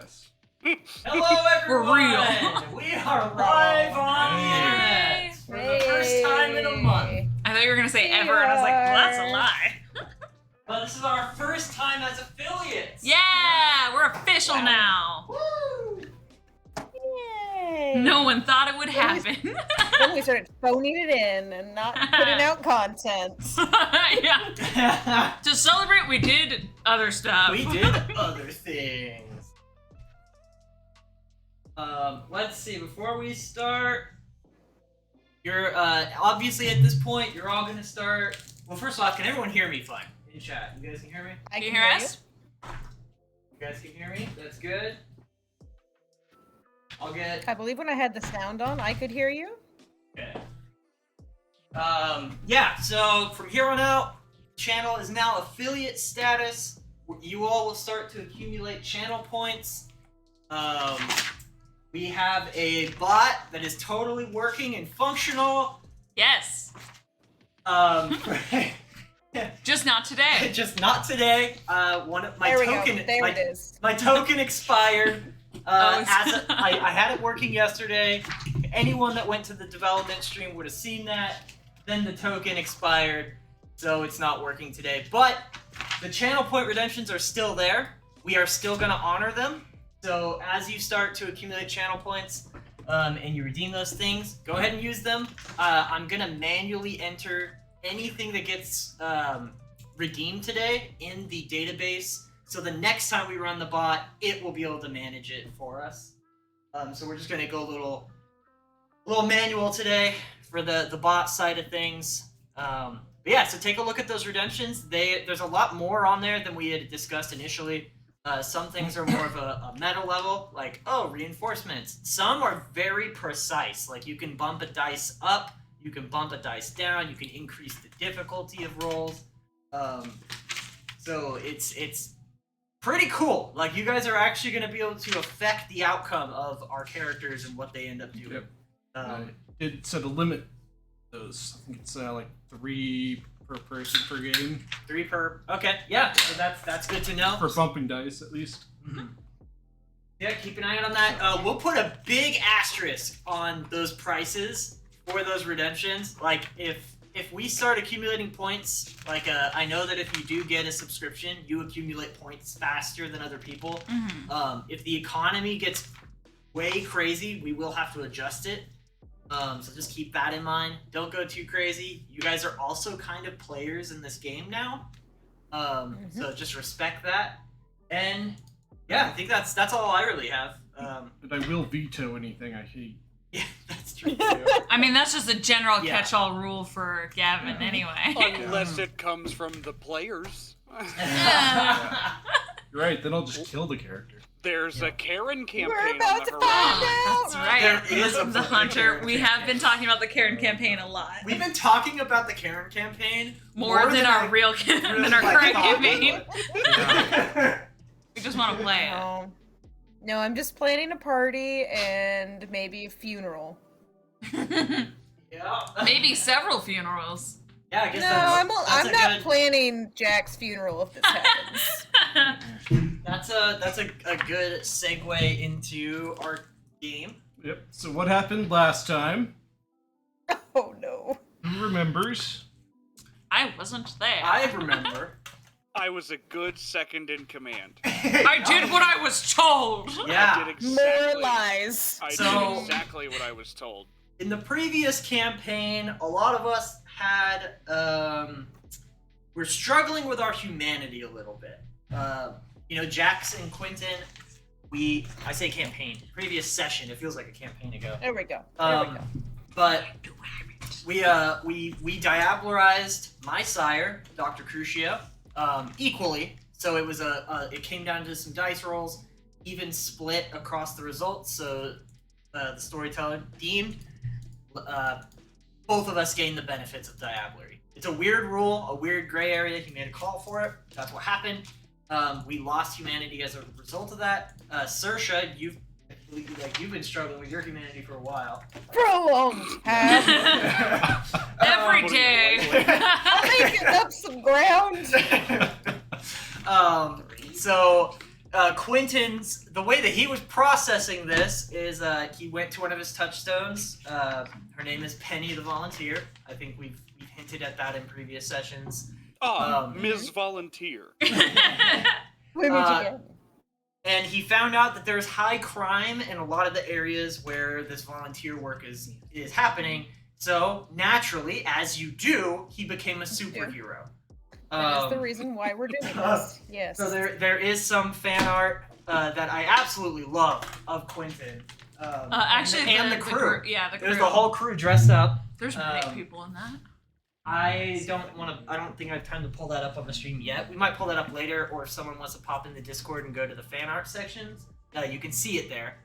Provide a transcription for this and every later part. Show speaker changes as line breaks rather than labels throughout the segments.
Yes.
Hello, everyone!
For real.
We are live on the internet for the first time in a month.
I thought you were gonna say ever, and I was like, well, that's a lie.
But this is our first time as affiliates.
Yeah, we're official now.
Woo!
Yay!
No one thought it would happen.
Then we started phoning it in and not putting out content.
Yeah. To celebrate, we did other stuff.
We did other things. Let's see. Before we start, you're obviously at this point you're all gonna start. Well, first off, can everyone hear me fine in chat? You guys can hear me?
I
Can you
can
hear us?
You guys can hear me? That's good. I'll get.
I believe when I had the sound on, I could hear you.
Okay. Yeah, so from here on out, channel is now affiliate status. You all will start to accumulate channel points. We have a bot that is totally working and functional.
Yes. Just not today.
Just not today. One of my
There we
token.
go. There it is.
My token expired.
Oh,
I had it working yesterday. Anyone that went to the development stream would have seen that. Then the token expired, so it's not working today. But the channel point redemptions are still there. We are still going to honor them. So as you start to accumulate channel points and you redeem those things, go ahead and use them. I'm going to manually enter anything that gets redeemed today in the database. So the next time we run the bot, it will be able to manage it for us. So we're just going to go a little manual today for the bot side of things. But yeah, so take a look at those redemptions. There's a lot more on there than we had discussed initially. Some things are more of a meta level, like, reinforcements. Some are very precise, like you can bump a dice up, you can bump a dice down, you can increase the difficulty of rolls. So it's pretty cool. Like, you guys are actually going to be able to affect the outcome of our characters and what they end up doing.
Yep. It set a limit. Those, I think it's like 3 per person per game.
3 per. Okay, yeah. So that's good to know.
For bumping dice, at least.
Mm-hmm. Yeah, keep an eye out on that. We'll put a big asterisk on those prices for those redemptions. Like, if we start accumulating points, like I know that if you do get a subscription, you accumulate points faster than other people.
Mm-hmm.
If the economy gets way crazy, we will have to adjust it. So just keep that in mind. Don't go too crazy. You guys are also kind of players in this game now. So just respect that. And yeah, I think that's all I really have.
And I will veto anything I hate.
Yeah, that's true too.
I mean, that's just a general
Yeah.
catch-all rule for Gavin, anyway.
Unless it comes from the players.
You're right, then I'll just kill the character.
There's a Karen campaign
We're about
on
to
the
find
horizon.
out.
That's right.
There is a
the Hunter. We have been talking about the Karen campaign a lot.
We've been talking about the Karen campaign
More than our real than our current campaign.
Yeah.
We just want to play it.
No, I'm just planning a party and maybe a funeral.
Yeah.
Maybe several funerals.
Yeah, I guess
No,
that's
I'm
a
not
good,
planning Jack's funeral if this happens.
That's a good segue into our game.
Yep, so what happened last time?
Oh no.
Who remembers?
I wasn't there.
I remember.
I was a good second in command.
I did what I was told.
I
Yeah.
did exactly,
More lies.
I
So-
did exactly what I was told.
In the previous campaign, a lot of us had we're struggling with our humanity a little bit. Jackson, Quentin, I say campaign. Previous session, it feels like a campaign ago.
There we go. There we go.
But we diablerized my sire, Dr. Crucio, equally. So it was it came down to some dice rolls, even split across the results. So the storyteller deemed both of us gained the benefits of diablery. It's a weird rule, a weird gray area. He made a call for it. That's what happened. We lost humanity as a result of that. Saoirse, you've been struggling with your humanity for a while.
For a long time.
Every day.
I'm making up some ground.
So Quentin's, the way that he was processing this is he went to one of his touchstones. Her name is Penny the Volunteer. I think we've hinted at that in previous sessions.
Ms. Volunteer.
We meet again.
And he found out that there's high crime in a lot of the areas where this volunteer work is happening. So, naturally, as you do, he became a superhero.
That's the reason why we're doing this. Yes.
So there is some fan art that I absolutely love of Quentin.
Actually,
and the crew.
Yeah, the crew.
There's the whole crew dressed up.
There's many people in that.
I don't think I have time to pull that up on the stream yet. We might pull that up later, or if someone wants to pop in the Discord and go to the fan art sections, you can see it there.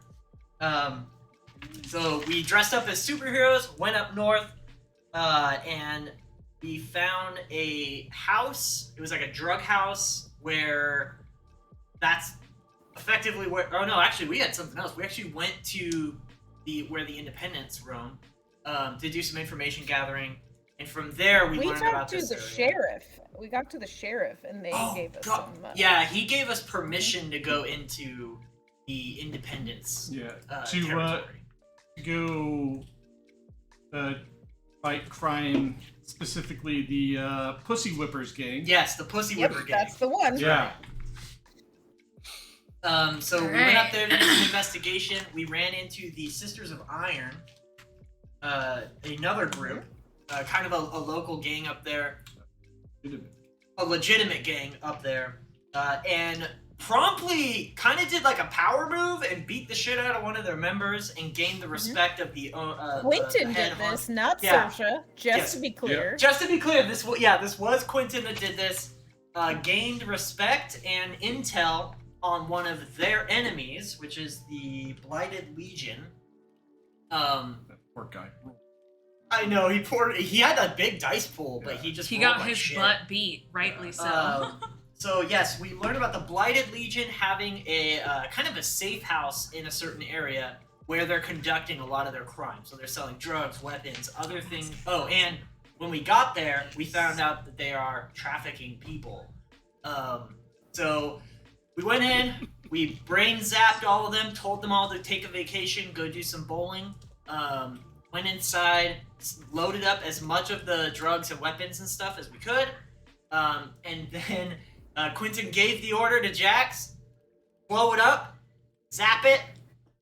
So we dressed up as superheroes, went up north, and we found a house. It was like a drug house where that's effectively where. Oh no, actually we had something else. We actually went to where the Independents roam to do some information gathering. And from there, we learned about this area.
Sheriff. We got to the sheriff, and they gave us some.
Yeah, he gave us permission to go into the Independence.
Yeah.
Territory.
To go fight crime, specifically the Pussy Whippers gang.
Yes, the Pussy Whipper gang.
That's the one.
Yeah.
So we went up there to do an investigation. We ran into the Sisters of Iron, another group. Kind of a local gang up there. A legitimate gang up there. And promptly kind of did like a power move and beat the shit out of one of their members and gained the respect of the
Quentin
head
did this,
honcho.
not
Yeah.
Saoirse, just to be clear.
Yeah.
Just to be clear, this was Quentin that did this. Gained respect and intel on one of their enemies, which is the Blighted Legion.
That poor guy.
I know he had a big dice pool, but he just
He
rolled
got
like
his
shit.
butt beat, rightly so.
So yes, we learned about the Blighted Legion having a kind of a safe house in a certain area where they're conducting a lot of their crime. So they're selling drugs, weapons, other things. Oh, and when we got there, we found out that they are trafficking people. So we went in, we brain zapped all of them, told them all to take a vacation, go do some bowling. Went inside, loaded up as much of the drugs and weapons and stuff as we could, and then Quentin gave the order to Jax, blow it up, zap it,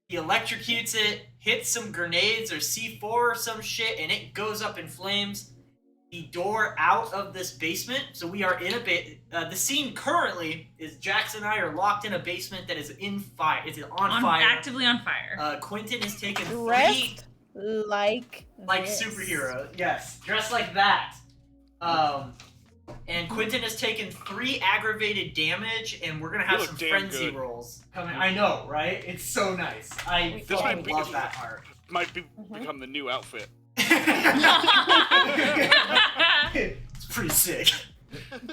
he electrocutes it, hits some grenades or C4 or some shit, and it goes up in flames. The door out of this basement, so we are in a the scene currently is Jax and I are locked in a basement that is in fire. It's on fire.
Actively on fire.
Quentin has taken
Dressed like this.
superhero, yes, dressed like that. And Quentin has taken 3 aggravated damage, and we're gonna have some frenzy
good.
rolls coming. I know, right? It's so nice. I
This might be-
love that art.
Might become the new outfit.
It's pretty sick.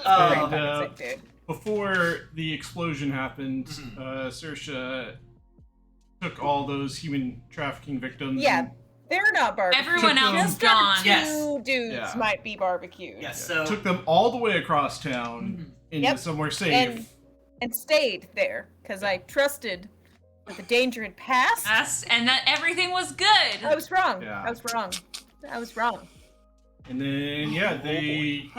And,
Dude.
before the explosion happened, Saoirse took all those human trafficking victims.
Yeah,
and
they're not barbecued.
Everyone else is
Just them
gone.
two
Yes.
dudes
Yeah.
might be barbecued.
Yes, so
took them all the way across town into
Yep.
somewhere safe.
And stayed there because I trusted that the danger had passed.
Us, and that everything was good.
I was wrong.
Yeah.
I was wrong. I was wrong.
And then, yeah, they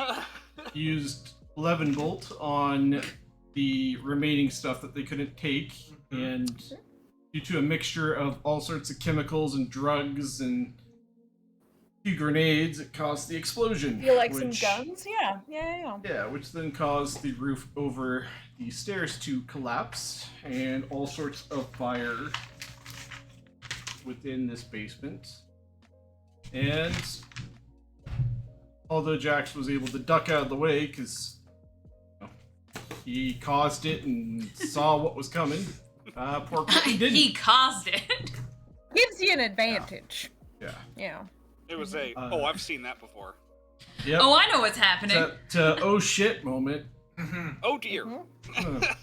used 11 bolt on the remaining stuff that they couldn't take, and due to a mixture of all sorts of chemicals and drugs and a few grenades, it caused the explosion.
Feel like
which,
some guns? Yeah.
Yeah, which then caused the roof over the stairs to collapse, and all sorts of fire within this basement. And although Jax was able to duck out of the way because he caused it and saw what was coming, poor Quentin didn't.
He caused it.
Gives you an advantage.
Yeah.
Yeah.
It was I've seen that before.
Yep.
Oh, I know what's happening.
To oh shit moment,
Oh dear.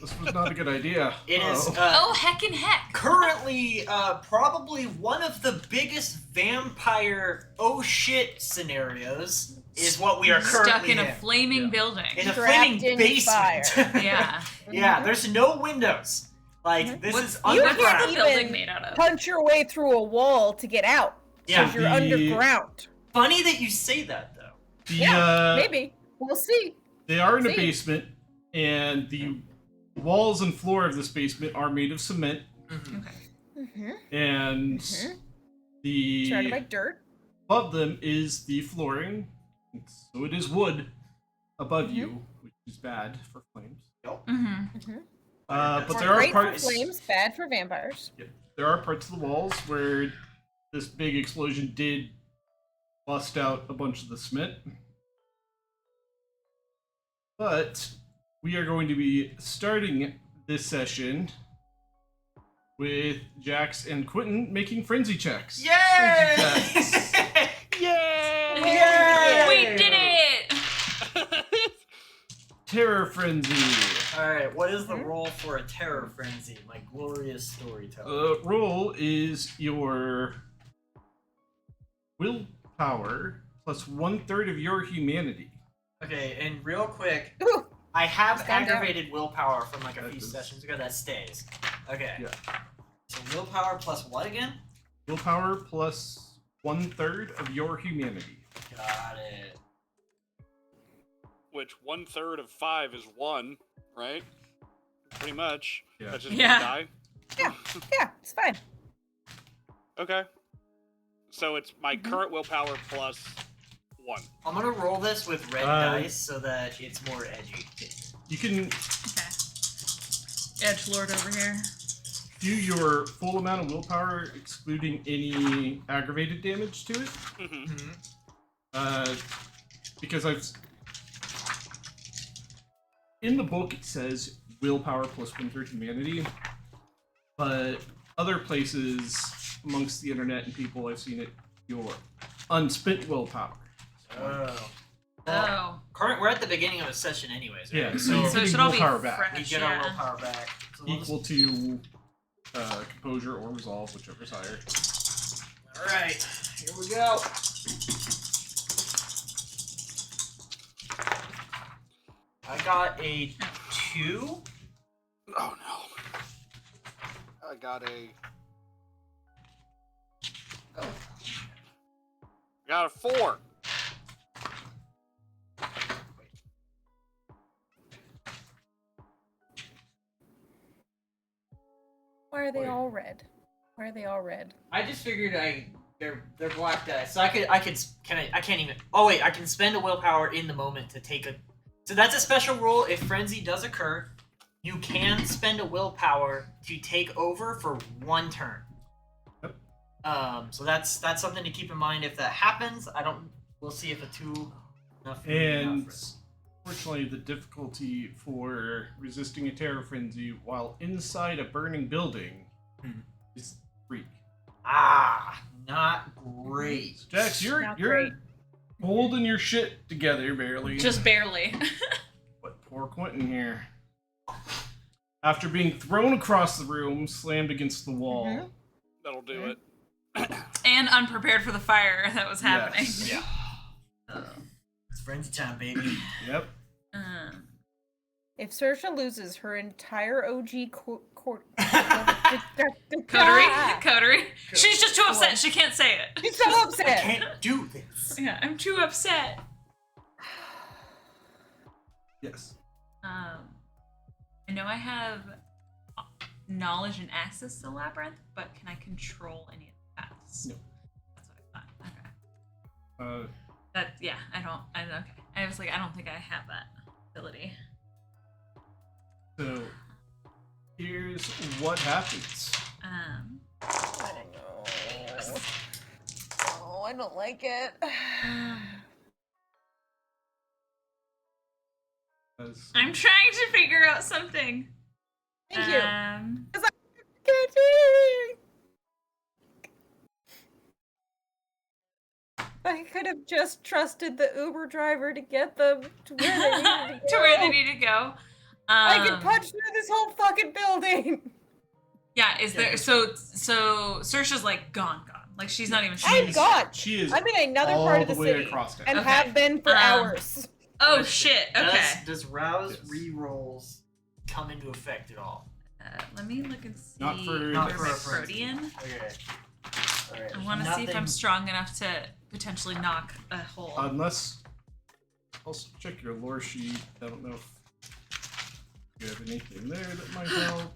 This was not a good idea.
It is
Oh, heckin' heck.
currently probably one of the biggest vampire oh shit scenarios is what we are currently
Stuck in a flaming
Yeah.
building.
in a
Trapped
flaming
in
basement.
Yeah.
Yeah, there's no windows. Like this is
What's
You
the
underground.
can't
building
even
made out of?
punch your way through a wall to get out.
Yeah.
Because you're
The-
underground.
Funny that you say that though.
The,
Yeah, maybe. We'll see.
They are in a
See.
basement, and the walls and floor of this basement are made of cement,
Mm-hmm.
and the
Surrounded by dirt.
above them is the flooring, so it is wood above you, which is bad for flames.
Mm-hmm.
But there are
Great for
parts.
flames, bad for vampires.
There are parts of the walls where this big explosion did bust out a bunch of the cement. But we are going to be starting this session with Jax and Quentin making frenzy checks.
Yay!
Frenzy checks.
Yay!
Yay!
We did it!
Terror frenzy.
Alright, what is the roll for a terror frenzy? My glorious storyteller.
The roll is your willpower plus 1/3 of your humanity.
Okay, and real quick,
Ooh,
I have
Stand down.
aggravated willpower from like a
That
few
does-
sessions ago. That stays. Okay.
Yeah.
So willpower plus what again?
Willpower plus 1/3 of your humanity.
Got it.
Which 1/3 of 5 is 1, right? Pretty much.
Yeah.
That's just
Yeah.
one die.
yeah, it's fine.
Okay. So it's my current willpower plus 1.
I'm gonna roll this with red dice so that it's more edgy.
You can
Okay. Edgelord over here.
do your full amount of willpower, excluding any aggravated damage to it.
Mm-hmm.
Because in the book it says willpower plus 1/3 humanity, but other places amongst the internet and people I've seen it, your unspent willpower.
Oh.
Oh.
We're at the beginning of a session anyways, right?
Yeah,
So
So it
getting
should all be
willpower back.
fresh.
we get
yeah.
our willpower back. So we'll
Equal to composure or resolve, whichever's higher.
Alright, here we go. I got a 2.
Oh no. I got a. Got a 4.
Why are they
Wait.
all red? Why are they all red?
I just figured they're black dice, so I can't even. Oh wait, I can spend a willpower in the moment to take a. So that's a special rule. If frenzy does occur, you can spend a willpower to take over for 1 turn.
Yep.
So that's something to keep in mind. If that happens, we'll see if a 2 enough. for me or not
And
for it.
fortunately, the difficulty for resisting a terror frenzy while inside a burning building is 3.
Not great.
So Jax, you're
Not great.
holding your shit together barely.
Just barely.
But poor Quentin here. After being thrown across the room, slammed against the wall.
That'll do it.
And unprepared for the fire that was happening.
Yes.
Yeah.
It's frenzy time, baby.
Yep.
If Saoirse loses her entire OG
Coterie. She's just too upset. She can't say it.
She's so upset.
Can't do this.
Yeah, I'm too upset.
Yes.
I know I have knowledge and access to the labyrinth, but can I control any of the paths?
No.
That's what I thought. Okay.
Uh,
Okay. I was like, I don't think I have that ability.
so here's what happens.
I don't know. Oh, I don't like it.
As
I'm trying to figure out something.
Thank you. I could have just trusted the Uber driver to get them to where they needed to go.
To where they need to go.
I could punch through this whole fucking building.
Yeah, is there so Saoirse's like gone. Like she's not even
I'm gone.
She is
I'm in another
all
part of the
way
city
across town.
and
Okay.
have been for hours.
Oh shit. Okay.
Does Rouse
Yes.
rerolls come into effect at all?
Let me look and see.
Not for-
Not
where's
for
my
a frenzy.
protean.
Okay. Alright.
I want to see if I'm strong enough to potentially knock a hole.
Unless, also check your lore sheet. I don't know if you have anything there that might help.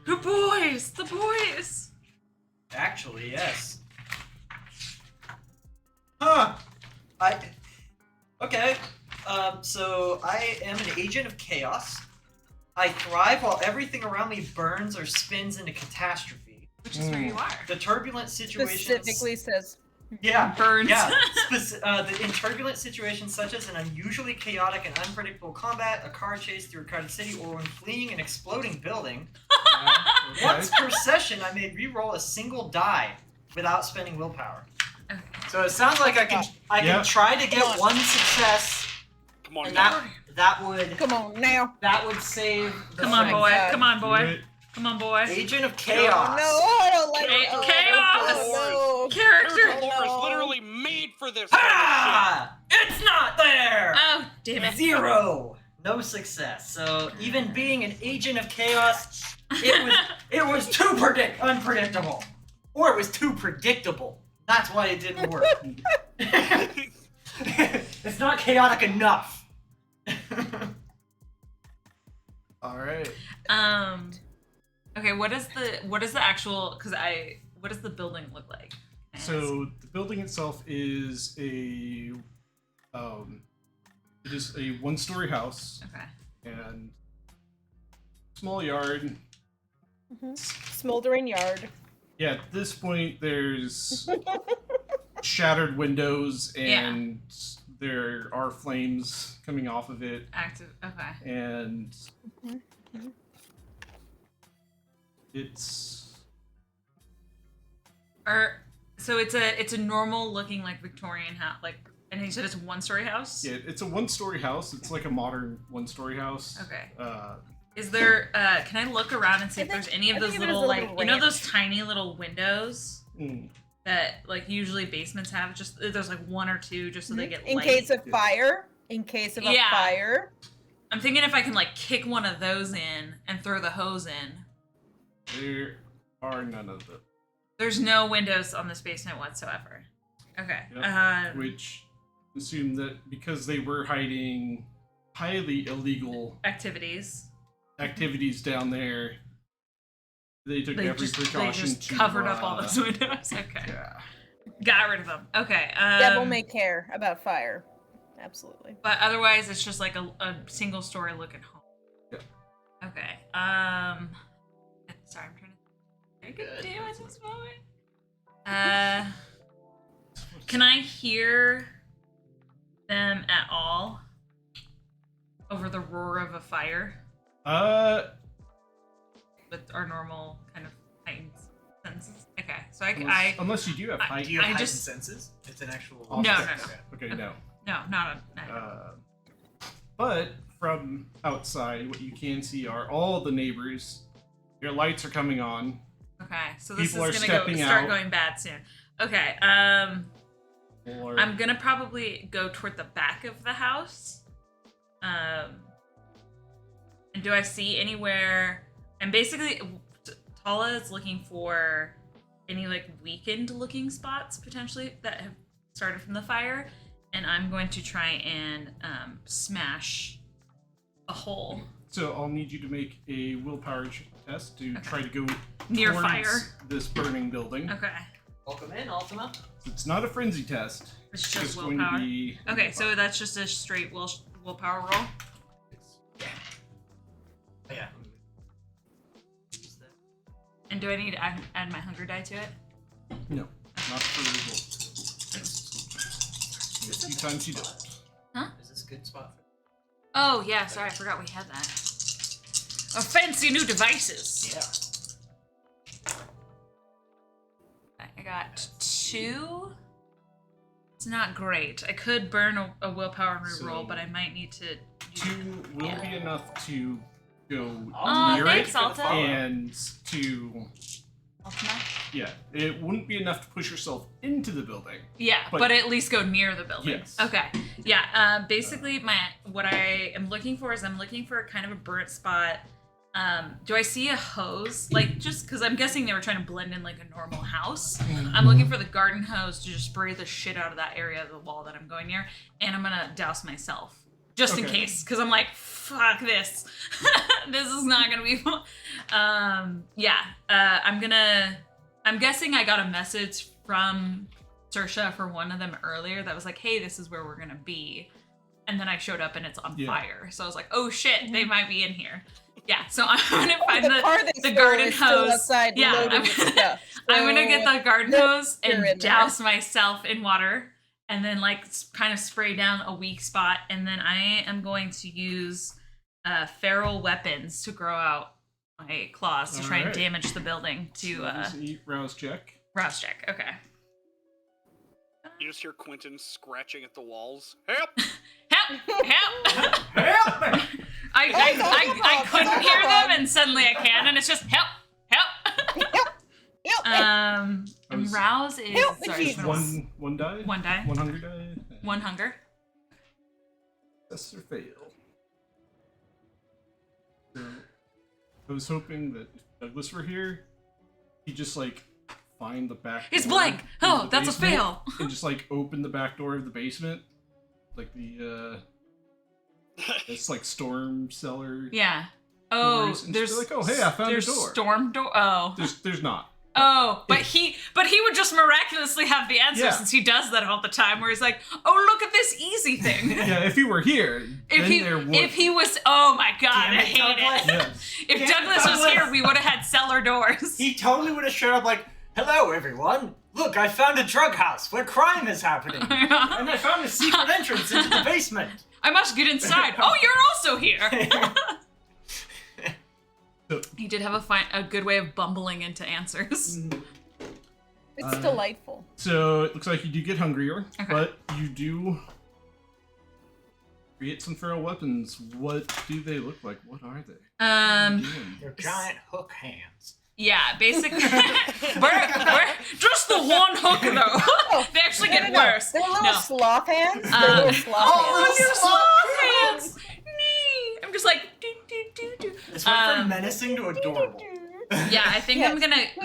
The boys! The boys!
Actually, yes. Huh. Okay. So I am an agent of chaos. I thrive while everything around me burns or spins into catastrophe.
Which is where you are.
The turbulent situations.
Specifically says.
Yeah.
Burns.
Yeah. In turbulent situations such as an unusually chaotic and unpredictable combat, a car chase through a crowded city, or when fleeing an exploding building,
Okay.
once per session I may re-roll a single die without spending willpower.
Okay.
So it sounds like I can
Yep.
try to get
Come on.
one success,
Come on
and
now.
that would
Come on now.
save the
Come on,
thing.
boy.
God.
Come on,
Do
boy.
it.
Come on, boy.
Agent of
Oh,
chaos.
no, I don't like
Cha-
it.
chaos! Character.
Your lore is
no.
literally made for this kind of
Ha! It's not there.
Oh, damn it.
0. No success. So even being an agent of chaos, it was too unpredictable, or it was too predictable. That's why it didn't work. It's not chaotic enough.
All right.
Okay, what is the actual, what does the building look like?
So the building itself is it is a one-story house
Okay.
and small yard.
Smoldering yard.
Yeah, at this point there's shattered windows and there are flames coming off of it
Active, okay.
and it's
So it's a normal looking like Victorian house, like, and you said it's a one-story house?
yeah, it's a one-story house. It's like a modern one-story house.
Okay. Is there, can I look around and see if
I think-
there's any of
I
those
think it was
little,
a
like,
little
you know those
ranch.
tiny little windows
Mm.
that, like, usually basements have? Just, there's like one or two just so they get
In
light.
case of
Yeah.
fire. In case of a
Yeah.
fire.
I'm thinking if I can, like, kick one of those in and throw the hose in.
There are none of them.
There's no windows on this basement whatsoever. Okay.
Yep. Which assume that because they were hiding highly illegal
Activities.
activities down there, they took
They
every
just
precaution to
covered up all those windows. Okay.
Yeah.
Got rid of them. Okay.
Devil may care about fire. Absolutely.
But otherwise, it's just like a single story looking home.
Yeah.
Okay. Sorry, I'm trying to. I could do at this moment. Can I hear them at all over the roar of a fire with our normal kind of heightened senses? Okay, so
unless you do have height.
Do you have
I
heightened
just-
senses? It's an actual.
No, no, no.
Okay, no.
no, not a.
But from outside, what you can see are all the neighbors. Your lights are coming on.
Okay, so this
People are
is gonna
stepping
start
out.
going bad soon. Okay,
Or
I'm gonna probably go toward the back of the house. And do I see anywhere? And basically, Tala is looking for any like weakened looking spots potentially that have started from the fire, and I'm going to try and smash a hole
so I'll need you to make a willpower test to try to go
near
towards
fire.
this burning building.
Okay,
Welcome in, Ultima.
It's not a frenzy test.
it's just
going
willpower.
to be
Okay, so that's just a straight willpower roll.
Oh, yeah.
And do I need to add my hunger die to it?
No, not for results. A few times you don't.
Is this a good spot for?
Oh yeah, sorry, I forgot we had that. Fancy new devices.
Yeah.
I got 2 It's not great. I could burn a willpower and reroll,
So-
but I might need to.
2 will be enough to go
Oh,
near
thanks,
it,
Alta.
and to
Ultima?
yeah, it wouldn't be enough to push yourself into the building.
Yeah,
But-
but at least go near the building.
Yes.
Okay. Yeah. Basically, what I am looking for is I'm looking for kind of a burnt spot. Do I see a hose? Like, just because I'm guessing they were trying to blend in like a normal house. I'm looking for the garden hose to just spray the shit out of that area of the wall that I'm going near, and I'm gonna douse myself just in
Okay.
case, because I'm like, fuck this. This is not gonna be fun. I'm guessing I got a message from Saoirse for one of them earlier that was like, hey, this is where we're gonna be. And then I showed up and it's on
Yeah.
fire. So I was like, oh shit, they might be in here. Yeah, so I'm gonna find
car they
the
stole
garden
is still
hose.
outside
Yeah,
loaded with stuff.
I'm gonna get the garden hose
you're
and
in there.
douse myself in water and then like kind of spray down a weak spot. And then I am going to use feral weapons to grow out my claws to try and
Alright.
damage the building to
Just eat rouse check.
rouse check. Okay.
You just hear Quentin scratching at the walls. Help!
Help! Help!
Help me!
I couldn't hear them and suddenly I can and it's just help! Help!
Yep.
And rouse is
Help me,
sorry,
Jesus.
One die.
One die.
1 hunger die.
One hunger.
Success or fail. So, I was hoping that if Douglas were here, he'd just like find the back.
It's
door
blank.
into
Oh,
the
that's a
basement
fail.
And just like open the back door of the basement, like the it's like storm cellar.
Yeah. Oh,
doors, and
there's
just be like, oh hey, I found a
there's
door.
storm door. Oh.
There's not.
Oh, but he would just miraculously have the answer
Yeah.
since he does that all the time. Where he's like, "Oh, look at this easy thing."
Yeah, if he were here,
If he was, oh my god,
Damn
I
it,
hate
Douglas.
it.
Yes.
If
Damn it,
Douglas was
Douglas.
here, we would have had cellar doors.
He totally would have showed up like, hello everyone. Look, I found a drug house where crime is happening. And I found a secret entrance into the basement.
I must get inside. Oh, you're also here.
So,
He did have a good way of bumbling into answers.
It's delightful.
so it looks like you do get hungrier,
Okay.
but you do create some feral weapons. What do they look like? What are they? What are you doing?
Your giant hook hands.
Yeah, basically, we're just the one hook though. They actually get
No.
worse.
They're little
No.
sloth hands. They're little sloth hands.
Your sloth hands. Nee. I'm just like do do do do.
This went from menacing to adorable.
Yeah, I think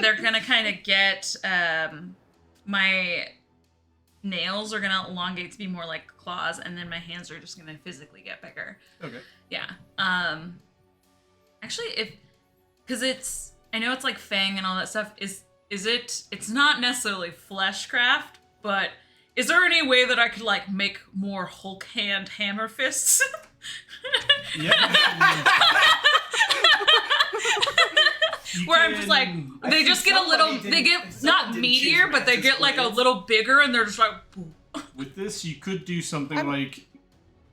they're gonna kind of get my nails are gonna elongate to be more like claws, and then my hands are just gonna physically get bigger.
Okay.
Yeah. Actually, because I know it's like fang and all that stuff. It's not necessarily fleshcraft, but is there any way that I could like make more Hulk hand hammer fists?
Yeah. You
Where I'm just like,
can-
they just get a little, they get not meatier, but they get like a little bigger, and they're just like, boom.
with this, you could do something like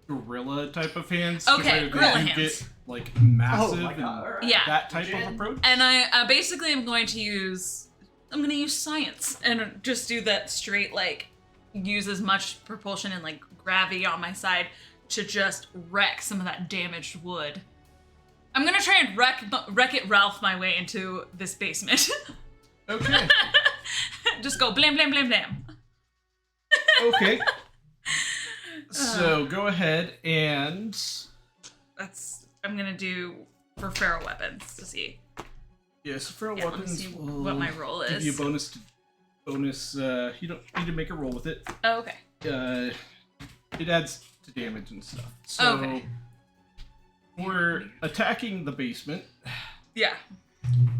gorilla type of hands.
Okay,
where they
gorilla
do
hands.
Get like massive
Oh my
and
god. alright.
Yeah.
that type of approach.
And I basically am going to use science and just do that straight, like, use as much propulsion and like gravity on my side to just wreck some of that damaged wood. I'm gonna try and Wreck-It Ralph my way into this basement.
Okay.
Just go blam blam blam blam.
Okay. So go ahead and
I'm gonna do for feral weapons to see.
yes, feral
Yeah, let me
weapons
see
will
what my roll
give you a
is.
bonus. You don't need to make a roll with it.
Oh, okay.
It adds to damage and stuff. So
Okay.
for attacking the basement,
Yeah.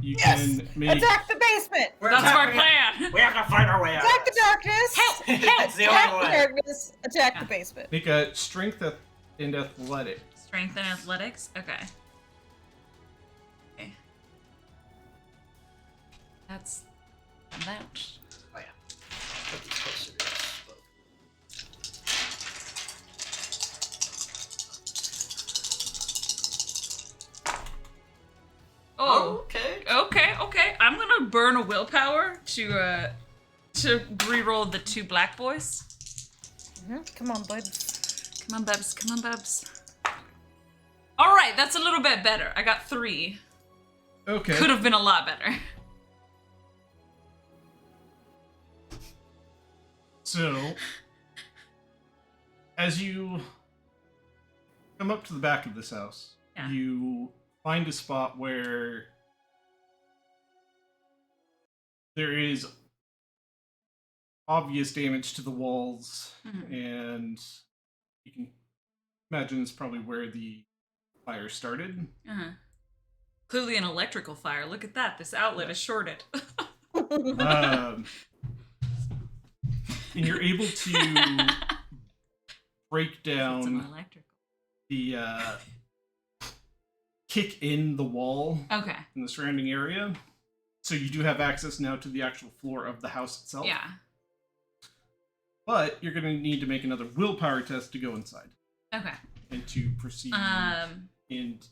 you
Yes!
can make
Attack the basement!
That's our
attacking
plan.
it. We have to find our way out.
Attack the darkness!
Help!
That's the
Attack
only
the
way.
darkness! Attack the basement.
make a strength and athletic.
Strength and athletics? Okay. Okay. That's that.
Oh yeah. Put these closer to us.
Oh.
Okay.
Okay. I'm gonna burn a willpower to re-roll the 2 black boys.
Come on, buds.
Come on, Bubs. Come on, Bubs. All right, that's a little bit better. I got 3.
Okay.
Could have been a lot better.
So, as you come up to the back of this house,
Yeah.
you find a spot where there is obvious damage to the walls,
Mhm.
and you can imagine it's probably where the fire started.
Uh-huh. Clearly an electrical fire. Look at that. This outlet is shorted.
And you're able to break
It's
down
an electrical.
the kick in the wall
Okay.
in the surrounding area. So you do have access now to the actual floor of the house itself.
Yeah.
But you're going to need to make another willpower test to go inside
Okay.
and to proceed. And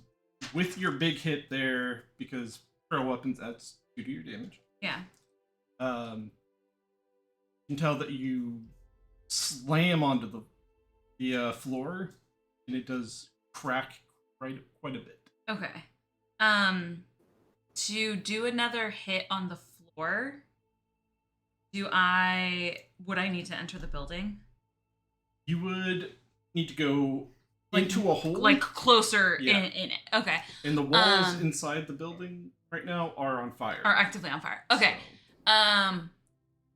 with your big hit there, because pro weapons adds 2 to your damage,
Yeah.
you can tell that you slam onto the floor, and it does crack quite a bit.
Okay. To do another hit on the floor, would I need to enter the building?
You would need to go
Like-
into a hole.
Like closer
Yeah.
in it. Okay.
And the walls inside the building right now are on fire.
Are actively on fire. Okay.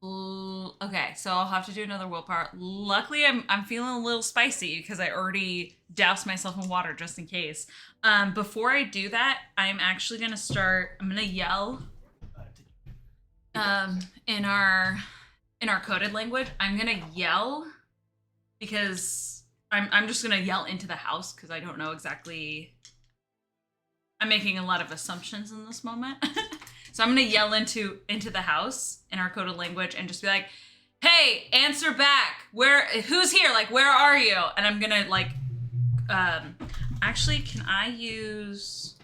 So-
Okay, so I'll have to do another willpower. Luckily, I'm feeling a little spicy because I already doused myself in water just in case. Before I do that, I'm actually gonna start. I'm gonna yell. In our coded language, I'm gonna yell because I'm just gonna yell into the house because I don't know exactly. I'm making a lot of assumptions in this moment. So I'm gonna yell into the house in our coded language and just be like, "Hey, answer back! Who's here? Like, where are you?" And I'm gonna like, actually, can I use?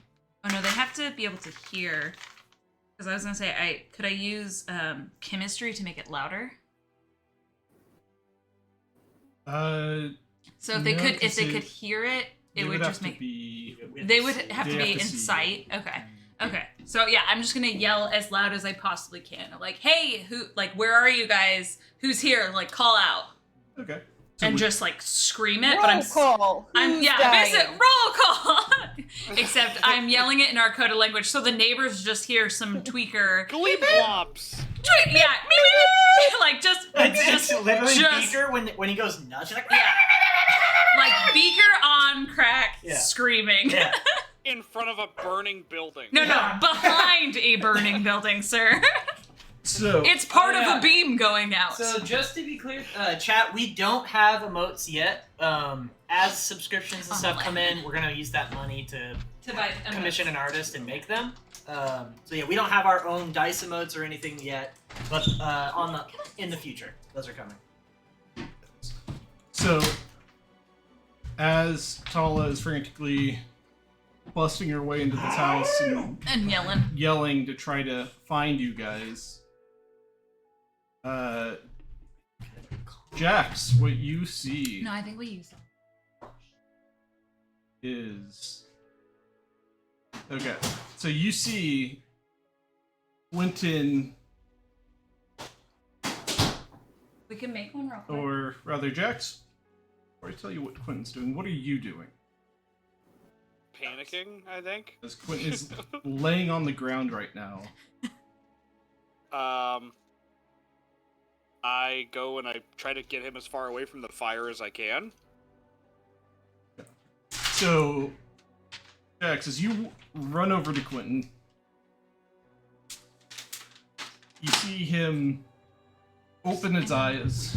Oh no, they have to be able to hear. Because I was gonna say, could I use chemistry to make it louder? So if they
No,
could, if
'cause
they could hear it, it would
have
just
to
make.
be.
They would have to
They
be
have to
in
see.
sight. Okay. Okay. So yeah, I'm just gonna yell as loud as I possibly can. Like, hey, where are you guys? Who's here? Like, call out.
Okay. So
And
would-
just like scream it,
Roll
but I'm
call. Who's
yeah,
dying?
basically roll call. Except I'm yelling it in our coded language, so the neighbors just hear some tweaker.
Gleeplops.
Yeah, like just
It's literally
just-
Beaker when he goes nuts. You're like,
yeah, like Beaker on crack,
Yeah.
screaming.
yeah.
In front of a burning building.
No,
Yeah.
behind a burning building, sir.
So
It's part
Oh, yeah.
of a beam going out.
So just to be clear, chat, we don't have emotes yet. As subscriptions and stuff come in, we're gonna use that money to
to buy
commission an artist and make them. So yeah, we don't have our own dice emotes or anything yet, but in the future, those are coming.
So, as Tala is frantically busting her way into this house and
yelling.
yelling to try to find you guys, Jax, what you see
No, I think we use
is okay. So you see Quentin,
We can make one real quick.
or rather Jax. Before I tell you what Quentin's doing, what are you doing?
Panicking, I think.
As Quentin is laying on the ground right now.
I go and I try to get him as far away from the fire as I can.
So, Jax, as you run over to Quentin, you see him open his eyes,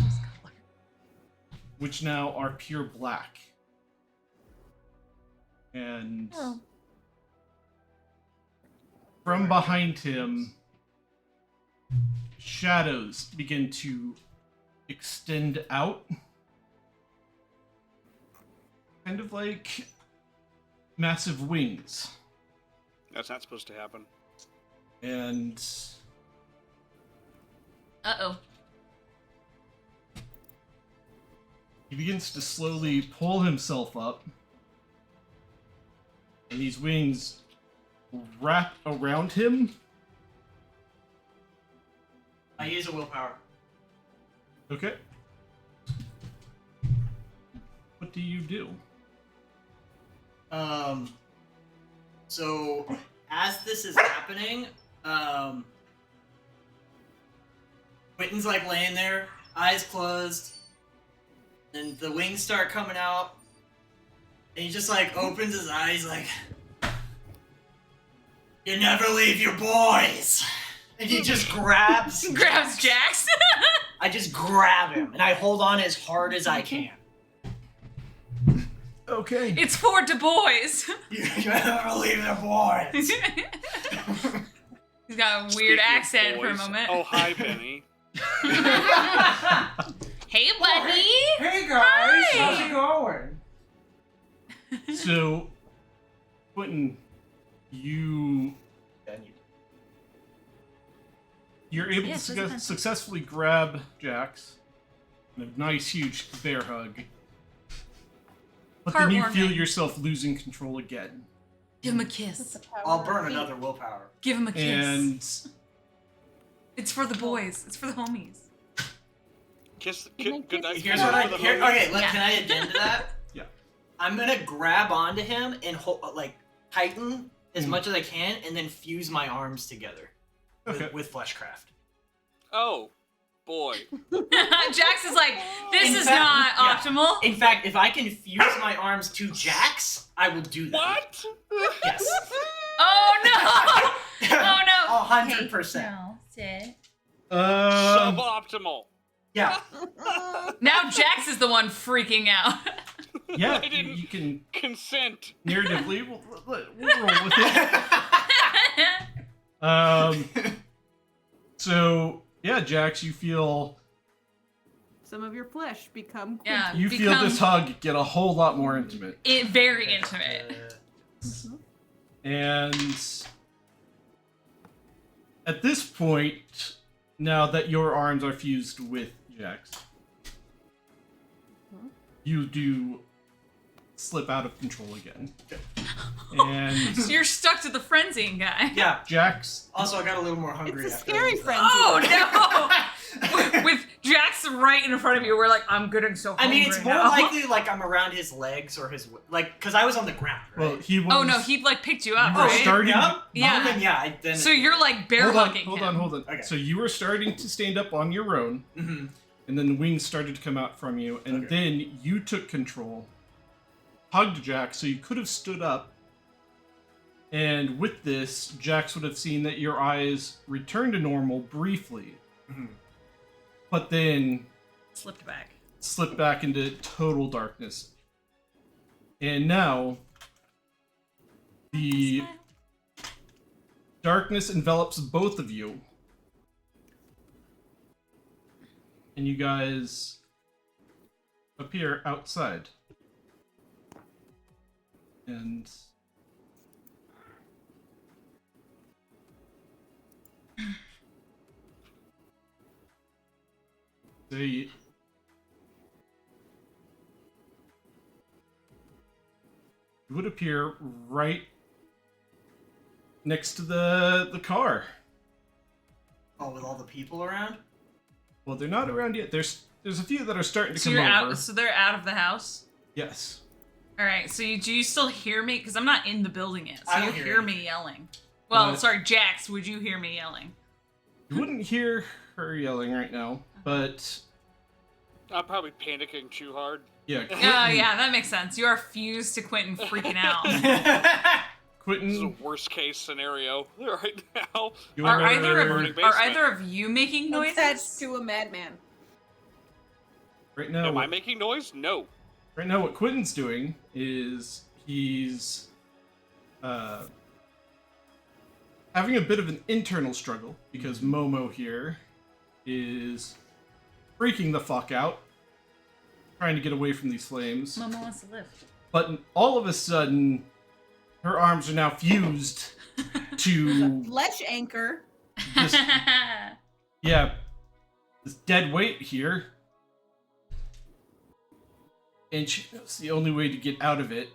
which now are pure black. And
Oh.
from behind him, shadows begin to extend out. Kind of like massive wings.
That's not supposed to happen.
And
Uh-oh.
He begins to slowly pull himself up, and these wings wrap around him.
I use a willpower.
Okay. What do you do?
So as this is happening, Quentin's like laying there, eyes closed, and the wings start coming out, and he just like opens his eyes like, "You never leave your boys," and he just grabs
Jax.
I just grab him and I hold on as hard as I can.
Okay.
It's for Du Bois.
You never leave the boys.
He's got a weird
Speaking of
accent for a
boys,
moment.
Oh, hi, Penny.
Hey, buddy.
Hey
Hi.
how's it going?
So, Quentin, you're able
Yes,
to
that's fine.
successfully grab Jax in a nice, huge bear hug. But then you feel
Heartwarming.
yourself losing control again.
Give him a kiss.
I'll burn another willpower.
Give him a kiss.
And
It's for the boys. It's for the homies.
Good night.
Here's what I
for the
here,
homies.
okay.
Yeah.
Can I addend to that?
Yeah.
I'm gonna grab onto him and tighten as
Mhm.
much as I can, and then fuse my arms together
Okay.
with fleshcraft.
Oh, boy.
Jax is like, this
In
is
fact,
not
yeah.
optimal.
In fact, if I can fuse my arms to Jax, I will do that.
What?
Yes.
Oh no! Oh no!
100%.
No, sit.
Suboptimal.
Yeah.
Now Jax is the one freaking out.
yeah,
I didn't-
you can
Consent.
narratively we'll roll with it. So yeah, Jax, you feel
Some of your flesh become.
Yeah.
you feel this hug get a whole lot more intimate,
Very intimate.
and at this point, now that your arms are fused with Jax, you do slip out of control again, and
So you're stuck to the frenzying guy.
Yeah.
Jax.
Also, I got a little more hungry.
It's a
after
scary
this.
frenzy.
Oh no! With Jax right in front of you, we're like, I'm getting so
I
hungry
mean, it's more
now.
likely like I'm around his legs or his because I was on the ground. Right?
Well, he was.
Oh no, he like picked you up,
You were
right?
starting.
Yeah.
Yeah.
Then, yeah. Then
So you're like bear hugging
hold
him.
on.
Okay.
So you were starting to stand up on your own,
Mhm.
and then the wings started to come out from you, and
Okay.
then you took control, hugged Jax, so you could have stood up. And with this, Jax would have seen that your eyes returned to normal briefly,
Mhm.
but then
Slipped back.
slipped back into total darkness. And now, the darkness envelops both of you. And you guys appear outside. And they would appear right next to the car.
Oh, with all the people around.
Well, they're not around yet. There's a few that are starting to
So
come
you're
over.
out. So they're out of the house.
Yes.
All right. So do you still hear me? Because I'm not in the building yet. So
I
you
don't hear
hear me
anything.
yelling. Well,
Uh,
sorry, Jax. Would you hear me yelling?
You wouldn't hear her yelling right now, but
I'm probably panicking too hard.
yeah,
Oh yeah, that makes sense. You are fused to Quentin freaking out.
This is
Quentin,
a worst case scenario right now.
you
Are
are
either of you making
Attached
noises?
to a madman.
right now.
Am I making noise? No.
Right now, what Quentin's doing is he's having a bit of an internal struggle because Momo here is freaking the fuck out, trying to get away from these flames.
Momo wants to live.
But all of a sudden, her arms are now fused to
Flesh anchor.
this, this dead weight here. And she knows the only way to get out of it,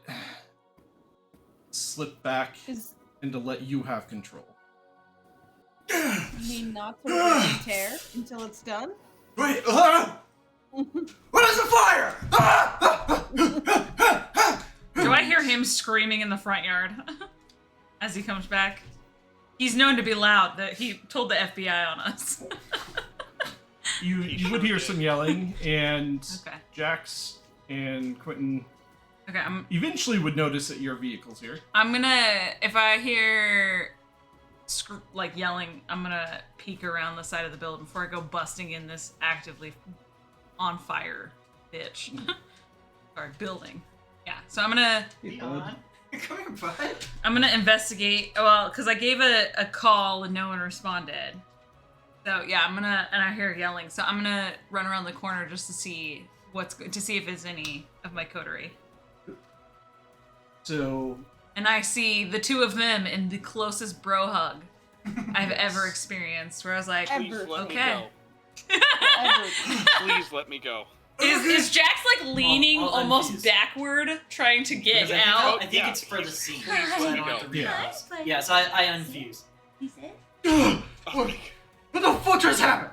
slip back
Is
and to let you have control.
you mean not to wear and tear until it's done?
Wait, what is the fire?
Do I hear him screaming in the front yard as he comes back? He's known to be loud. That he told the FBI on us.
You would hear some yelling, and
Okay.
Jax and Quentin
Okay,
eventually would notice that your vehicle's here.
I'm gonna, if I hear like yelling, I'm gonna peek around the side of the building before I go busting in this actively on fire bitch. Or building. Yeah, so I'm gonna
Come here, bud.
I'm gonna investigate. Well, because I gave a call and no one responded. So yeah, and I hear yelling. So I'm gonna run around the corner just to see if there's any of my coterie.
So
And I see the two of them in the closest bro hug I've ever experienced. Where I was like,
Please
Ever.
let me
Okay.
go.
Ever.
Please let me go.
is Jax like leaning
I'll
almost
unfuse.
backward, trying to get
Because
out?
I think
Yeah.
it's for the scene.
Please
So I
let me
don't have
go.
to
Yeah.
realize. Yeah, so I unfuse.
Oh,
What the fuck just happened?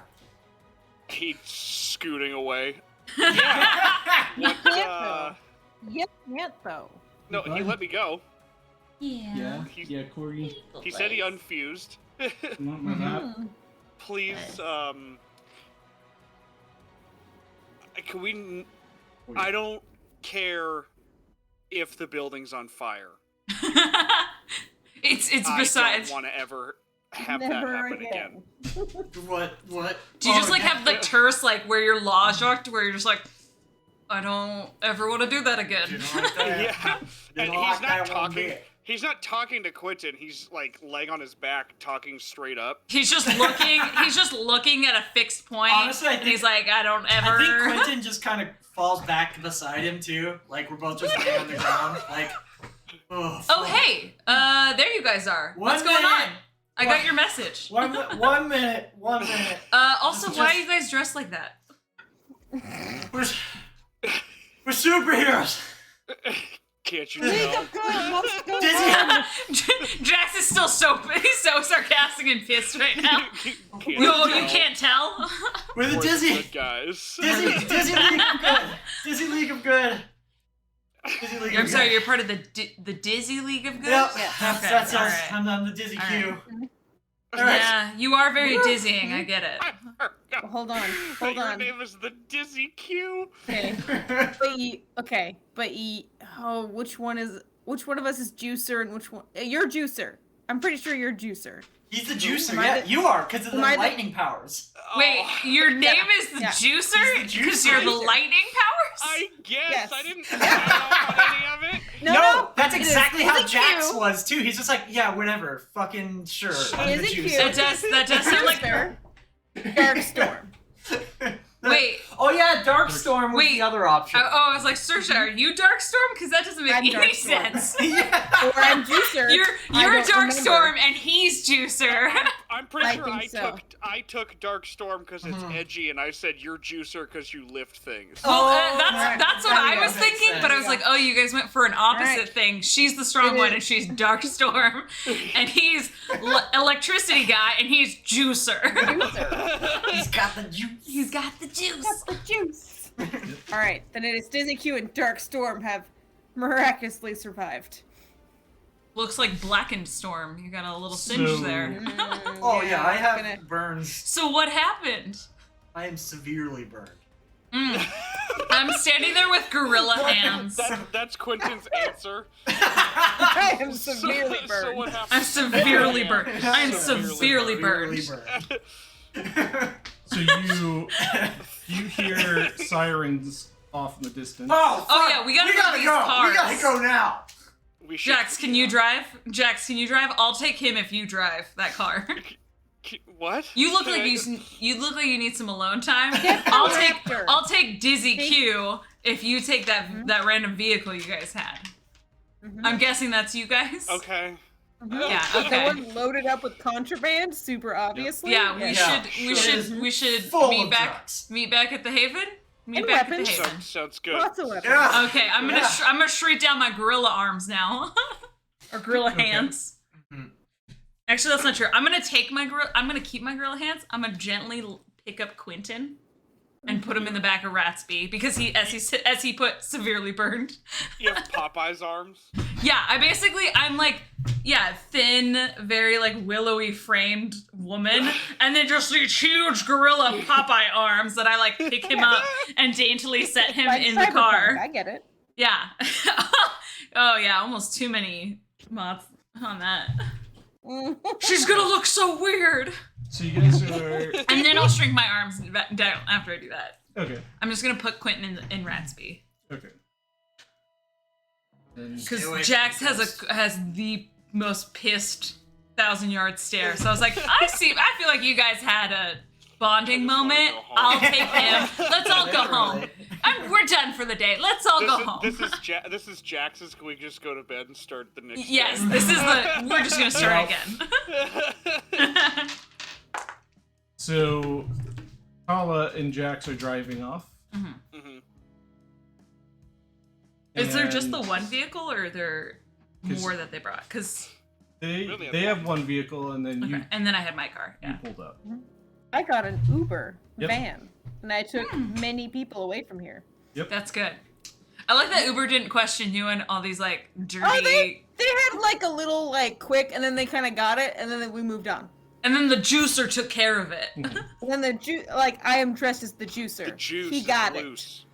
he's scooting away.
Yeah.
What,
You can't though.
no, he let me go.
Yeah.
He
Corey.
He said he unfused.
Want my map?
Please, can we... I don't care if the building's on fire.
it's
I
besides.
don't want to ever have that
Never
happen again.
What?
Do you just
Oh,
like
yeah.
have the terse like where you're law shocked, where you're just like, I don't ever want to do that again.
Didn't like that.
Yeah,
Didn't
and
like
he's not
that one
talking.
bit.
He's not talking to Quentin. He's like laying on his back, talking straight up.
He's just looking. He's just looking at a fixed point,
Honestly, I
and he's
think-
like, I don't ever.
I think Quentin just kind of falls back beside him too. Like we're both just laying on the ground. Like, oh,
Oh
fuck.
hey, there you guys are.
One
What's going
minute.
on? I got your message.
One minute.
Also,
Just-
why are you guys dressed like that?
We're superheroes.
Can't you
League
tell?
of Good, let's go.
Dizzy.
Jax is still he's so sarcastic and pissed right now.
Can't
No,
tell?
you can't tell.
We're the
We're
Dizzy.
good guys.
Dizzy League of Good. Dizzy League of Good. Dizzy League
I'm
of
sorry,
Good.
you're part of the Dizzy League of Good?
Yep.
Yeah.
That's
Okay,
us.
alright.
I'm the Dizzy Q.
Alright.
Alright.
Yeah, you are very dizzying, I get it.
Hold on,
But
hold
your
on.
name is the Dizzy Q.
Okay, which one of us is Juicer and which one? You're Juicer. I'm pretty sure you're Juicer.
He's the juicer.
Am I
Yeah,
the-
you are because of the
am I the-
lightning powers.
Wait, your name is the
Yeah.
Juicer?
He's the
Because
Juicer.
you're the lightning powers?
I guess
Yes.
I didn't sign off on any of it.
No,
that's
it is-
exactly how
is it
Jax
Q?
was too. He's just like, yeah, whatever, fucking sure. I'm
Is
the
it Q?
juicer.
That does sound like.
Juicer, Darkstorm.
Wait.
Oh yeah, Darkstorm was
Wait.
the other option.
I was like, Saoirse, are you Darkstorm? Because that doesn't make
I'm
any
Darkstorm.
sense.
yeah.
Or I'm Juicer.
You're
I don't
Darkstorm
remember.
and he's Juicer.
I'm pretty
I
sure
think so.
I took Darkstorm because it's
Mhm.
edgy, and I said you're Juicer because you lift things.
Well,
Oh,
that's what
that
I was
makes
thinking,
sense.
but I was like, oh, you guys went for an opposite
Alright.
thing. She's the strong
It
one,
is.
and she's Darkstorm, and he's electricity guy, and he's Juicer.
Juicer.
He's got the juice.
He's got the juice.
Got the juice. All right, then it is Dizzy Q and Darkstorm have miraculously survived.
Looks like Blackened Storm. You got a little singe
So-
there.
Oh yeah, I have
gonna-
burns.
So what happened?
I am severely burned.
I'm standing there with gorilla hands.
That's Quentin's answer.
I am severely
So
burned.
what happened?
I'm severely burned. I'm
Severely
severely burned.
So you hear sirens off in the distance.
Oh,
Oh,
fuck.
yeah, we gotta
we
move
gotta
these
go.
cars.
We gotta go now.
We should,
Jax, can you drive? Jax, can you drive? I'll take him if you drive that car.
What?
You look
Can
like
I-
you look like you need some alone time.
Get the
I'll
Raptor.
take Dizzy
Thank-
Q if you take that random vehicle you guys had. I'm guessing that's you guys.
Okay.
Yeah.
The
Okay.
one loaded up with contraband, super obviously.
Yeah, we
Yeah,
should
sure.
we should
Full
meet
of
back
drugs.
meet back at the Haven. Meet
And
back at the
weapons.
Haven.
Sounds good.
Lots of weapons.
Yeah.
Okay, I'm gonna shrink down my gorilla arms now, or gorilla
Okay.
hands.
Mhm.
Actually, that's not true. I'm gonna keep my gorilla hands. I'm gonna gently pick up Quentin and put him in the back of Ratsby because as he put severely burned.
You have Popeye's arms.
Yeah, I'm like, yeah, thin, very like willowy framed woman, and then just these huge gorilla Popeye arms that I like pick him up and daintily set him
Like
in the
Cyberpunk,
car.
I get it.
Yeah. Oh yeah, almost too many mods on that. She's gonna look so weird.
So you guys are
And then I'll shrink my arms down after I do that.
okay.
I'm just gonna put Quentin in Ratsby.
Okay. And
Because
Stay away
Jax
from
has the most pissed 1,000-yard stare. So I was like, I feel like you guys had a bonding
I just wanna
moment.
go home.
I'll take him. Let's all go home. We're done for the day. Let's all go home.
This is Jax's. Can we just go to bed and start the next?
Yes,
day?
this is we're just gonna start again.
so Paula and Jax are driving off.
Mhm.
Is there just
and
the one vehicle, or are there
'Cause
more that they brought? Because
Really,
They have one vehicle, and then
okay, and then I had my car.
you
Yeah.
pulled up.
I got an Uber
Yep.
van, and I took many people away from here.
That's good. I like that Uber didn't question you and all these like dirty.
Oh, they had like a little like quick, and then they kind of got it, and then we moved on.
And then the juicer took care of it.
And then I am dressed as the juicer.
The juice
He
is
got it.
loose.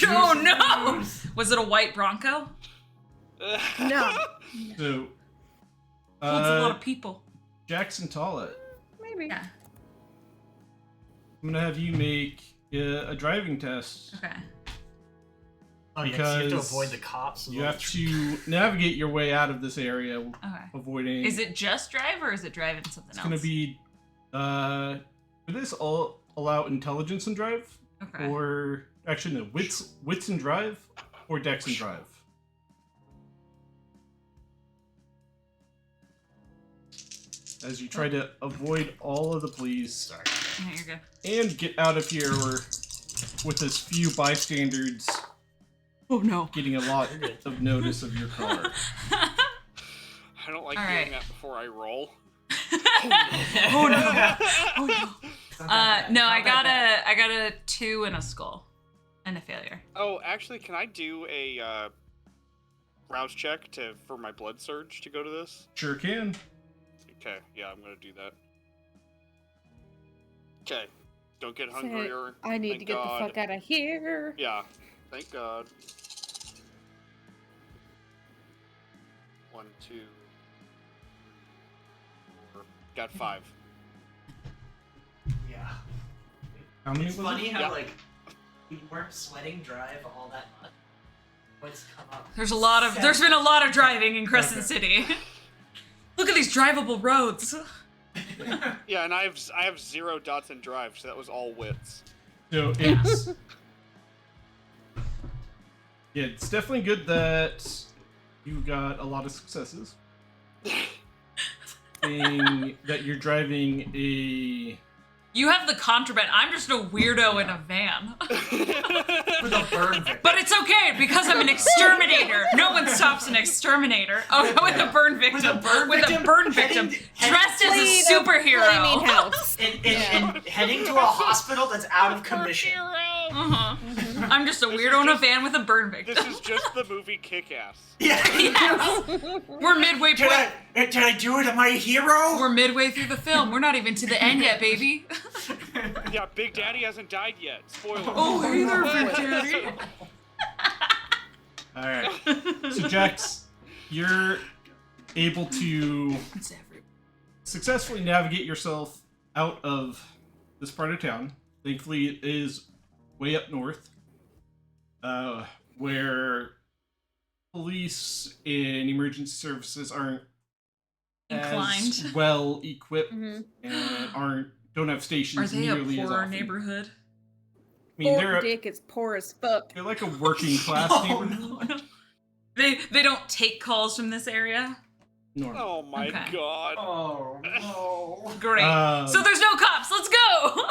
Oh no! Was it a white Bronco?
No,
So
Holds a lot of people.
Jackson Tollett,
maybe.
Yeah.
I'm gonna have you make a driving test.
Okay.
Oh yeah, 'cause you have to
Because
avoid the cops.
You have to navigate your way out of this area,
Okay.
avoiding.
Is it just drive, or is it driving something
It's
else?
gonna be. For this, all allow intelligence and drive,
Okay.
or actually no, wits and drive, or dex and drive. As you try to avoid all of the police
Yeah, you're good.
and get out of here with as few bystanders
Oh no.
getting a lot of notice of your car.
I don't like
All
doing
right.
that before I roll.
Oh no. Oh no. No, I got a 2 and a skull, and a failure.
Oh, actually, can I do a rouse check for my blood surge to go to this?
Sure can.
Okay, yeah, I'm gonna do that. Okay, don't get hungry or.
I need
thank
to get
God.
the fuck out of here.
Yeah, thank God. 1, 2, 3, 4. Got 5.
Yeah.
How many
It's
was
funny
it?
how
Yeah.
like we weren't sweating drive all that much. What's come up?
There's been a lot of driving in Crescent City. Look at these drivable roads.
Yeah, and I have 0 dots in drive, so that was all wits.
So it's yeah, it's definitely good that you got a lot of successes. Saying that you're driving a
You have the contraband. I'm just a weirdo in a van.
With a burn victim.
But it's okay because I'm an exterminator. No one stops an exterminator. Oh, with a burn victim.
With a burn victim.
Dressed as a
Flaming
superhero.
house.
And heading to a hospital that's out of commission.
Uh-huh. I'm just a weirdo in a van with a burn victim.
This is just the movie Kick-Ass.
Yeah.
Yes. We're midway.
Did I do it? Am I a hero?
We're midway through the film. We're not even to the end yet, baby.
Yeah, Big Daddy hasn't died yet. Spoiler.
Oh, hey there, Big Daddy.
all right. So Jax, you're able to
It's every.
successfully navigate yourself out of this part of town. Thankfully, it is way up north, where police and emergency services aren't
Inclined.
as well equipped
Mhm.
and don't have
Are
stations
they a
nearly as
poorer
often.
neighborhood?
I mean,
Poor dick is poor as fuck.
they're like a working class
Oh,
neighborhood.
They don't take calls from this area.
Normally.
Oh my
Okay.
God.
Oh no.
Great.
Um,
So there's no cops. Let's go.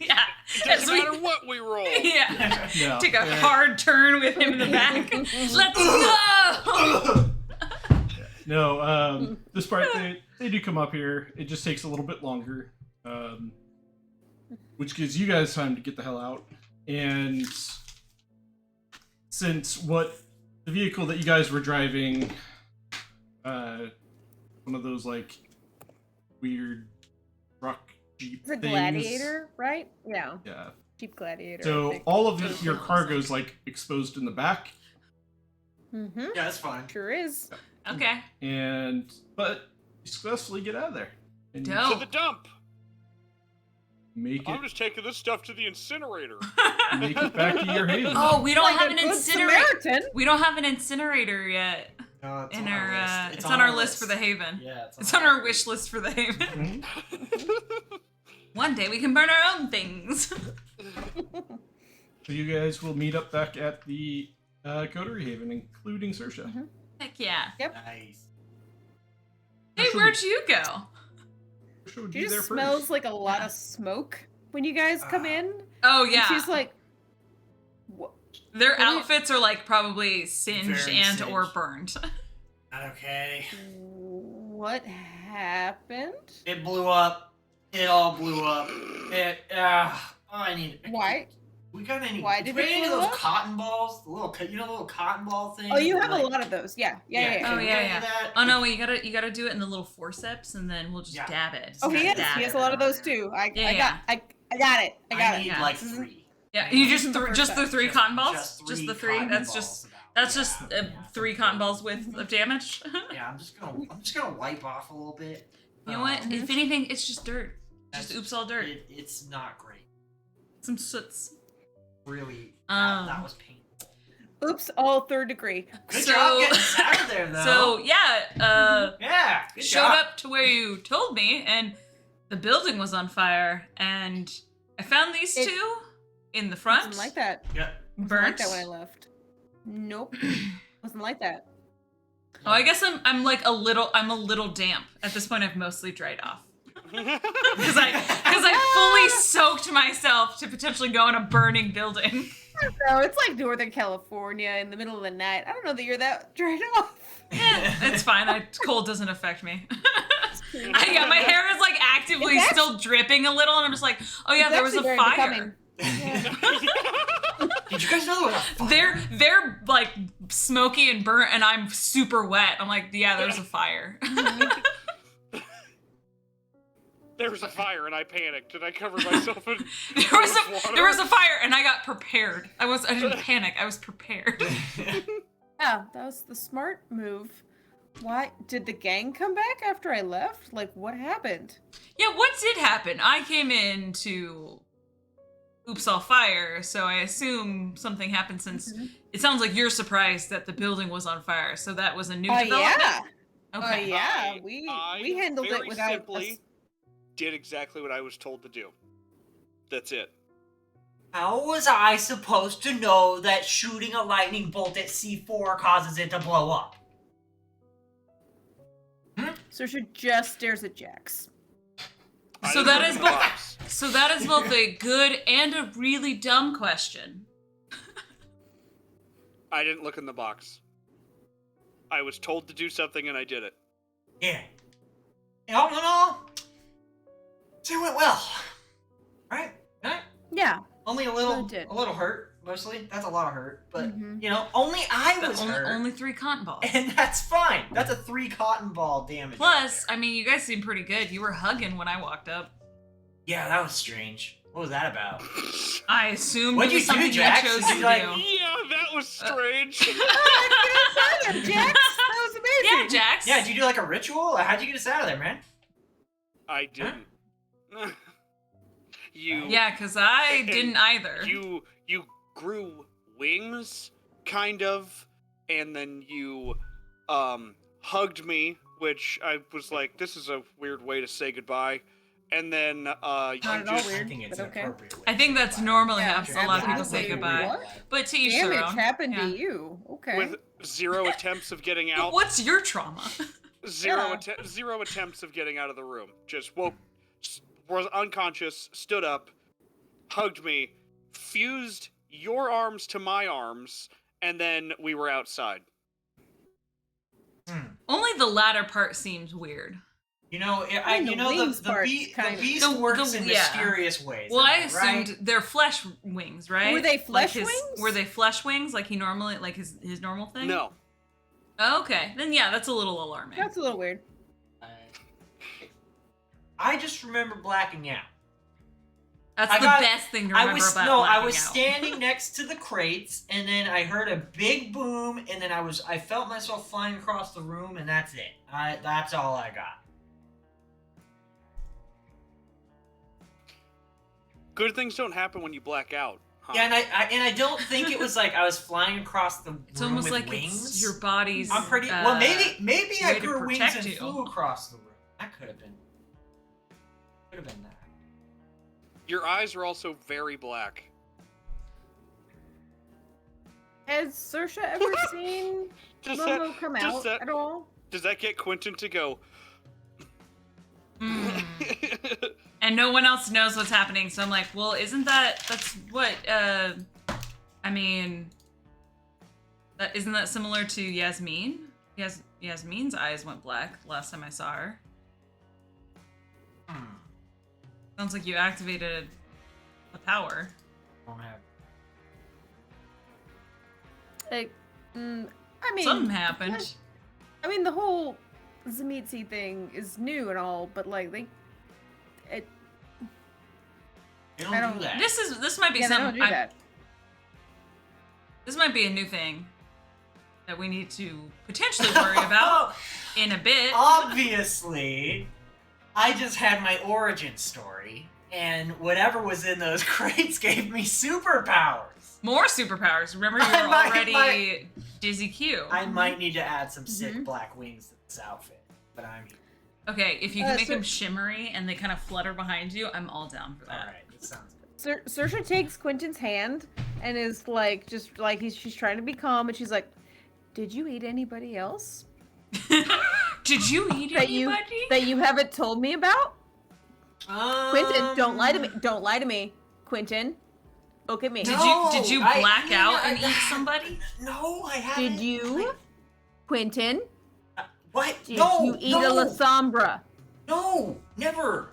Yeah.
It doesn't matter what we roll.
Yeah.
No.
Take a hard turn with him in the back. Let's go!
No, this part, they do come up here. It just takes a little bit longer, which gives you guys time to get the hell out. And since the vehicle that you guys were driving, one of those, like, weird truck Jeep
It's a
things.
gladiator, right? Yeah.
Yeah.
Cheap gladiator. I
So
think.
all of your cargo's, like, exposed in the back.
Mm-hmm.
Yeah, that's fine.
Sure is.
Okay.
But you successfully get out of there. And you
Dope.
To the dump.
make
I'm
it,
just taking this stuff to the incinerator.
make it back to your haven.
Oh, we don't
Like
have
a
an
good
incinerator.
Samaritan.
We don't have an incinerator yet.
No, it's
In
on
our,
our list.
it's on our list for the Haven.
Yeah,
It's on our wish list for the Haven.
Mhm.
One day we can burn our own things.
So you guys will meet up back at the Coterie Haven, including Saoirse.
Heck yeah.
Nice.
Hey, where'd you go?
Saoirse would
She
be there
just
first.
smells like a lot of smoke when you guys come in.
Oh
And
yeah.
she's like, what?
Their
What is-
outfits are like probably singed
Very
and or
singed.
burned.
Not okay.
What happened?
It blew up. It all blew up. I need.
Why?
We got any?
Why
do
did
we
it
have any of
blow
those
up?
cotton balls? The little, the little cotton ball thing.
Oh, you have a lot of those. Yeah. Yeah.
Oh,
can we
yeah,
get
yeah.
that?
Oh no, you gotta do it in the little forceps and then we'll just
Yeah.
dab it.
Oh, he
Yeah,
is.
Dab
He
it.
has a lot of those too. I got it. I got
I
it.
need
Yeah.
like
This is-
3.
Yeah, you just
the
just the
first
three
Just-
cotton balls.
just
the
three
three.
cotton
That's
balls
just
about.
that's
Yeah,
just
yeah.
3 cotton balls with of damage.
Yeah, I'm just gonna wipe off a little bit.
You know what? If anything, it's just dirt. Just
That's-
oops all dirt.
It's not great.
Some soots.
Really,
Um,
that was painful.
Oops, all third degree.
Good
so-
job getting us out of there, though.
So yeah,
yeah, good
showed
job.
up to where you told me, and the building was on fire, and I found these
It-
two in the front,
Wasn't like that.
Yeah.
Wasn't
burnt.
like that when I left. Nope. Wasn't like that.
Oh, I guess I'm a little damp at this point. I've mostly dried off because I fully soaked myself to potentially go in a burning building.
No, it's like Northern California in the middle of the night. I don't know that you're that dried off.
It's fine. Cold doesn't affect me. Yeah, my hair is like actively
It's
still dripping a little, and I'm just like, oh yeah,
It's
there was a
actually very
fire.
becoming.
Did you guys know there was a fire?
They're like smoky and burnt, and I'm super wet. I'm like, yeah, there's a fire.
There was a fire and I panicked and I covered myself in
there was
water.
a fire, and I got prepared. I didn't panic. I was prepared.
Yeah, that was the smart move. Why did the gang come back after I left? Like, what happened?
Yeah, what did happen? I came in to oops all fire, so I assume something happened since it sounds like you're surprised that the building was on fire. So that was a new
Oh
development.
yeah.
Okay.
Oh yeah.
I
We handled
very
it without
simply
us.
did exactly what I was told to do. That's it.
How was I supposed to know that shooting a lightning bolt at C4 causes it to blow up?
So she just stares at Jax.
I
So
didn't
that
look
is
in the
both.
box.
So that is both a good and a really dumb question.
I didn't look in the box. I was told to do something and I did it.
Yeah. All in all, it went well. Right? Right?
Yeah.
Only a
It
little
did.
hurt, mostly. That's a lot of hurt. But,
Mhm.
you know, only I
But
was
only,
hurt.
only 3 cotton balls.
And that's fine. That's a 3 cotton ball damage.
Plus,
right
I mean, you guys seem pretty good. You were hugging when I walked up.
there. Yeah, that was strange. What was that about?
I assumed
What'd
it was
you do,
something
Jax?
you chose
Did
to
you,
do.
like-
Yeah, that was strange.
Jax, that was amazing.
Yeah, Jax.
Yeah, did you do like a ritual? How'd you get us out of there, man?
I didn't. You.
Yeah, because I
And
didn't either.
You grew wings, kind of, and then you hugged me, which I was like, this is a weird way to say goodbye. And then you
Not at all
just
weird.
I think it's
but okay.
inappropriate. way
I
to
think
say
that's
goodbye.
normally
Yeah,
how a lot of people say
absolutely.
goodbye.
What?
But to each their
Damage
own.
happened
Yeah.
to you. Okay.
with 0 attempts of getting
But
out.
what's your trauma?
Zero,
Yeah.
0 attempts of getting out of the room. Just woke, was unconscious, stood up, hugged me, fused your arms to my arms, and then we were outside.
Only the latter part seems weird.
You know,
mean, the wings part's
the
kinda-
beast works in
yeah.
mysterious ways.
Well, I
right?
assumed they're flesh wings, right?
Were they flesh
his,
wings?
Were they flesh wings like he normally, like his normal thing?
No.
Oh, okay, then yeah, that's a little alarming.
That's a little weird.
I just remember blacking out.
That's
I
the
got-
best thing to remember about
I
blacking
was
out.
standing next to the crates, and then I heard a big boom, and then I felt myself flying across the room, and that's it. That's all I got.
Good things don't happen when you black out. Huh?
Yeah, and I don't think it was like I was flying across the room
It's almost
with
like
wings.
it's your body's.
I'm pretty well. Maybe I
way to
grew wings
protect
and
you.
flew across the room. That could have been. Could have been that.
Your eyes are also very black.
Has Saoirse ever seen
Does
Momo come
does
out
that-
at all?
Does that get Quentin to go?
Mm. And no one else knows what's happening, so I'm like, well, that's what, I mean, isn't that similar to Yasmin? Yasmin's eyes went black last time I saw her. Sounds like you activated a power.
Don't have.
Like, I mean,
Something happened.
I mean, the whole Zemitzi thing is new and all, but like
They
I
don't
don't-
do that.
This might be
yeah, they don't
something.
do that.
This might be a new thing that we need to potentially worry about in a bit.
Obviously, I just had my origin story, and whatever was in those crates gave me superpowers.
More superpowers. Remember, you
I
were
might-
already Dizzy Q.
I might need to add some sick
Mhm.
black wings to this outfit, but I'm here.
Okay, if you can make
so-
them shimmery and they kind of flutter behind you, I'm all down for
All
that.
right, that sounds good.
Saoirse takes Quentin's hand and is like, just like she's trying to be calm, and she's like, "Did you eat anybody else
Did you eat
that you
anybody?
that you haven't told me about?" Quentin, don't lie to me. Don't lie to me, Quentin. Look at me.
Did you
I-
black
I mean,
out
I-
and eat somebody?
No, I haven't.
Did you, Quentin?
What?
Did
no,
you eat
no,
a La Sombra?
No, never.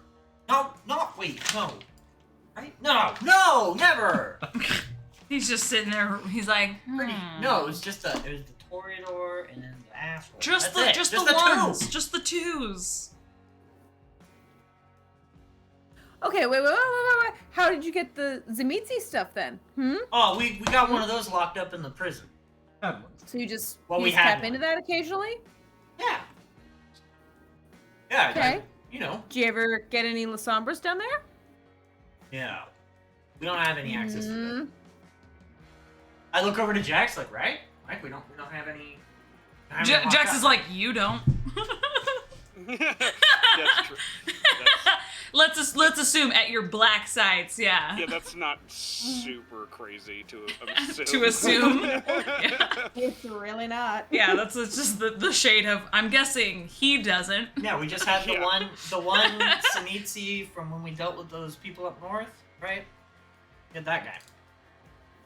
No, wait, no. Right? No, never.
He's just sitting there. He's like,
Pretty.
hmm.
No, it was the Toreador and then the asshole.
Just
That's
the
it. Just
ones,
two.
just the twos.
Okay, wait. How did you get the Zemitzi stuff then?
Oh, we got one of those locked up in the prison.
Had one.
So you just,
Well,
you
we
just
had
tap
one.
into that occasionally?
Yeah. Yeah.
Okay.
You know.
Did you ever get any La Sombras down there?
Yeah. We don't have any access to that.
Mm.
I look over to Jax like, right? We don't have any. don't have any locked
Jax
up.
is like, you don't.
That's true.
Let's assume at your black sides, yeah.
Yeah, that's not super crazy to assume.
To assume. Yeah.
It's really not.
Yeah, that's just the shade of. I'm guessing he doesn't.
Yeah, we just had the
Yeah.
one Sanitsi from when we dealt with those people up north, right? We had that guy.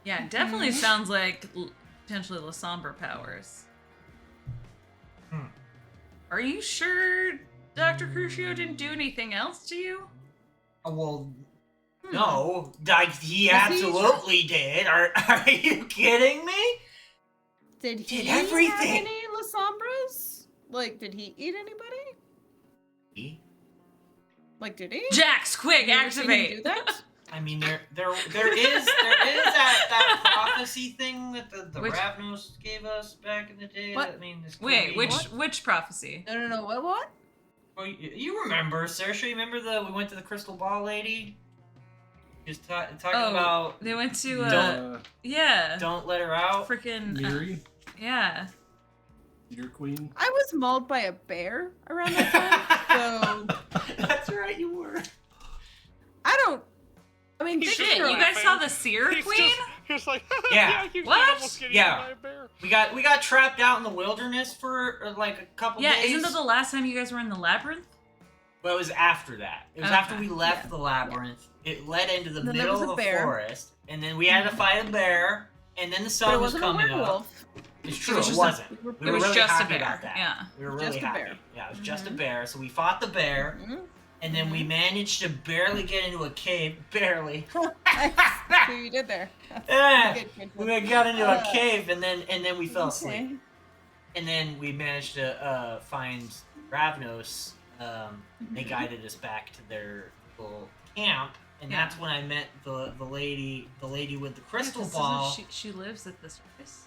Yeah, definitely sounds like potentially La Sombra powers. Are you sure Dr. Crucio didn't do anything else to you?
Oh, well,
Hmm.
no, he
Was
absolutely did. Are you kidding me?
Did he
Did
have
everything.
any La Sombras? Like, did he eat anybody?
He?
Like, did he?
Jax, quick,
You ever seen him
activate!
do that?
I mean, there is that prophecy thing that the
Which-
Ravnos gave us back in the day.
What?
I mean, this could
Wait,
be-
which prophecy?
No. What?
Well, you remember, Saoirse? You remember we went to the Crystal Ball Lady? Just talking
Oh,
about
they went to yeah,
don't let her out.
freaking
Miri,
yeah.
your queen.
I was mauled by a bear around that time, so
That's right, you were.
I mean, think
Shit,
of
you
it.
guys saw the Seer
He's
Queen?
He's like,
Yeah.
you
What?
did almost get eaten
Yeah.
by a bear.
We got trapped out in the wilderness for like a couple
Yeah,
days.
isn't that the last time you guys were in the labyrinth?
Well, it was after that. It was
Okay.
after we left the labyrinth. It led into the
Then there
middle
was a
of the
bear.
forest, and then we had to fight a bear, and then the
But
sun
it
was
wasn't a
coming up.
werewolf.
It's true,
was
it
just a-
wasn't. We
it
were
was
really
just a
happy
bear.
about that.
Yeah.
We were
Just
really
a
happy.
bear.
Yeah, it was just a
Mhm.
bear. So we fought the bear,
Mhm.
and then we managed to barely get into a cave. Barely.
That's what you did there.
Yeah.
Good, good,
We
good.
got into a cave, and then we fell asleep.
Okay.
And then we managed to find Ravnos. They
Mhm.
guided us back to their little camp, and
Yeah.
that's when I met the lady with the crystal
Yeah, 'cause
ball.
She lives at this place.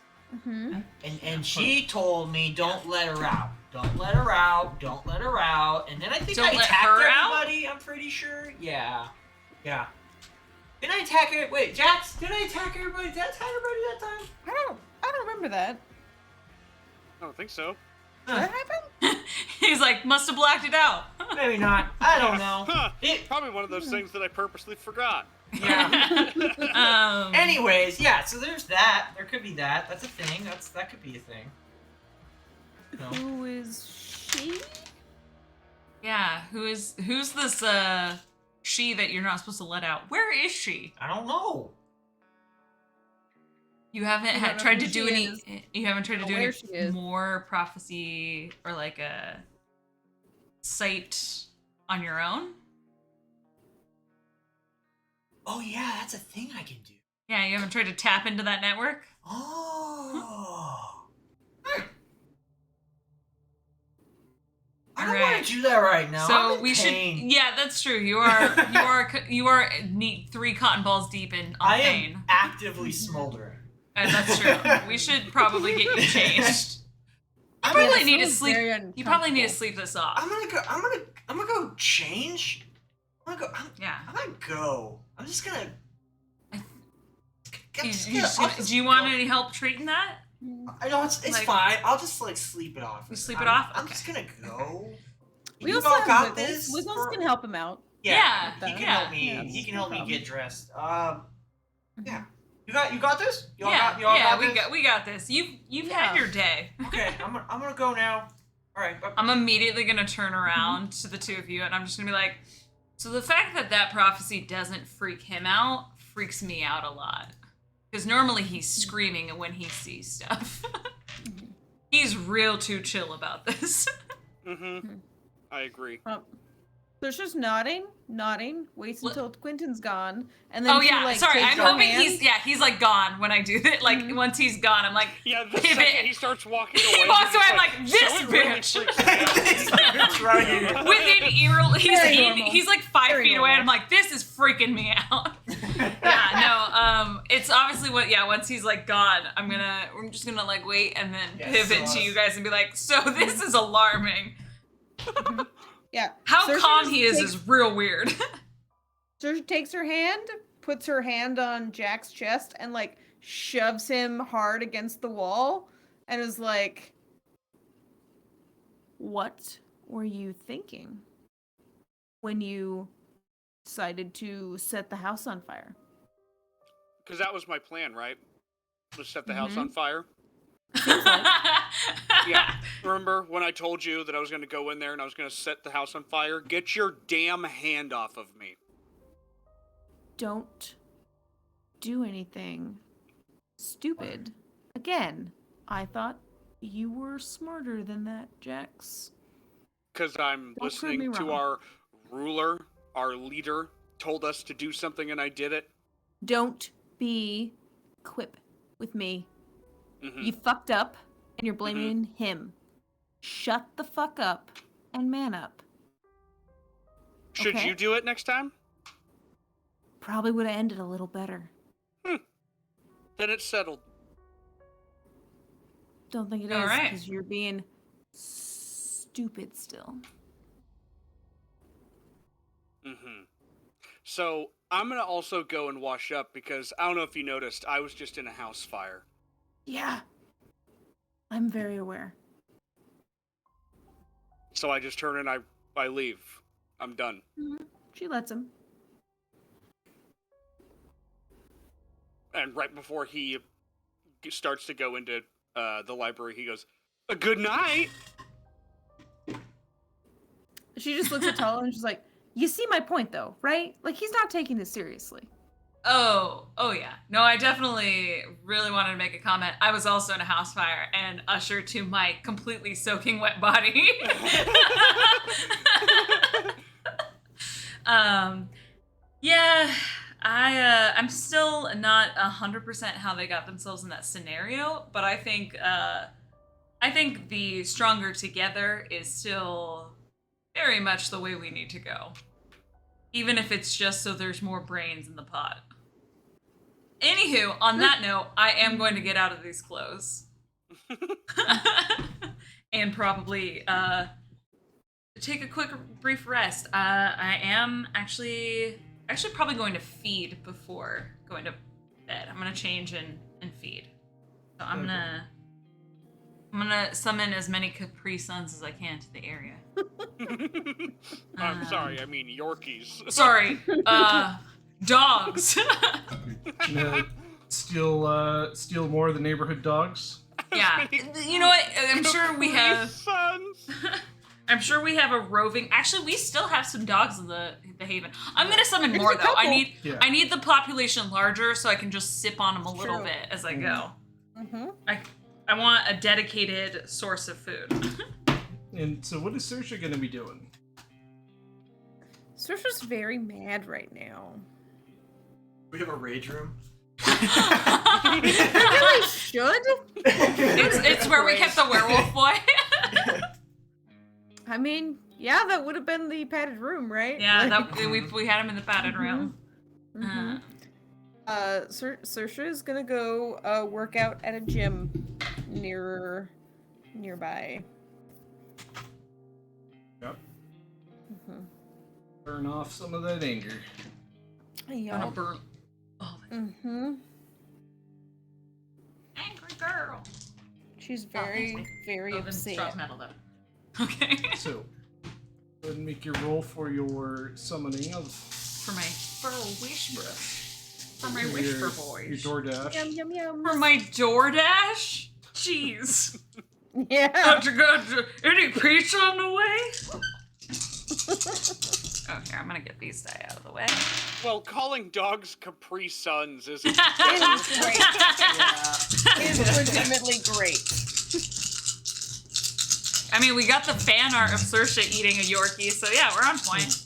Mhm.
And she told me, don't let her out. Don't let her out. Don't let her out. And then I think
Don't
I
let
attacked
her out?
everybody, I'm pretty sure. Yeah. Yeah. Didn't I attack her? Wait, Jax, did I attack everybody? Did I attack everybody that time?
I don't remember that.
I don't think so.
Did that happen?
He's like, must have blacked it out.
Maybe not. I don't know.
Huh.
It,
Probably one of those things that I purposely forgot.
yeah. Anyways, yeah, so there's that. There could be that. That's a thing. That could be a thing. No.
Who is she?
Yeah, who's this she that you're not supposed to let out? Where is she?
I don't know.
You haven't
You don't know
tried
who
to do
she
any.
is.
You haven't tried to do
Where she
any
is.
more prophecy or like a sight on your own.
Oh yeah, that's a thing I can do.
Yeah, you haven't tried to tap into that network.
Oh. I don't
Alright.
want to do that right now.
So
I'm in
we
pain.
should. Yeah, that's true. You are neat 3 cotton balls deep in on
I
pain.
am actively smoldering.
That's true. We should probably get you changed.
I'm
probably
gonna,
need to
feels
sleep.
very
You probably need to
uncomfortable.
sleep this off.
I'm gonna go change. I'm gonna
Yeah.
go. I'm just gonna.
Do you want any help treating that?
I know it's
like-
fine. I'll just like sleep it off.
You sleep it off?
I'm
Okay.
just gonna go.
We
You
also
all
have
got
Wiggles.
this.
Wiggles
for-
can help him out.
Yeah,
Yeah,
he can
yeah.
help me.
Yeah,
He can
no
help me
problem.
get dressed.
Mm-hmm.
Yeah. You got this? You all
Yeah,
got, you all got
we
this?
got this. You've had
Yeah.
your day.
Okay, I'm gonna go now. All right.
I'm immediately gonna turn around to the two of you, and I'm just gonna be like, so the fact that prophecy doesn't freak him out freaks me out a lot, because normally he's screaming when he sees stuff. He's real too chill about this.
Mm-hmm. I agree.
So it's just nodding, waits
Look-
until Quentin's gone, and then
Oh
she,
yeah,
like,
sorry.
takes
I'm
her
hoping
hand.
he's like gone when I do that. Like once he's gone, I'm like,
Yeah, the
Pivot.
second he starts walking away,
He walks
you're
away,
just
I'm like, this
"So it really
bitch."
freaks me out."
That's right.
within ear.
Very normal.
He's like 5
Very
feet away, and I'm
normal.
like, this is freaking me out. Yeah, no. It's obviously what. Yeah, once he's like gone, we're just gonna like wait and then
Yeah,
pivot
so
to you guys and be like, so this is alarming.
Yeah.
How
So she
calm
just
he is
takes-
real weird.
So she takes her hand, puts her hand on Jack's chest, and like shoves him hard against the wall, and is like, "What were you thinking when you decided to set the house on fire?"
Because that was my plan, right? Was set the house
Mhm.
on fire. Yeah. Remember when I told you that I was going to go in there and I was going to set the house on fire? Get your damn hand off of me.
Don't do anything stupid. Again, I thought you were smarter than that, Jax.
Because I'm
Don't prove me
listening to
wrong.
our ruler, our leader, told us to do something and I did it.
Don't be quip with me.
Hmm.
You fucked up, and you're blaming him. Shut the fuck up and man up.
Should
okay.
you do it next time?
Probably would have ended a little better.
Then it's settled.
Don't think it
All
is,
right.
because you're being stupid still.
Hmm. So I'm going to also go and wash up because I don't know if you noticed, I was just in a house fire.
Yeah. I'm very aware.
So I just turn and I leave. I'm done.
She lets him.
And right before he starts to go into the library, he goes, "A good night."
She just looks at Tala and she's like, You see my point, though, right? Like, he's not taking this seriously.
Oh yeah. No, I definitely really wanted to make a comment. I was also in a house fire and usher to my completely soaking wet body. Yeah, I'm still not 100% how they got themselves in that scenario, but I think the stronger together is still very much the way we need to go. Even if it's just so there's more brains in the pot. Anywho, on that note, I am going to get out of these clothes. And probably take a quick brief rest. I am actually probably going to feed before going to bed. I'm gonna change and feed. So I'm gonna summon as many Capri Suns as I can to the area.
I'm sorry, I mean Yorkies.
Sorry, dogs.
Steal more of the neighborhood dogs.
Yeah, you know what? I'm sure we have.
Sons.
I'm sure we have a roving. Actually, we still have some dogs in the Haven. I'm gonna summon more though. I need the population larger so I can just sip on them a little bit as I go.
Mm-hmm.
I want a dedicated source of food.
And so, what is Saoirse gonna be doing?
Saoirse's very mad right now.
We have a rage room.
We really should.
It's where we kept the werewolf boy.
I mean, yeah, that would have been the padded room, right?
Yeah,
Like-
we had him in the padded room.
Mm-hmm. Saoirse is gonna go work out at a gym nearby.
Yep.
Mm-hmm.
Burn off some of that anger.
Yeah.
Oh,
Mm-hmm.
angry girl.
She's very, very
Oh, then
upset.
drop metal though. Okay.
So, go ahead and make your roll for your summoning of
For my whisper. For my
your,
whisper
your
voice.
DoorDash.
Yum yum yum.
For my DoorDash? Jeez.
Yeah.
Have to go to any pizza on the way? Oh, here, I'm gonna get these die out of the way.
Well, calling dogs Capri Suns isn't.
It is great.
Yeah.
It is legitimately great.
I mean, we got the fan art of Saoirse eating a Yorkie, so yeah, we're on point.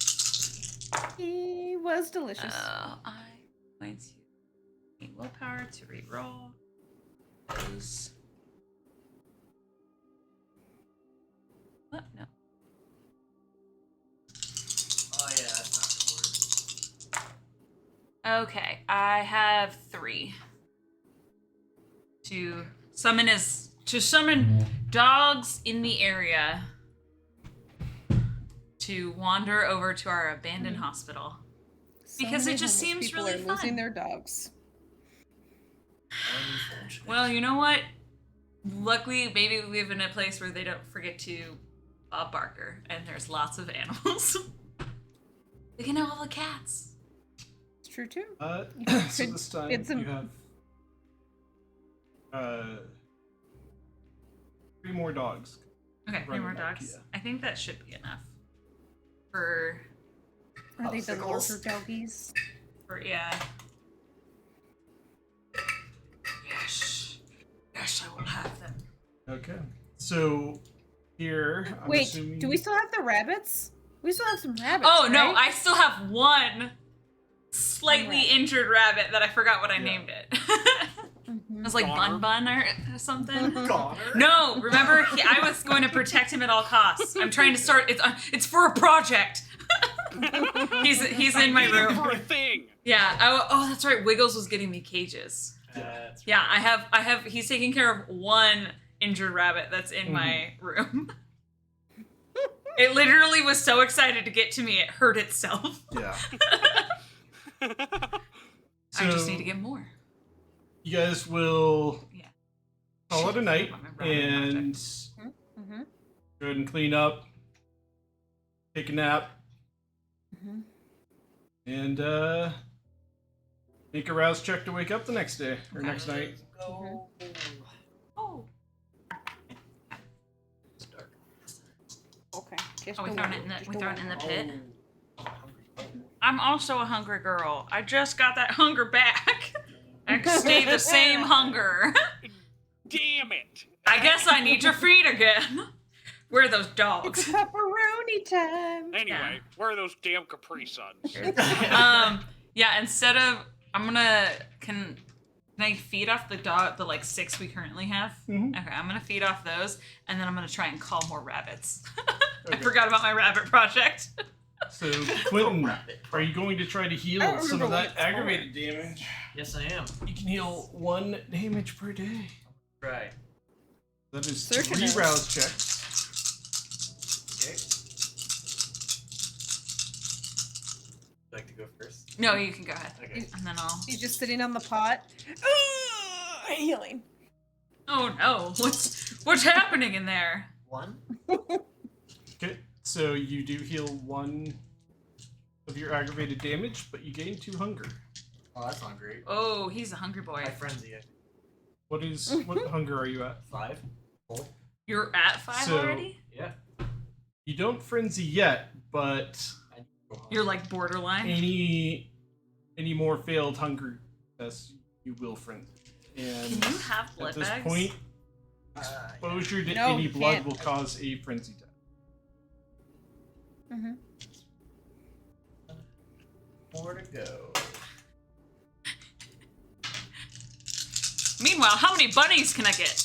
He was delicious.
I'm going to need willpower to reroll those. What? No.
Oh yeah, that's not the word.
Okay, I have 3 to summon dogs in the area to wander over to our abandoned hospital. Because
many
it just
homeless
seems
people
really
are losing
fun.
their dogs.
Unfortunate.
Well, you know what? Luckily, maybe we live in a place where they don't forget to Bob Barker, and there's lots of animals. They can have all the cats.
It's true too.
So this time
Get some-
you have 3 more dogs.
Okay, 3 more
Running back,
dogs.
yeah.
I think that should be enough. For
Are they the
Popsicles.
larger doggies?
yeah. Yes. Yes, I will have them.
Okay. So here, I'm
Wait,
assuming...
do we still have the rabbits? We still have some rabbits.
Oh no,
right?
I still have one slightly
Rabbit.
injured rabbit that I forgot what I
Yeah.
named it.
Mhm.
It was like
Goner?
Bun or something.
Goner?
No, remember I was going to protect him at all costs. I'm trying to start. It's for a project. he's in my
For
room.
a thing.
Yeah. Oh, that's right. Wiggles was getting me cages.
That's
Yeah, I have. He's taking care of one injured rabbit that's in my room. It literally was so excited to get to me, it hurt itself.
Yeah.
I just need to get more.
You guys will
Yeah.
call it a night
My rabbit
and
Mhm.
go ahead and clean up, take a nap,
Mhm.
and make a rouse check to wake up the next day or
Okay.
next night.
Go.
Oh.
It's dark.
Okay. Just
Oh, we
a
throwing
little,
it in the
just
we
a
throwing it in the pit.
Oh.
I'm also a hungry girl. I just got that hunger back. I stay the same hunger.
Damn it!
I guess I need to feed again. Where are those
It's
dogs?
a pepperoni time.
Anyway, where are those damn Capri Suns?
Yeah, instead of can I feed off the dog, the like 6 we currently have?
Mhm.
Okay, I'm gonna feed off those, and then I'm gonna try and call more rabbits. I forgot about my rabbit project.
So, Quentin,
Rabbit.
are you going to try to
I
heal
don't
some
remember
of
what
that
it's called.
aggravated damage?
Yes, I am.
You can heal 1 damage per day.
Right.
That is
Certain
3
is.
rouse checks.
Okay. Would you like to go first?
No, you can go ahead.
Okay.
And then I'll.
He's just sitting on the pot. Healing.
Oh no! What's happening in there?
1.
Okay, so you do heal 1 of your aggravated damage, but you gain 2 hunger.
Oh, that's not great.
Oh, he's a hungry boy.
My frenzy.
What hunger are you at?
5. Full.
You're at 5
So-
already?
Yeah.
You don't frenzy yet, but
I need to go home.
You're like borderline.
any more failed hunger tests, you will frenzy. And
Can you have blood
at this
bags?
point,
Yeah.
exposure to
No,
any
you
blood
can't.
will cause a frenzy test.
Mm-hmm.
More to go.
Meanwhile, how many bunnies can I get?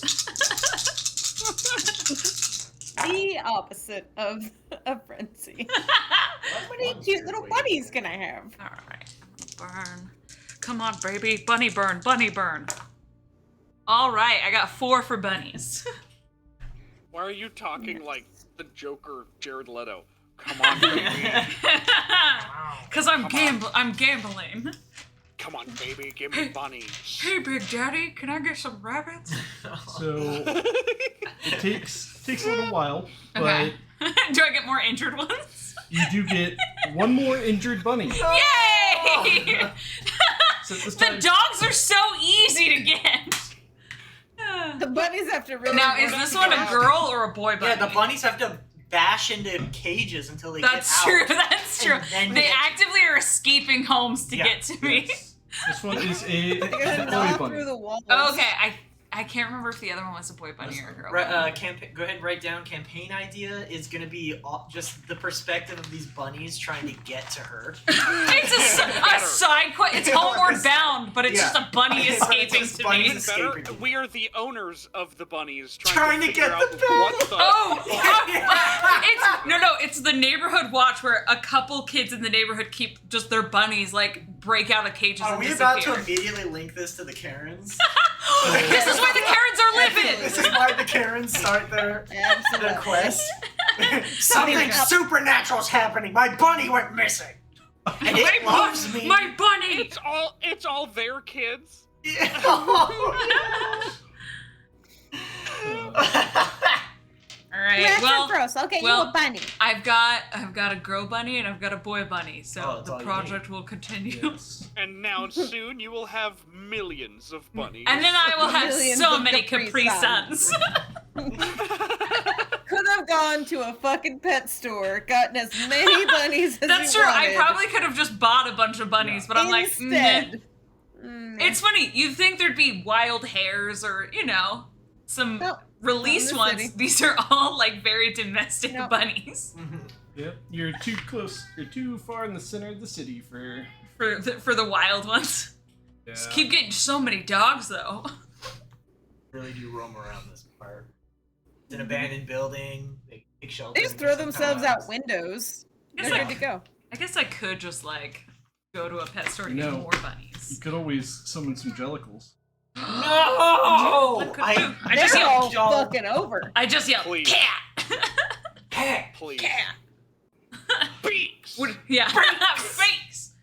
The opposite of a frenzy. How many cute little bunnies can I have?
All right, burn. Come on, baby, bunny burn, bunny burn. All right, I got 4 for bunnies.
Why are you talking like the Joker, Jared Leto? Come on, baby.
Cause I'm gambling.
Come on, baby. Give me bunnies.
Hey, Big Daddy, can I get some rabbits?
So it takes a little while, but
Okay. Do I get more injured ones?
you do get 1 more injured bunny.
Yay!
So this
The
time,
dogs are so easy to get.
The bunnies have to really.
Now, is
work
this
to
one
get
a
out.
girl or a boy bunny?
Yeah, the bunnies have to bash into cages until they
That's
get out.
true. That's true.
And then
They
get-
actively are escaping homes to
Yeah.
get to me.
yes. This one is a
They're gonna
boy
gnaw
bunny.
through the walls.
Oh, okay, I can't remember if the other one was a boy bunny or a girl. bunny.
Go ahead and write down campaign idea is going to be just the perspective of these bunnies trying to get to her.
It's a side quest. It's homeward bound, but it's
Yeah.
just a bunny
But it's
escaping
just
to
bunnies
me.
escaping.
Better, we are the owners of the bunnies
Trying to
figure
get
out
them
what the
Oh, it's the neighborhood watch where a couple kids in the neighborhood keep just their bunnies like break out of cages
Are
and
we
disappear.
about to immediately link this to the Karens?
This is where the Karens are living.
This is why the Karens start their
Absolutely.
quest. Something supernatural's happening. My bunny went missing. And it loves me.
My bunny.
It's all their kids.
All right.
That's
Well,
gross. I'll get you
well,
a bunny.
I've got a girl bunny and I've got a boy bunny, so
Oh, that's
the
all you
project will continue.
Yes.
And now soon you will have millions of bunnies.
And then I will have
Millions
so
of
many
Capri
Capri
Suns.
Suns.
Could have gone to a fucking pet store, gotten as many bunnies as
That's
you
true.
wanted.
I probably could have just bought a bunch of bunnies, but I'm like, meh.
Instead.
It's funny. You'd think there'd be wild hares or, some
Nope.
released
Not in
ones.
the city.
These are all like very domestic
Nope.
bunnies
Yep. You're too close. You're too far in the center of the city for.
for the wild ones.
Yeah.
Just keep getting so many dogs though.
Really do roam around this part. It's an abandoned building. They take shelter.
They just throw themselves out windows.
I guess
They're
I,
good to go.
I guess I could just like go to a pet store to get
No.
more
You
bunnies.
could always summon some jellicles.
No!
What could I do? I
They're
just
all
yelled.
fucking over.
I just yelled
Please.
cat.
Please.
Cat.
Beaks.
Yeah. Freaks.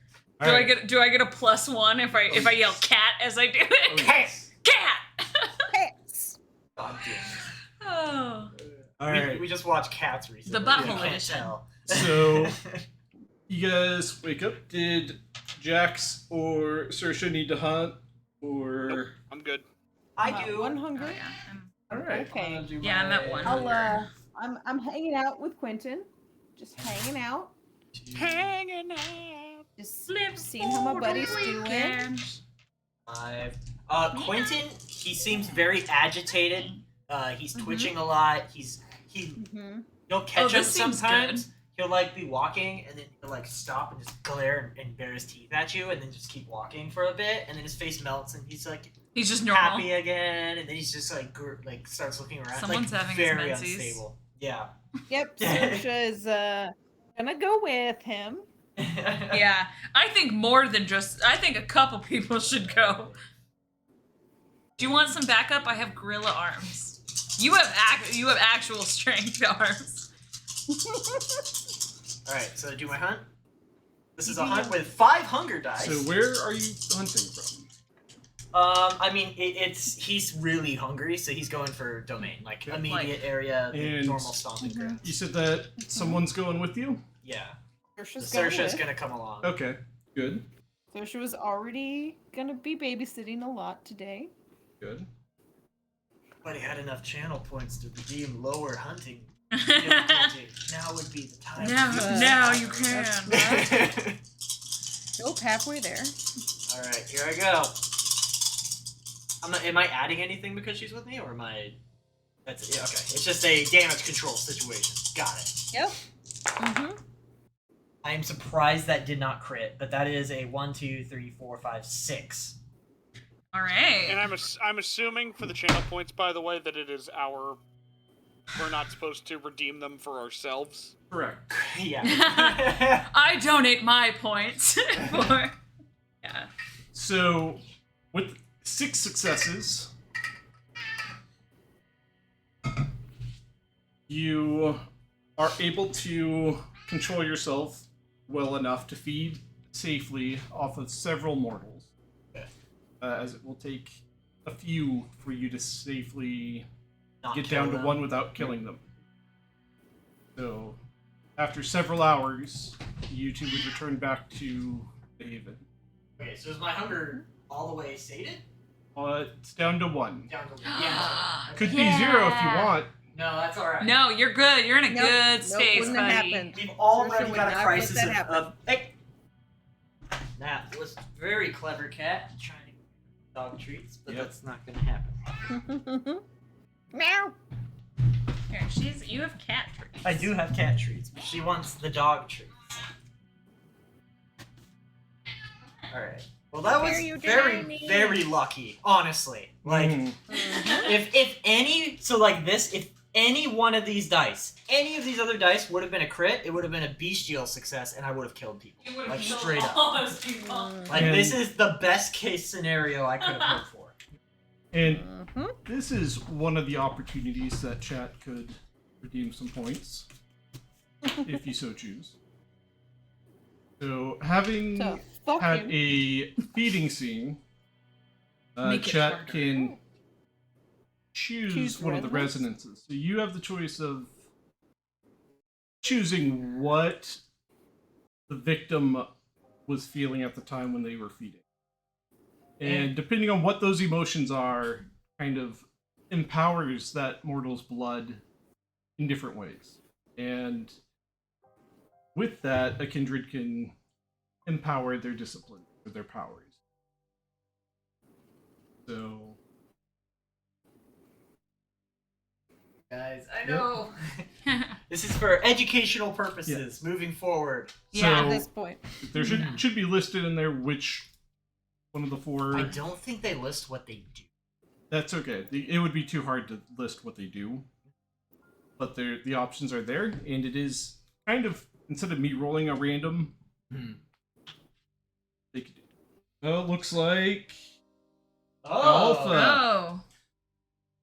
All right.
Do I get a +1 if I yell cat as I do it?
Oh, yes.
Cat.
Pets.
God damn it.
Oh.
All right.
We just watched Cats recently.
The butthole
You can't
edition.
tell.
So, you guys wake up. Did Jax or Saoirse need to hunt? Or.
I'm good.
I do.
One
Oh,
hungry.
yeah.
Alright.
Okay.
Yeah, I'm at 1.
I'll I'm hanging out with Quentin. Just hanging out.
Hanging out.
Just
Live
seeing how my
for
buddy's
the
doing.
weekend.
5. Quentin, he seems very agitated. He's twitching a lot. He'll catch
Oh,
up
this seems
sometimes. He'll like be walking and then he'll like stop and just glare and bare his teeth at you and then just keep walking for a bit and then his face melts and he's like
He's just normal.
happy again and then he's just like starts looking around.
Someone's
like,
having his
very
menses.
unstable. Yeah.
Yep, Saoirse is gonna go with him.
Yeah, I think more than just. I think a couple people should go. Do you want some backup? I have gorilla arms. You have actual strength arms.
All right, so do my hunt. This is a hunt with 5 hunger dice.
So where are you hunting from?
I mean, he's really hungry, so he's going for domain, like immediate area, the
And-
normal stomping ground.
You said that someone's going with you?
Yeah,
Saoirse's
Saoirse's
going
gonna come along.
Okay, good,
with. Saoirse was already gonna be babysitting a lot today.
good.
But he had enough channel points to redeem lower hunting difficulty. Now would be the time.
Now you can.
Nope, halfway there.
All right, here I go. Am I adding anything because she's with me, or am I? That's it. Okay. It's just a damage control situation. Got it.
Yep. Mm-hmm.
I am surprised that did not crit, but that is a 1, 2, 3, 4, 5, 6.
All right.
And I'm assuming for the channel points, by the way, that it is we're not supposed to redeem them for ourselves.
Correct.
Yeah.
I donate my points for. Yeah.
So, with 6 successes, you are able to control yourself well enough to feed safely off of several mortals.
Okay.
As it will take a few for you to safely
Not
get
kill
down to
them.
1 without killing them. So, after several hours, you two would return back to the Haven.
Okay, so is my hunger all the way sated?
It's down to 1.
Down to yeah.
Could be 0 if you want.
No, that's all right.
No, you're good. You're in a
Nope,
good
nope,
space,
wouldn't have
buddy.
happened.
We've already
Saoirse would
got a
not
crisis
let that happen.
of hey. That was very clever, cat. Trying to get dog treats, but
Yep.
that's not gonna happen.
Meow.
Here, you have cat treats.
I do have cat treats, but she wants the dog treats. Alright. Well, that was
Dare you
very,
deny me?
very lucky, honestly. Like,
Mhm.
if any, so like this, if any one of these dice, any of these other dice would have been a crit, it would have been a bestial success, and I would have killed people. Like, straight up. Like,
And-
this is the best case scenario I could have hoped for.
And
Mm-hmm.
this is one of the opportunities that chat could redeem some points, if you so choose. So, having
So, fuck
had
him.
a feeding scene,
Make it
chat
harder.
can choose
Choose
one of the
residence?
resonances. So you have the choice of choosing what the victim was feeling at the time when they were feeding. And depending on what those emotions are, kind of empowers that mortal's blood in different ways. And with that, a kindred can empower their discipline or their powers. So,
Guys, I know. This is for educational purposes, moving forward.
Yeah.
At
so
this point.
there should be listed in there which one of the 4.
I don't think they list what they do.
That's okay. It would be too hard to list what they do, but the options are there, and it is kind of, instead of me rolling a random, they could do. Oh, it looks like Alpha.
Oh.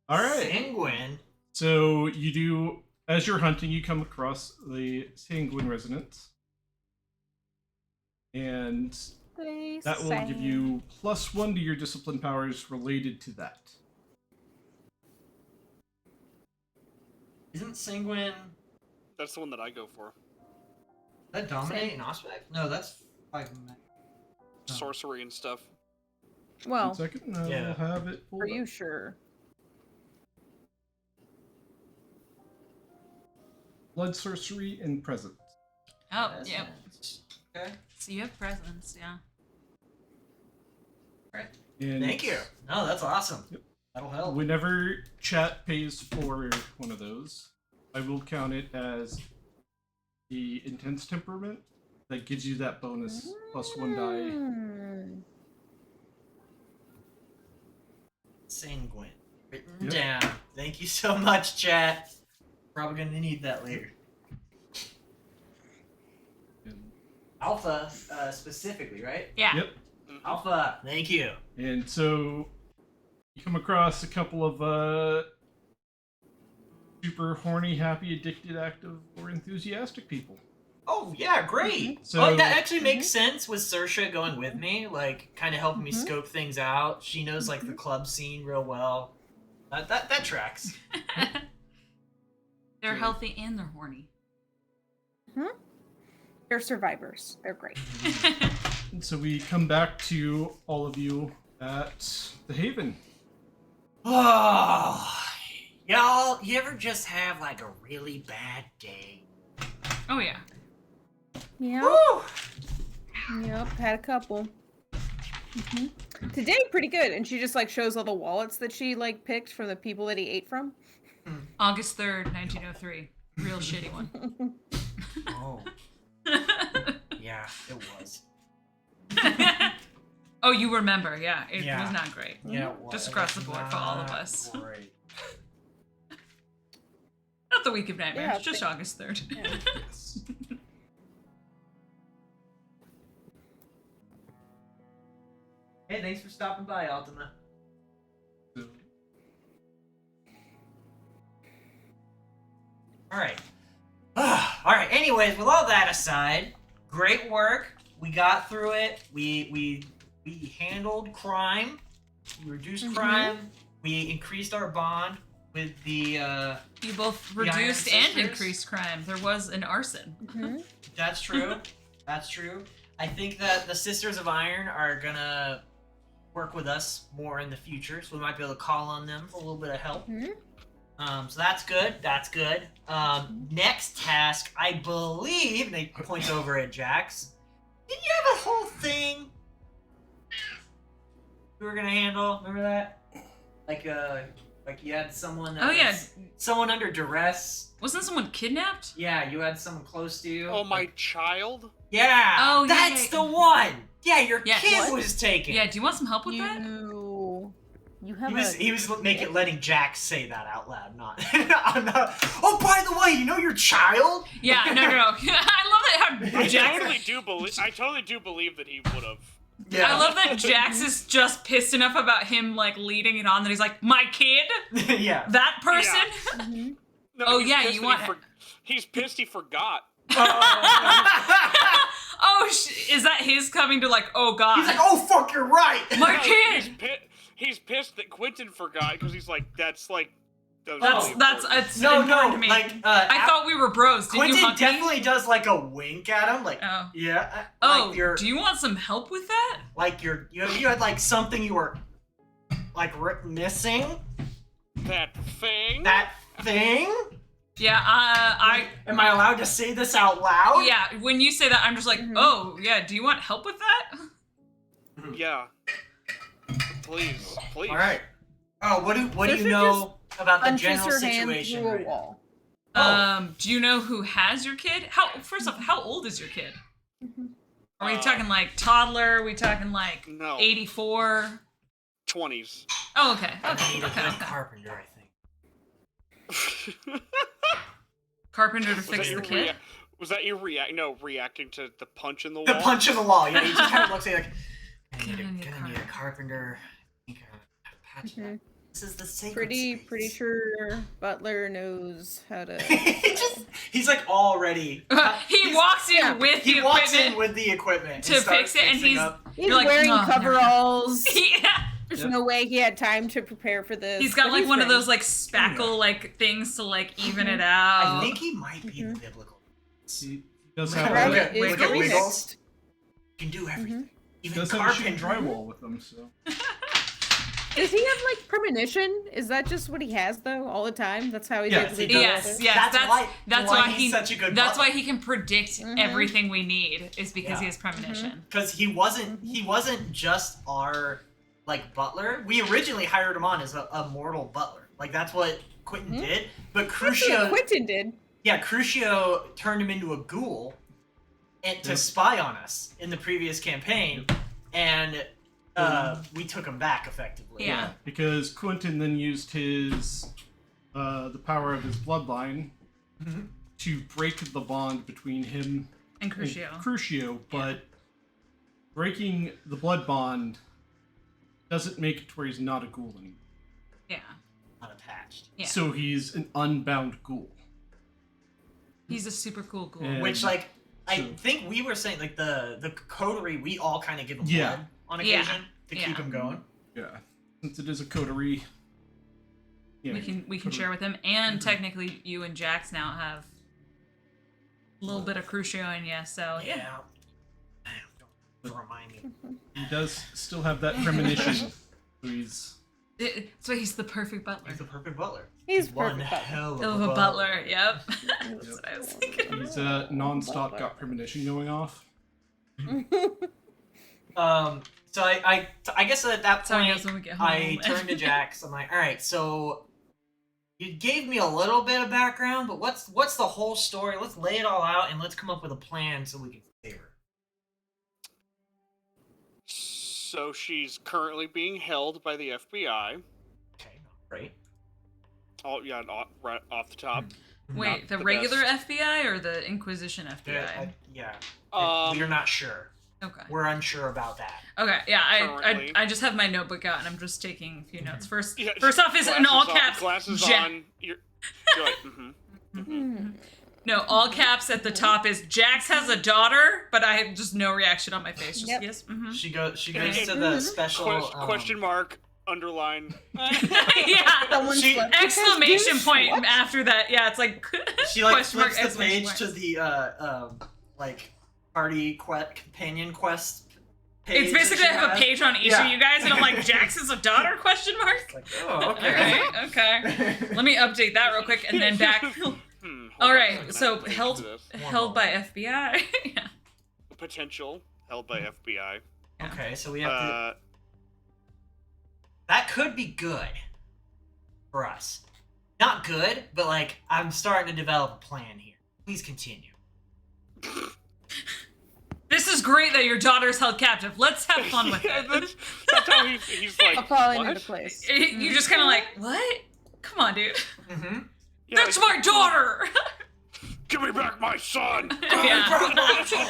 All right.
Sanguine.
So you do, as you're hunting, you come across the Sanguine Resonance, and that will give you +1 to your discipline powers related to that.
Isn't Sanguine
That's the one that I go for.
that dominate and aspect? No, that's 5 mag. Oh.
Sorcery and stuff.
Well,
1 second, I
Yeah.
will have it pulled
are
up.
you sure?
Blood sorcery and presence.
Oh, yep.
Okay.
So you have presents, yeah.
And
Thank you. No, that's awesome. That'll help.
Whenever chat pays for one of those, I will count it as the intense temperament that gives you that bonus +1 die.
Sanguine. Written
Yep.
down. Thank you so much, chat. Probably gonna need that later. Alpha, specifically, right?
Yeah.
Yep.
Alpha, thank you.
And so you come across a couple of super horny, happy, addicted, active, or enthusiastic people.
Oh yeah, great.
So-
Oh, that actually makes sense with Saoirse going with me, like kind of helping me
Mhm.
scope things out. She knows like the club scene real well. That tracks.
They're healthy and they're horny.
They're survivors. They're great.
And so we come back to all of you at the Haven.
Oh, y'all, you ever just have like a really bad day?
Oh yeah.
Yeah.
Woo!
Yep. Had a couple. Today, pretty good. And she just like shows all the wallets that she like picked from the people that he ate from.
August 3rd, 1903. Real shitty one.
Oh, yeah, it was.
Oh, you remember? Yeah, it
Yeah.
was not great.
Yeah, it was.
Just
It
across
was
the board for all of
not
us.
Great.
Not the week of nightmares,
Yeah,
just August 3rd.
Yes.
Hey, thanks for stopping by, Ultima.
So,
All right. All right. Anyways, with all that aside, great work. We got through it. We handled crime. We reduced crime. We increased our bond with the.
You both
The Iron
reduced and
Sisters?
increased crime. There was an arson.
That's true. That's true. I think that the Sisters of Iron are gonna work with us more in the future, so we might be able to call on them for a little bit of help. So that's good. That's good. Next task, I believe, and he points over at Jax. Did you have a whole thing we were gonna handle? Remember that? Like you had someone. That
Oh, yeah.
was someone under duress.
Wasn't someone kidnapped?
Yeah, you had someone close to you.
Oh, my child?
Yeah.
Oh, yeah,
That's
yeah.
the one. Yeah, your
Yeah,
kid
what?
was taken.
Yeah, do you want some help with that?
You have
He was letting Jax say that out loud, not. I'm not. Oh, by the way, you know your child?
Yeah, no. I love it how
I
Jax.
totally do believe that he would have.
Yeah.
I love that Jax is just pissed enough about him like leading it on that he's like, my kid,
Yeah.
that person.
No,
Oh,
he's
yeah,
pissed
you
that
want-
he's pissed he forgot.
Oh, is that his coming to like? Oh God,
He's like, oh fuck, you're right.
my
No,
kid.
He's pissed that Quentin forgot because he's like, that's like.
That's it's
No,
important
no,
to me.
like
I thought we were bros. Did you
Quentin
hug
definitely does like a wink at him, like
Oh.
yeah.
Oh,
like you're
do you want some help with that?
like you had like something you were like missing.
That thing?
That thing.
Yeah,
Am I allowed to say this out loud?
yeah. When you say that, I'm just like, oh yeah. Do you want help with that?
Yeah. Please.
All right. Oh, what do you
Should
know about the
punches
general
her hand
situation?
through a
Right now?
wall.
Oh.
Do you know who has your kid? First off, how old is your kid? Are we talking like toddler? Are we talking like
No.
84?
20s.
Oh, okay.
I
Okay.
need a
Okay.
good
Okay.
carpenter, I think.
Carpenter to
Was
fix
that
the
your
kid.
was that your reacting to the punch in the
The
wall?
punch in the wall. Yeah, he just kind of looks at you like,
Gonna need a
gonna need a carpenter. You gotta patch that. This is the sacred space.
Pretty sure Butler knows how to.
He's like already.
He walks in
yeah,
with the
He walks in
equipment
with the equipment
to
starts
fix it, and
fixing
he's
up.
He's
You're like,
wearing
"No,
coveralls.
yeah.
There's
Yep.
no way he had time to prepare for this.
He's got
but
like one of
ready.
those like spackle like things to like even it out.
I think he might be the biblical.
he does
Right.
have
Right,
Look at-
is
look at
remixed.
Wiggles. He can do everything.
he
Even
does have a sheet
carpenter.
drywall with them, so
Does he have like premonition? Is that just what he has though, all the time? That's how he's
Yeah.
able to do
Yes,
it?
yes.
That's why
he
he's such a good
That's
butler.
why he can predict everything we need. Is because he
Yeah.
has premonition.
Because he wasn't just our like butler. We originally hired him on as a mortal butler. Like that's what Quentin did. But
That's what
Crucio,
Quentin did.
yeah, Crucio turned him into a ghoul and to
Yep.
spy on us in the previous campaign, and we took him back effectively.
Yeah.
Because Quentin then used his the power of his bloodline to break the bond between him
And Crucio.
and Crucio, but breaking the blood bond doesn't make it to where he's not a ghoul anymore.
Yeah.
Unattached.
Yeah.
So he's an unbound ghoul.
He's a super cool ghoul.
And-
Which like I
so-
think we were saying like the coterie we all kind of give him
Yeah.
blood on
Yeah.
occasion to keep
Yeah.
him going.
Yeah. Since it is a coterie. Yeah.
we can
coterie.
share with him, and technically you and Jax now have a little bit of Crucio in you. So
Yeah. Don't remind me.
He does still have that premonition. So he's
So he's the perfect butler.
He's the perfect butler.
He's
One
perfect. butler.
hell
Of a butler. Yep. That's what I was thinking.
he's non-stop got premonition going off.
So I guess at that
So he
point
knows when we get home.
I turned to Jax. I'm like, all right, so you gave me a little bit of background, but what's the whole story? Let's lay it all out and let's come up with a plan so we can save her.
So she's currently being held by the FBI.
Okay, great.
Oh yeah, right off the top.
Wait,
Not
the
the
regular
best.
FBI or the Inquisition FBI?
Yeah.
Um,
We're not sure.
Okay.
We're unsure about that.
Okay, yeah, I
Currently.
I just have my notebook out and I'm just taking a few notes. First
Yeah,
off is in all caps.
Glasses
Ja-
on. You're like,
No, all caps at the top is Jax has a daughter, but I have just no reaction on my face. Just
Yep.
yes. Mm-hmm.
She goes to the special
question mark, underline.
Yeah.
Someone
She-
slept with his
Exclamation
douche?
point
What?
after that. Yeah, it's like
She like
question mark,
flips the
exclamation
page
mark.
to the like party companion quest page.
It's basically
that
I
she
have a
has.
page on each
Yeah.
of you guys, and I'm like, Jax is a daughter? Question mark.
Like, oh,
Okay, okay. Let me update that real quick, and then back.
Hold
All
on a
right,
second, I
so
have to think
held
to this.
held by FBI. Yeah.
Potential held by FBI.
Okay, so we have to.
Uh,
That could be good for us. Not good, but like I'm starting to develop a plan here. Please continue.
This is great that your daughter's held captive. Let's have fun with
yeah,
it.
that's how he's like.
I'll fall
what?
into place.
You're just kind of like, what? Come on, dude.
Mm-hmm.
Yeah,
That's my daughter.
Give me back my son.
Yeah.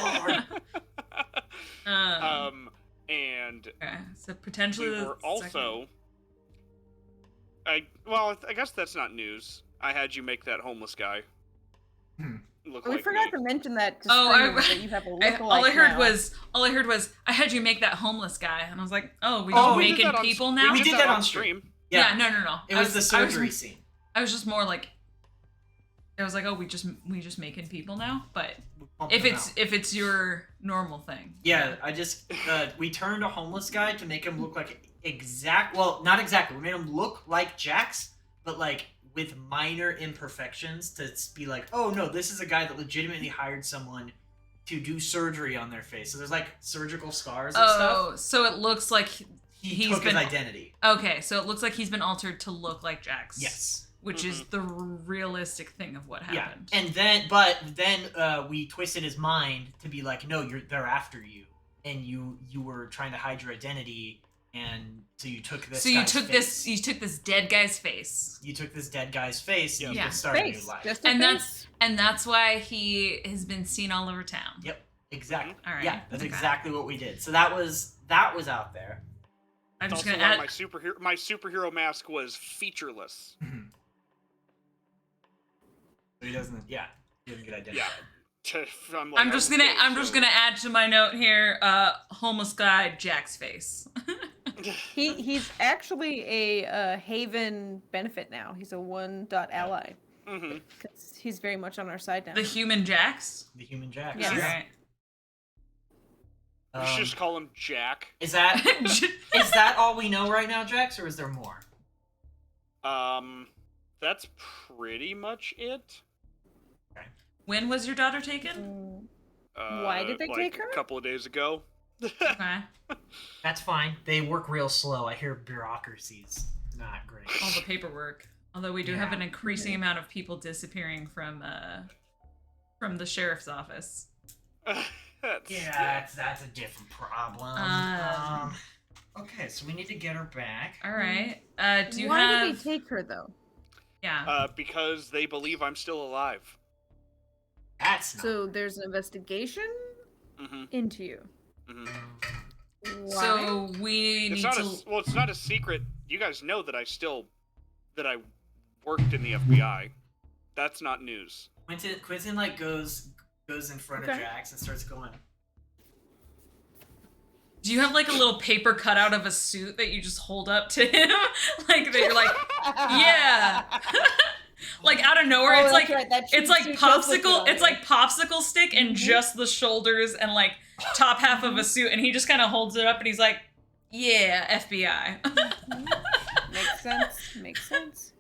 And
Okay, so potentially
we
the
were
second-
also. I guess that's not news. I had you make that homeless guy look
We
like
forgot
me.
to mention that. To
Oh,
streamers, that you have a lookalike
all I heard
now.
was I had you make that homeless guy, and I was like, oh, we
Oh,
just
we
did
making
that on-
people now.
we did that on
stream.
Yeah, no.
It was the surgery scene.
I was just more like, I was like, oh, we just making people now. But
We pumped
if
him
it's
out.
if it's your normal thing,
Yeah, I just we turned a homeless guy to make him look like not exactly. We made him look like Jax, but like with minor imperfections to be like, oh no, this is a guy that legitimately hired someone to do surgery on their face. So there's like surgical scars and stuff.
oh, so it looks like
He
he's
took
been
his identity.
okay. So it looks like he's been altered to look like Jax.
Yes.
which is the realistic thing of what happened.
Yeah, and then we twisted his mind to be like, no, they're after you, and you were trying to hide your identity, and so you took this.
So you
guy's
took
face.
you took this dead guy's face,
You took this dead guy's face, and you
Yeah.
could start a new
Face.
life.
Just a
and
face.
that's why he has been seen all over town.
Yep, exactly.
All right.
Yeah, that's
Okay.
exactly what we did. So that was out there.
I'm just
Also,
gonna add.
my superhero mask was featureless.
So he doesn't. Yeah, he doesn't get identified.
I'm just gonna add to my note here. Homeless guy, Jack's face.
He's actually a Haven benefit now. He's a one.ally.
Mm-hmm.
'Cause he's very much on our side now.
The human Jax.
The human Jack.
Yes.
All right.
You should just call him Jack.
Is that all we know right now, Jax, or is there more?
That's pretty much it.
When was your daughter taken?
Why did they take her?
A couple of days ago.
Okay.
That's fine. They work real slow. I hear bureaucracy's not great.
All the paperwork. Although we do have an increasing amount of people disappearing from the sheriff's office.
That's a different problem. Okay, so we need to get her back.
All right. Do you
Why
have?
did they take her though?
Yeah.
Because they believe I'm still alive.
That's not...
So there's an investigation into you. Why?
So we need to.
It's not a secret. You guys know that I worked in the FBI. That's not news.
Quentin like goes in front of Jax and starts going.
Do you have like a little paper cutout of a suit that you just hold up to him, like that? You're like, yeah. Like out of nowhere, it's like it's like popsicle. It's like popsicle stick and just the shoulders and like top half of a suit, and he just kind of holds it up and he's like, "Yeah, FBI."
Makes sense.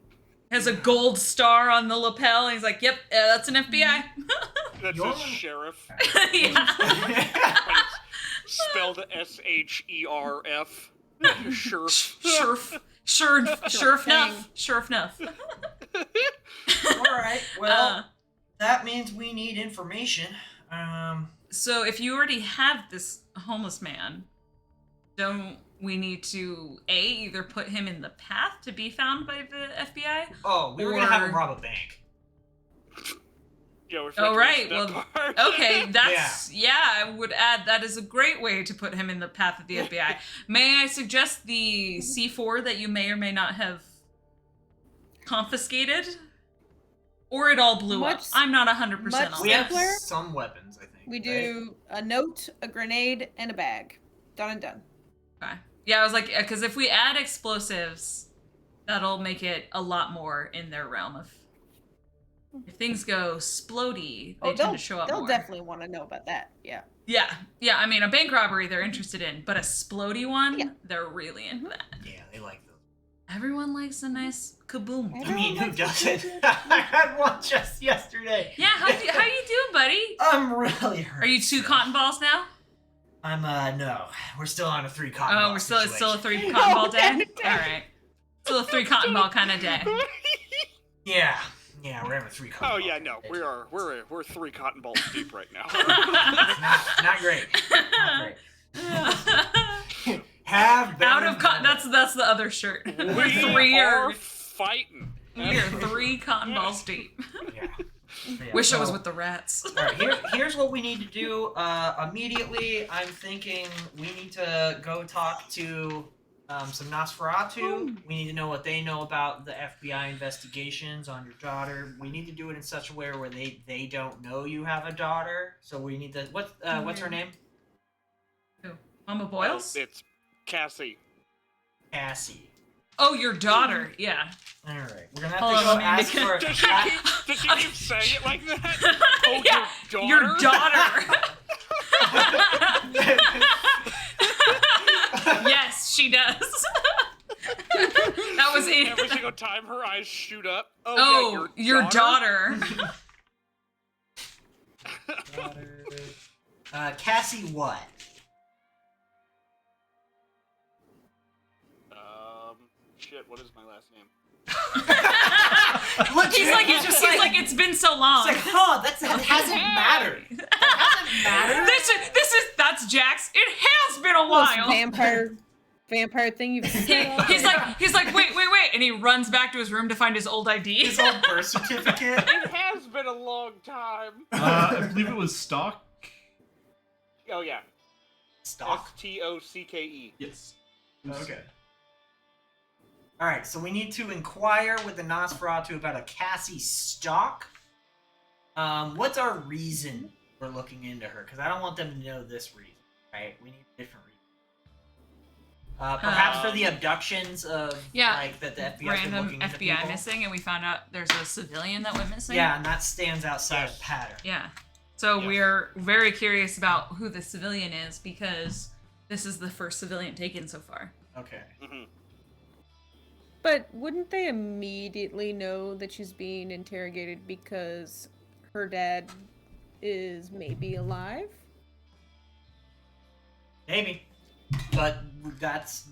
Has a gold star on the lapel, and he's like, "Yep, that's an FBI."
That's a sheriff.
Yeah.
Spelled SHERF.
Sure enough.
All right. Well, that means we need information.
So if you already have this homeless man, don't we need to either put him in the path to be found by the FBI?
Oh, we were gonna have him rob a bank.
Yeah,
oh right. Well,
part.
okay. That's I would add that is a great way to put him in the path of the FBI. May I suggest the C4 that you may or may not have confiscated, or it all blew up? I'm not 100% on
We
that.
have some weapons, I think.
We do a note, a grenade, and a bag. Done and done.
Okay. Yeah, I was like, because if we add explosives, that'll make it a lot more in their realm of. If things go splody, they tend to show up more.
They'll definitely want to know about that. Yeah.
Yeah. I mean, a bank robbery they're interested in, but a splody one, they're really into that.
Yeah, they like those.
Everyone likes a nice kaboom.
I mean, who doesn't? I had one just yesterday.
Yeah, how you doing, buddy?
I'm really hurt.
Are you 2 cotton balls now?
I'm no. We're still on a 3 cotton ball.
Oh, it's still a 3
situation.
cotton ball day. All right, still a 3 cotton ball kind of day.
Yeah, we're having a 3 cotton.
Oh
ball
yeah,
day.
no, we're 3 cotton balls deep right now.
not great. Not great. Have
out of cotton. That's the other shirt.
We are fighting.
We are 3 cotton balls deep.
Yeah.
Wish I was with the rats.
All right, here's what we need to do. Immediately, I'm thinking we need to go talk to some Nosferatu. We need to know what they know about the FBI investigations on your daughter. We need to do it in such a way where they don't know you have a daughter. So we need to what's her name?
Who? Mama Boyles?
It's Cassie.
Cassie.
Oh, your daughter. Yeah.
All right, we're gonna have
Hold
to go
on,
ask for.
Does she keep saying it like that? Oh,
Yeah,
your daughter.
Yes, she does. That was it.
Every single time her eyes shoot up.
Oh,
yeah,
your daughter.
Cassie what?
Shit, what is my last name?
Look,
he's like, it's been so long.
It's like, that hasn't mattered. That hasn't mattered.
That's Jax. It has been a while.
Vampire thing you've seen.
He's like, wait, and he runs back to his room to find his old ID.
His old birth certificate.
It has been a long time.
I believe it was Stock.
Oh yeah.
Stock.
Stokke.
Yes.
Okay. All right, so we need to inquire with the Nosferatu about a Cassie Stock. What's our reason for looking into her? Because I don't want them to know this reason, right? We need a different reason. Perhaps for the abductions of, like, that the FBI's been
random
looking into
FBI
people.
missing, and we found out there's a civilian that went missing.
Yeah, and that stands outside of pattern.
Yeah. So
Yes.
we're very curious about who the civilian is because this is the first civilian taken so far.
Okay.
Hmm.
But wouldn't they immediately know that she's being interrogated because her dad is maybe alive?
Maybe. But that's,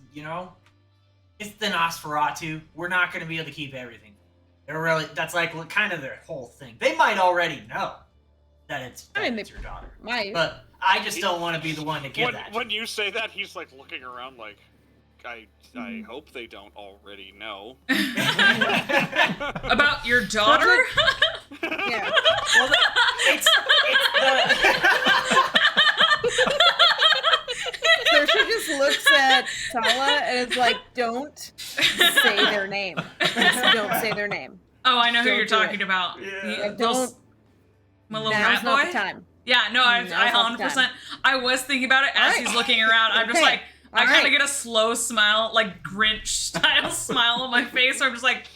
it's the Nosferatu. We're not going to be able to keep everything. That's like kind of their whole thing. They might already know that it's her daughter.
Might.
But I just don't want to be the one to give that.
When you say that, he's like looking around like, I hope they don't already know.
About your daughter?
Yeah.
Well, it's
So she just looks at Tala and is like, don't say their name. Don't say their name.
Oh, I know who
Don't
you're
do
talking
it.
about.
Yeah.
Don't.
My little
Now's
rat
not
boy?
the time.
Yeah, no, I
Now's not the
100%.
time.
I was thinking about it as
Alright.
he's looking around. I'm just
Okay.
like, I kind of
Alright.
get a slow smile, like Grinch style smile on my face. So I'm just like,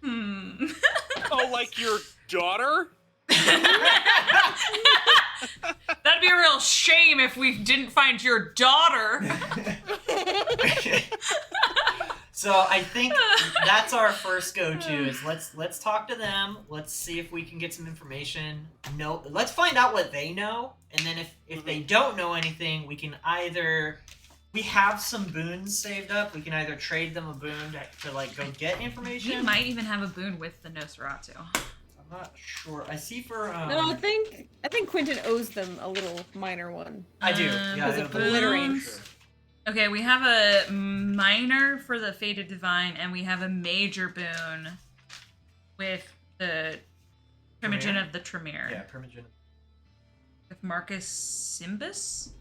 Oh, like your daughter?
That'd be a real shame if we didn't find your daughter.
So I think that's our first go-to is let's talk to them. Let's see if we can get some information. No, let's find out what they know, and then if they don't know anything, we can we have some boons saved up. We can either trade them a boon to like go get
We
information.
might even have a boon with the Nosferatu.
I'm not sure. I see for
No, I think Quentin owes them a little minor one.
I do.
Um,
Yeah,
was
I
it
have
glittering?
sure.
Okay, we have a minor for the Fated Divine, and we have a major boon with the Primogen
Tremere?
of the Tremere.
Yeah, Primogen.
With Marcus Simbus?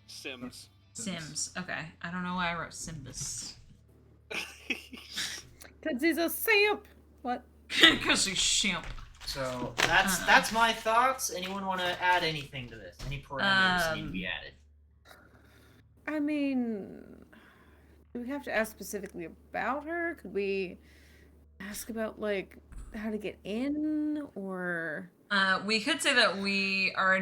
Sims.
Sims. Okay. I don't know why I wrote Simbus.
Because he's a simp. What?
Because he's shimp.
So that's my thoughts. Anyone want to add anything to this? Any parameters need to be added?
I mean, do we have to ask specifically about her? Could we ask about, like, how to get in, or...
We could say that we are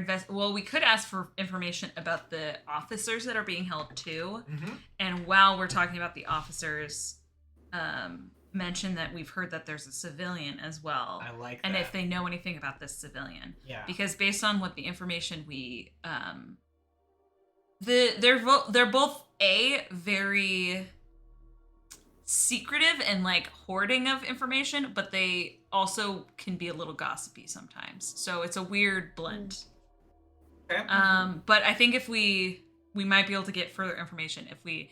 we could ask for information about the officers that are being held too.
Mm-hmm.
And while we're talking about the officers, mention that we've heard that there's a civilian as well.
I like that.
And if they know anything about this civilian.
Yeah.
Because based on what the information we they're both very secretive and like hoarding of information, but they also can be a little gossipy sometimes. So it's a weird blend.
Okay.
But I think if we might be able to get further information if we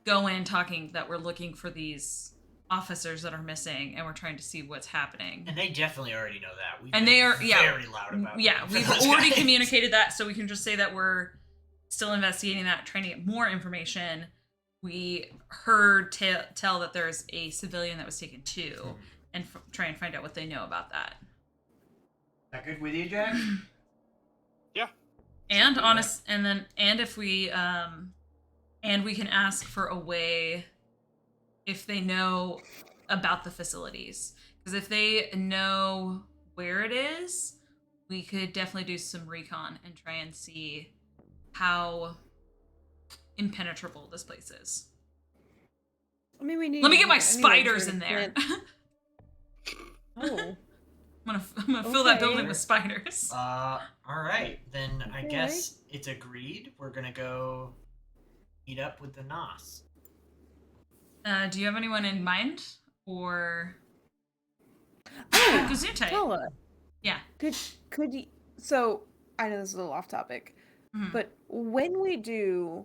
go in talking that we're looking for these officers that are missing and we're trying to see what's happening.
And they definitely already know that. We've
And
been
they are
very loud about it.
Yeah, we've already communicated that, so we can just say that we're still investigating that, trying to get more information. We heard tell that there's a civilian that was taken too, and try and find out what they know about that.
That good with you, Jack?
Yeah.
And if we and we can ask for a way if they know about the facilities, because if they know where it is, we could definitely do some recon and try and see how impenetrable this place is.
I mean, we need...
Let me get my
anyway
spiders
for
in there.
Clint. Oh.
I'm gonna fill that
Okay.
building with spiders.
All right. Then I
Okay.
guess it's agreed. We're gonna go meet up with the Nos.
Do you have anyone in mind, or
Oh,
Gesundheit?
Tala.
Yeah.
Could you... So, I know this is a little off topic,
Mhm.
but when we do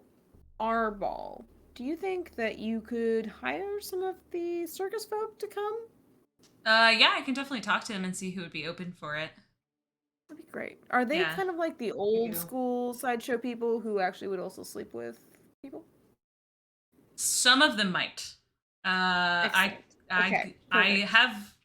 our ball, do you think that you could hire some of the circus folk to come?
Yeah, I can definitely talk to them and see who would be open for it.
That'd be great. Are they
Yeah.
kind of like the old
you.
school sideshow people who actually would also sleep with people?
Some of them might. I
Okay,
I
perfect.
have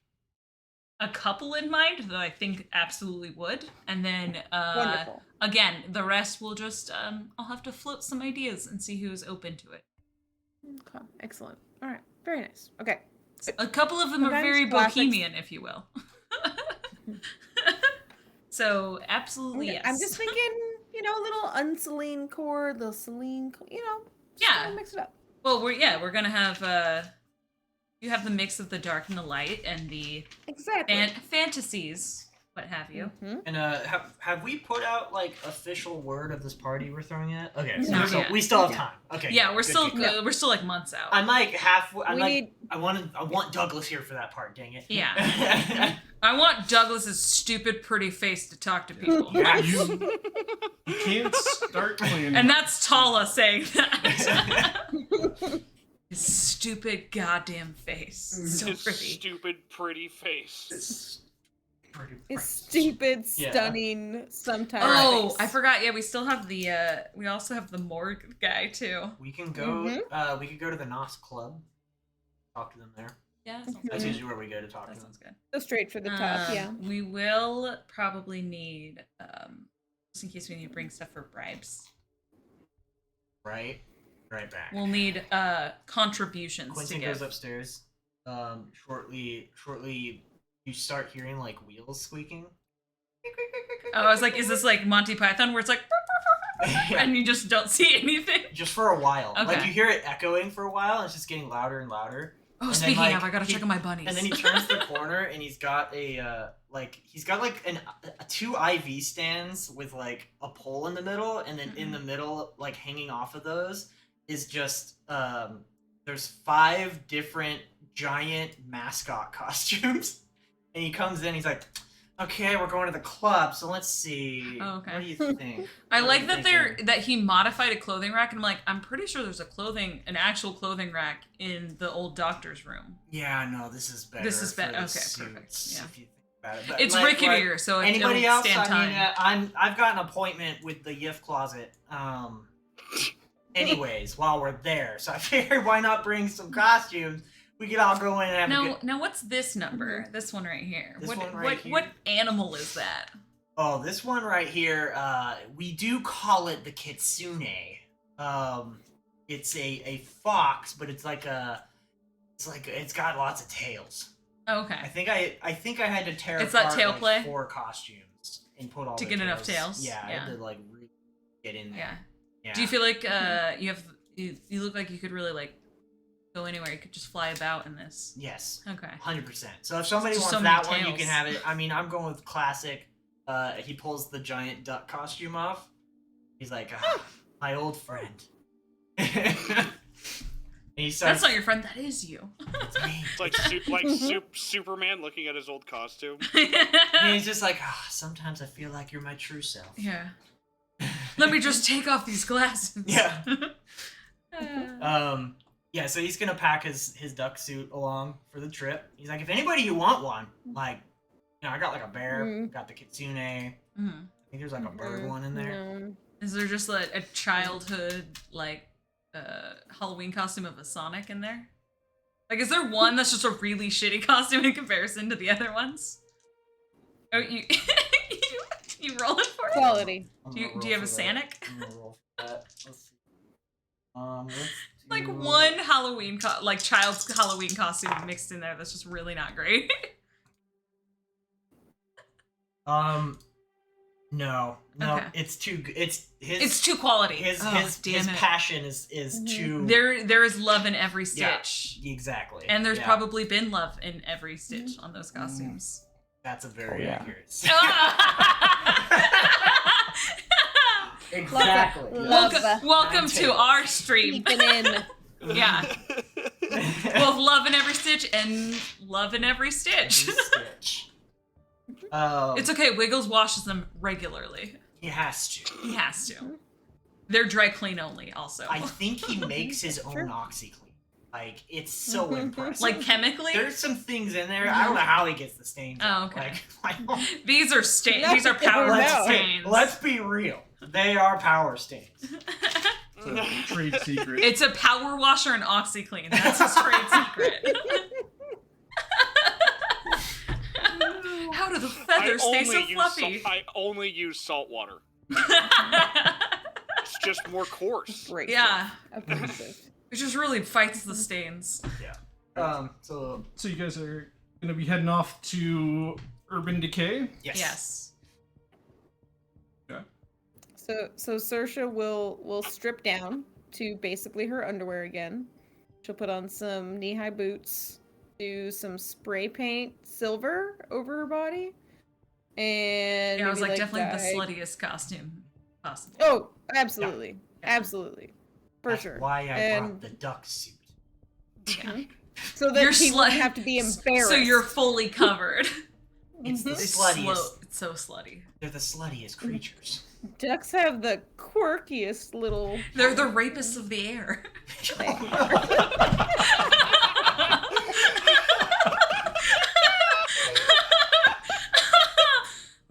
a couple in mind that I think absolutely would, and then
Wonderful.
again, the rest will just I'll have to float some ideas and see who's open to it.
Okay, excellent. All right, very nice. Okay.
A couple of them are
Sometimes
very
classics-
bohemian, if you will. So absolutely yes.
I'm just thinking, a little unsaline core, little saline, just
Yeah.
kinda mix it up.
Well, we're gonna have you have the mix of the dark and the light and the
Exactly.
fantasies, what have you.
Mhm.
And have we put out like official word of this party we're throwing at? Okay, so
Not yet.
we still have time. Okay.
Yeah, we're
good,
still
good, good.
we're still like months out.
I'm like halfway.
We
I want Douglas here for that part. Dang it.
Yeah. I want Douglas's stupid, pretty face to talk to people.
You can't start planning.
And that's Tala saying that. His stupid goddamn face. So
His
pretty.
stupid, pretty face.
It's stupid,
Yeah.
stunning, sometimes.
Oh,
face.
I forgot. Yeah, we still have the we also have the morgue guy too.
We can go. We could go to the Nos Club. Talk to them there.
Yeah,
That's usually where we go to talk
that
to them.
sounds good.
Go straight for the top, yeah.
We will probably need just in case we need to bring stuff for bribes.
Right. Right back.
We'll need contributions
Quentin
to give.
goes upstairs. Shortly, you start hearing like wheels squeaking.
Oh, I was like, is this like Monty Python where it's like and you just don't see anything?
Just for a while.
Okay.
Like you hear it echoing for a while, and it's just getting louder and louder.
Oh,
And then,
speaking
like,
of, I gotta check on my bunnies.
And then he turns the corner, and he's got a two IV stands with like a pole in the middle, and then in the middle, like hanging off of those, is just there's 5 different giant mascot costumes. And he comes in, he's like, okay, we're going to the club, so let's see.
Oh, okay.
What do you think?
I
What are
like
you
that
thinking?
that he modified a clothing rack, and I'm like, I'm pretty sure there's an actual clothing rack in the old doctor's room.
Yeah, no, this is better.
This is
for
better.
the
Okay,
suits,
perfect. Yeah.
If you think about it. But
It's
like-
ricketier, so
Anybody
it'll
else?
stand time.
I mean, I've got an appointment with the Yif Closet. Anyways, while we're there, so I figured why not bring some costumes? We could all go in and have a good.
Now what's this number? This one right here.
This
What
one right
what
here.
what animal is that?
Oh, this one right here. We do call it the kitsune. It's a fox, but it's got lots of tails.
Okay.
I think I had to tear
It's that
apart
tail
like
play?
4 costumes and put all
To
the
get enough tails?
Yeah, I
Yeah.
had to like really get in there.
Yeah.
Yeah.
Do you feel like you look like you could really like go anywhere? You could just fly about in this.
Yes.
Okay.
100%. So if somebody
Just
wants
so many
that one, you
tails.
can have it. I mean, I'm going with classic. He pulls the giant duck costume off. He's like, my old friend. And he starts.
That's not your friend. That is you.
It's me.
It's like Superman looking at his old costume.
And he's just like, sometimes I feel like you're my true self.
Yeah. Let me just take off these glasses.
Yeah. Yeah, so he's gonna pack his duck suit along for the trip. He's like, if anybody you want one, like, I got like a bear, got the kitsune. I
Mhm.
think there's like a bird one in there.
No.
Is there just like a childhood like Halloween costume of a Sonic in there? Like, is there one that's just a really shitty costume in comparison to the other ones? Oh, you you rolling for it?
Quality.
I'm
Do
gonna
you have
roll
a
for that.
Sonic?
I'm gonna roll for that. Let's see. Let's
Like
do-
one Halloween like child's Halloween costume mixed in there that's just really not great.
No,
Okay.
it's too. It's his.
It's too quality.
His
Oh,
his
damn
his
it.
passion is too.
There is love in every
Yeah.
stitch.
Exactly.
And there's
Yeah.
probably been love in every stitch on those costumes.
That's a very
yeah.
accurate.
Ah!
Exactly.
Love
Welcome to
tails.
our stream.
Keeping in.
Yeah. Both love in every stitch and love in every stitch.
Every stitch.
It's okay, Wiggles washes them regularly.
He has to.
He has to. They're dry clean only, also.
I think he makes his own OxyClean. Like, it's so impressive.
Like chemically?
There's some things in there. I don't know how he gets the stains.
Oh,
out.
okay.
Like, I don't-
These are stains. These are
Let's
power
know.
stains.
Let's be real. They are power stains.
It's a trade secret.
It's a power washer and OxyClean. That's his trade secret. How do the feathers stay so fluffy?
I only use salt water. It's just more coarse.
Abrasive.
Yeah.
Abrasive.
It just really fights the stains.
So
So you guys are gonna be heading off to Urban Decay.
yes.
Yes.
So Saoirse will strip down to basically her underwear again. She'll put on some knee-high boots, do some spray paint silver over her body, and
Yeah, I was
maybe,
like, definitely
dye-
the sluttiest costume possible.
Oh, absolutely, absolutely, for
That's
sure.
why I brought
and
the duck suit.
Mhm. So that
You're
he wouldn't have to be embarrassed.
So you're fully covered.
It's the
Mhm.
It's
sluttiest.
It's so slutty.
They're the sluttiest creatures.
Ducks have the quirkiest little.
They're the rapists of the air.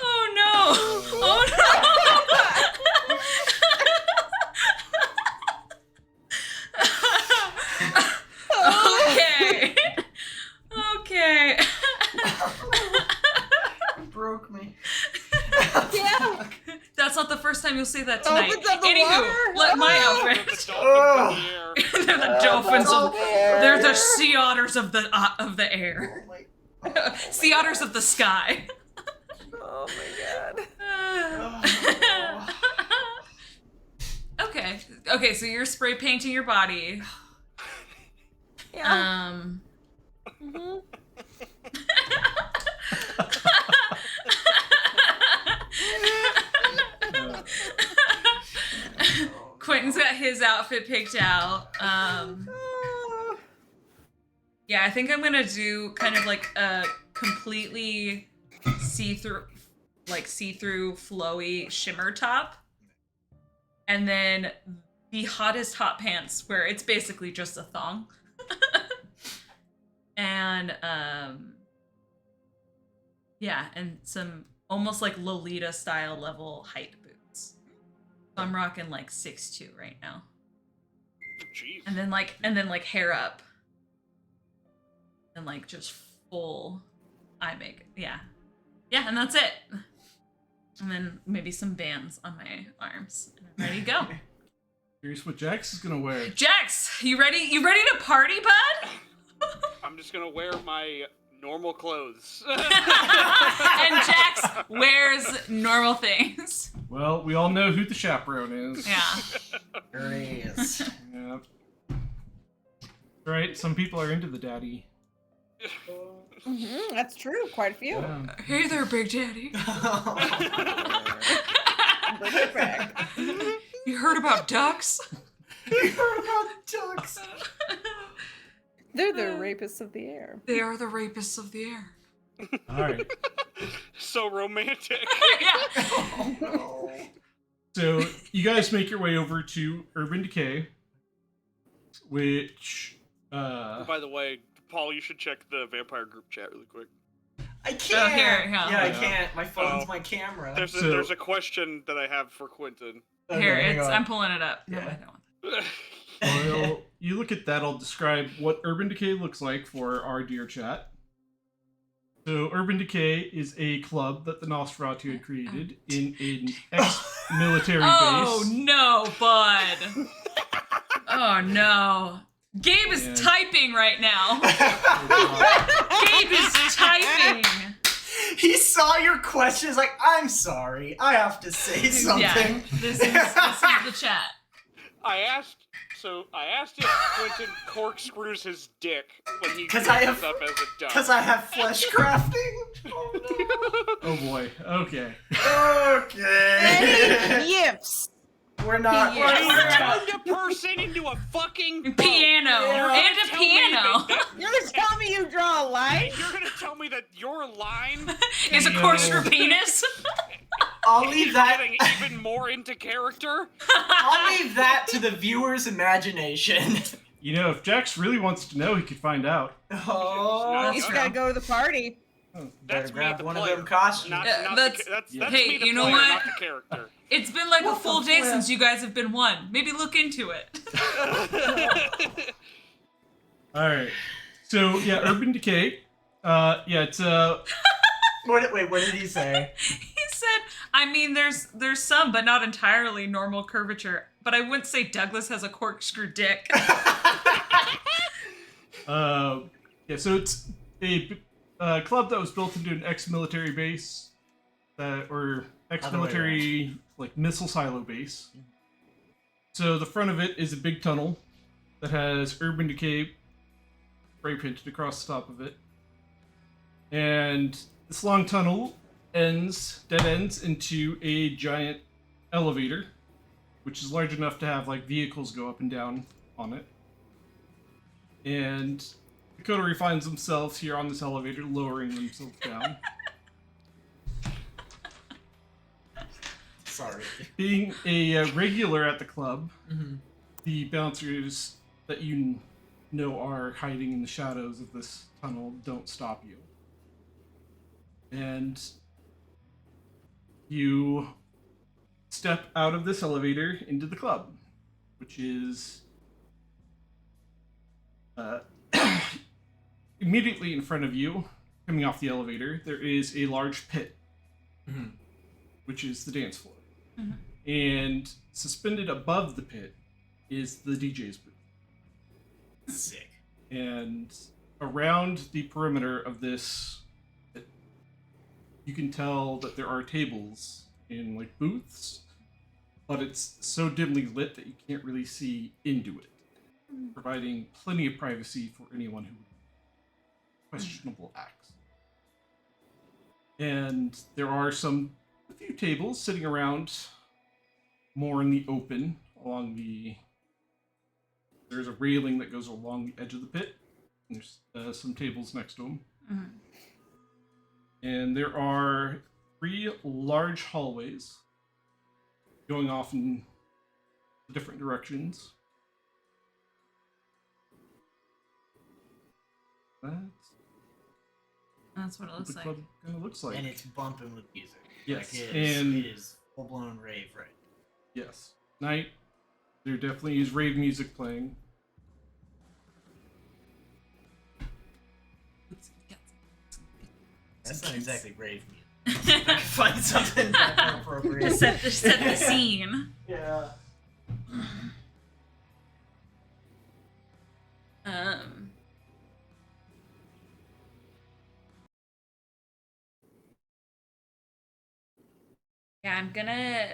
Oh no! Oh no! Okay. Okay.
Broke me.
Yeah.
That's not the first time you'll say that tonight.
Opens up the
Anywho,
water.
let my
Oh.
The
outfit.
dolphins in the air.
They're the dolphins of.
Dolphin.
They're the sea otters of the air.
Oh my.
Sea otters of the sky.
Oh my god.
Okay. Okay, so you're spray painting your body.
Yeah. Mhm.
Quentin's got his outfit picked out. Yeah, I think I'm gonna do kind of like a completely see-through, flowy shimmer top. And then the hottest hot pants where it's basically just a thong. And yeah, and some almost like Lolita style level height boots. So I'm rocking like 6'2" right now.
Jeez.
And then like hair up. And like just full eye makeup. Yeah. Yeah, and that's it. And then maybe some bands on my arms. And I'm ready to go.
Here's what Jax is gonna wear.
Jax, you ready? You ready to party, bud?
I'm just gonna wear my normal clothes.
And Jax wears normal things.
Well, we all know who the chaperone is.
Yeah.
There he is.
Yep. Right, some people are into the daddy.
Mhm, that's true. Quite a few.
Yeah.
Hey there, Big Daddy.
Bring it back.
You heard about ducks?
You heard about ducks?
They're the rapists of the air.
They are the rapists of the air.
All right.
So romantic.
Yeah.
Oh no.
So you guys make your way over to Urban Decay, which
By the way, Paul, you should check the vampire group chat really quick.
I can't.
here,
Yeah, I
yeah.
can't. My phone's
Oh.
my camera.
There's
So-
there's a question that I have for Quentin.
Okay,
Here,
hang on.
I'm pulling it up. No,
Yeah.
I don't.
well, you look at that. I'll describe what Urban Decay looks like for our dear chat. So Urban Decay is a club that the Nosferatu had created in an ex-military
Oh
base.
no, bud. Oh no. Gabe is
Yeah.
typing right now. Gabe is typing.
He saw your questions like, I'm sorry, I have to say something.
Yeah, this is the chat.
I asked if Quentin corkscrews his dick when he
'Cause
dresses
I have-
up as a duck.
Because I have flesh crafting? Oh
Oh boy. Okay.
no. Okay.
Yips.
We're not.
Yeah.
You
We're not.
turned a person into a fucking
Piano.
Yeah.
And a piano.
You're gonna tell me you draw a line?
You're gonna tell me that your line
Is a corkscrew penis?
I'll leave that.
getting even more into character?
I'll leave that to the viewer's imagination.
You know, if Jax really wants to know, he could find out.
Oh,
You just gotta go to the party.
better
That's me,
grab
the
one
player.
of them costumes.
Not,
Yeah,
not
that's-
that's
Hey,
me, the
you know
player,
what?
not the character.
It's been like a
What
full
the
day
flip?
since you guys have been one. Maybe look into it.
All right. So yeah, Urban Decay. Yeah, it's
Wait, what did he say?
He said, I mean, there's some, but not entirely normal curvature. But I wouldn't say Douglas has a corkscrew dick.
yeah. So it's a club that was built into an ex-military base. that or ex-military like missile silo base. So the front of it is a big tunnel that has urban decay spray painted across the top of it. And this long tunnel dead ends into a giant elevator, which is large enough to have like vehicles go up and down on it. And the coterie finds themselves here on this elevator, lowering themselves down.
Sorry.
Being a regular at the club, the bouncers that you know are hiding in the shadows of this tunnel don't stop you. And you step out of this elevator into the club, which is immediately in front of you, coming off the elevator, there is a large pit, which is the dance floor. And suspended above the pit is the DJ's booth.
Sick.
And around the perimeter of this, you can tell that there are tables in like booths, but it's so dimly lit that you can't really see into it, providing plenty of privacy for anyone who questionable acts. And there are a few tables sitting around more in the open along there's a railing that goes along the edge of the pit. And there's some tables next to them. And there are 3 large hallways going off in different directions.
That's what it looks
the
like.
club kind of looks like.
And it's bumping with music.
Yes,
Like
and
it is full blown rave, right?
yes, night. There definitely is rave music playing.
That's not exactly rave music. I can find something more appropriate.
Just set the scene.
Yeah.
Yeah, I'm gonna.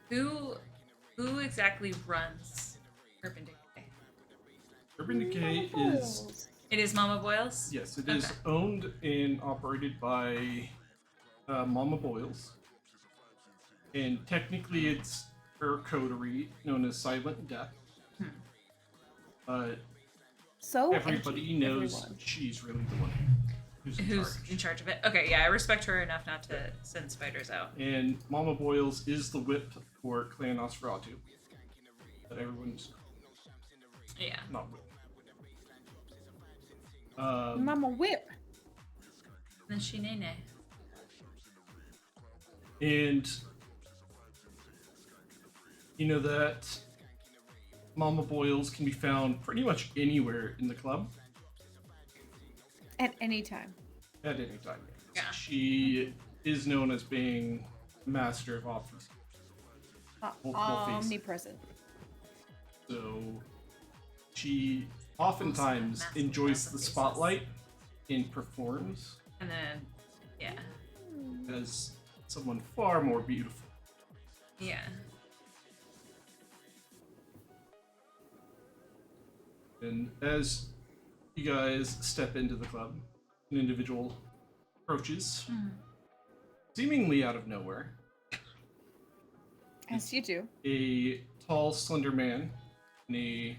Who exactly runs Urban Decay?
Urban Decay is
It is Mama Boyles?
yes, it is owned and operated by Mama Boyles, and technically it's her coterie known as Silent Death. But
So
everybody
edgy,
knows
everyone.
she's really the one who's
In charge of it? Okay, yeah, I respect her enough not to send spiders out.
And Mama Boyles is the whip for Clan Nosferatu. But everyone's
Yeah.
not whip.
Mama whip.
Then she nene.
And you know that Mama Boyles can be found pretty much anywhere in the club
At any time.
at any time.
Yeah.
She is known as being master of options. Multiple faces.
Omnipresent.
So she oftentimes
Massive,
enjoys
massive
the
faces.
spotlight and performs
And then, yeah.
as someone far more beautiful.
Yeah.
And as you guys step into the club, an individual approaches, seemingly out of nowhere,
As you do.
a tall, slender man in a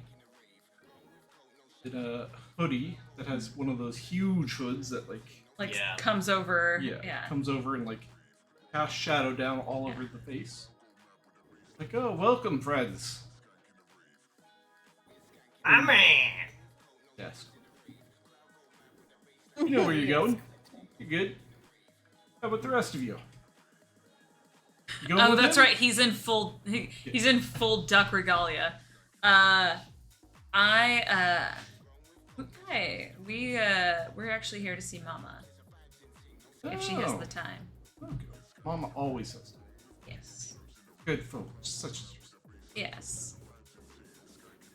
hoodie that has one of those huge hoods that
Like,
Yeah.
comes over. Yeah.
comes over and casts shadow down all over the face. Like, oh, welcome, friends.
I'm man.
Yes. You know where you're going. You're good. How about the rest of you? You going
Oh,
with
that's
him?
right. He's in full duck regalia. Okay, we're actually here to see Mama if she has
Oh,
the time.
okay. Mama always has that.
Yes.
Good folks, such as yourself.
Yes.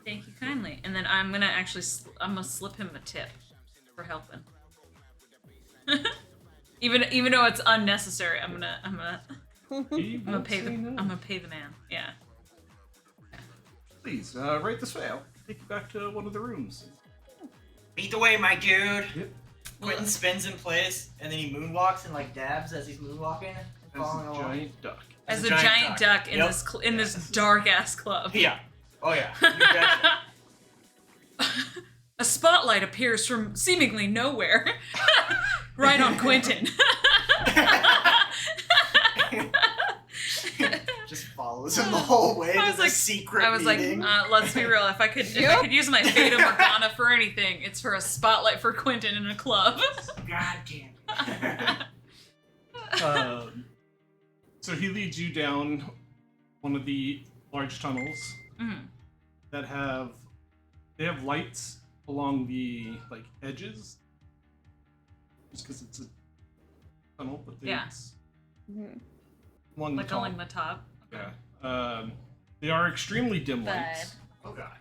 Thank you kindly. And then I'm gonna actually I'm gonna slip him a tip for helping. Even though it's unnecessary, I'm gonna
He
I'm gonna
won't
pay
say
the
no.
I'm gonna pay the man. Yeah.
Please, right this way. I'll take you back to one of the rooms.
Beat the way, my dude.
Yep.
Quentin spins in place, and then he moonwalks and like dabs as he's moonwalking,
As
following
a
along.
giant duck.
As a giant duck in
Yep.
in this dark ass club.
Yeah. Oh yeah. You betcha.
A spotlight appears from seemingly nowhere, right on Quentin.
Just follows him the whole way
I
to
was
the
like-
secret
I was
meeting.
like, let's be real. If I could use my Fata Morgana for anything, it's for a spotlight for Quentin in a club.
God damn it.
So he leads you down one of the large tunnels
Mhm.
that have lights along the edges, just because it's a tunnel, but
Yeah.
it's
Mhm.
along the
Like
top.
along the top.
Yeah. They are extremely dim lights,
Oh god.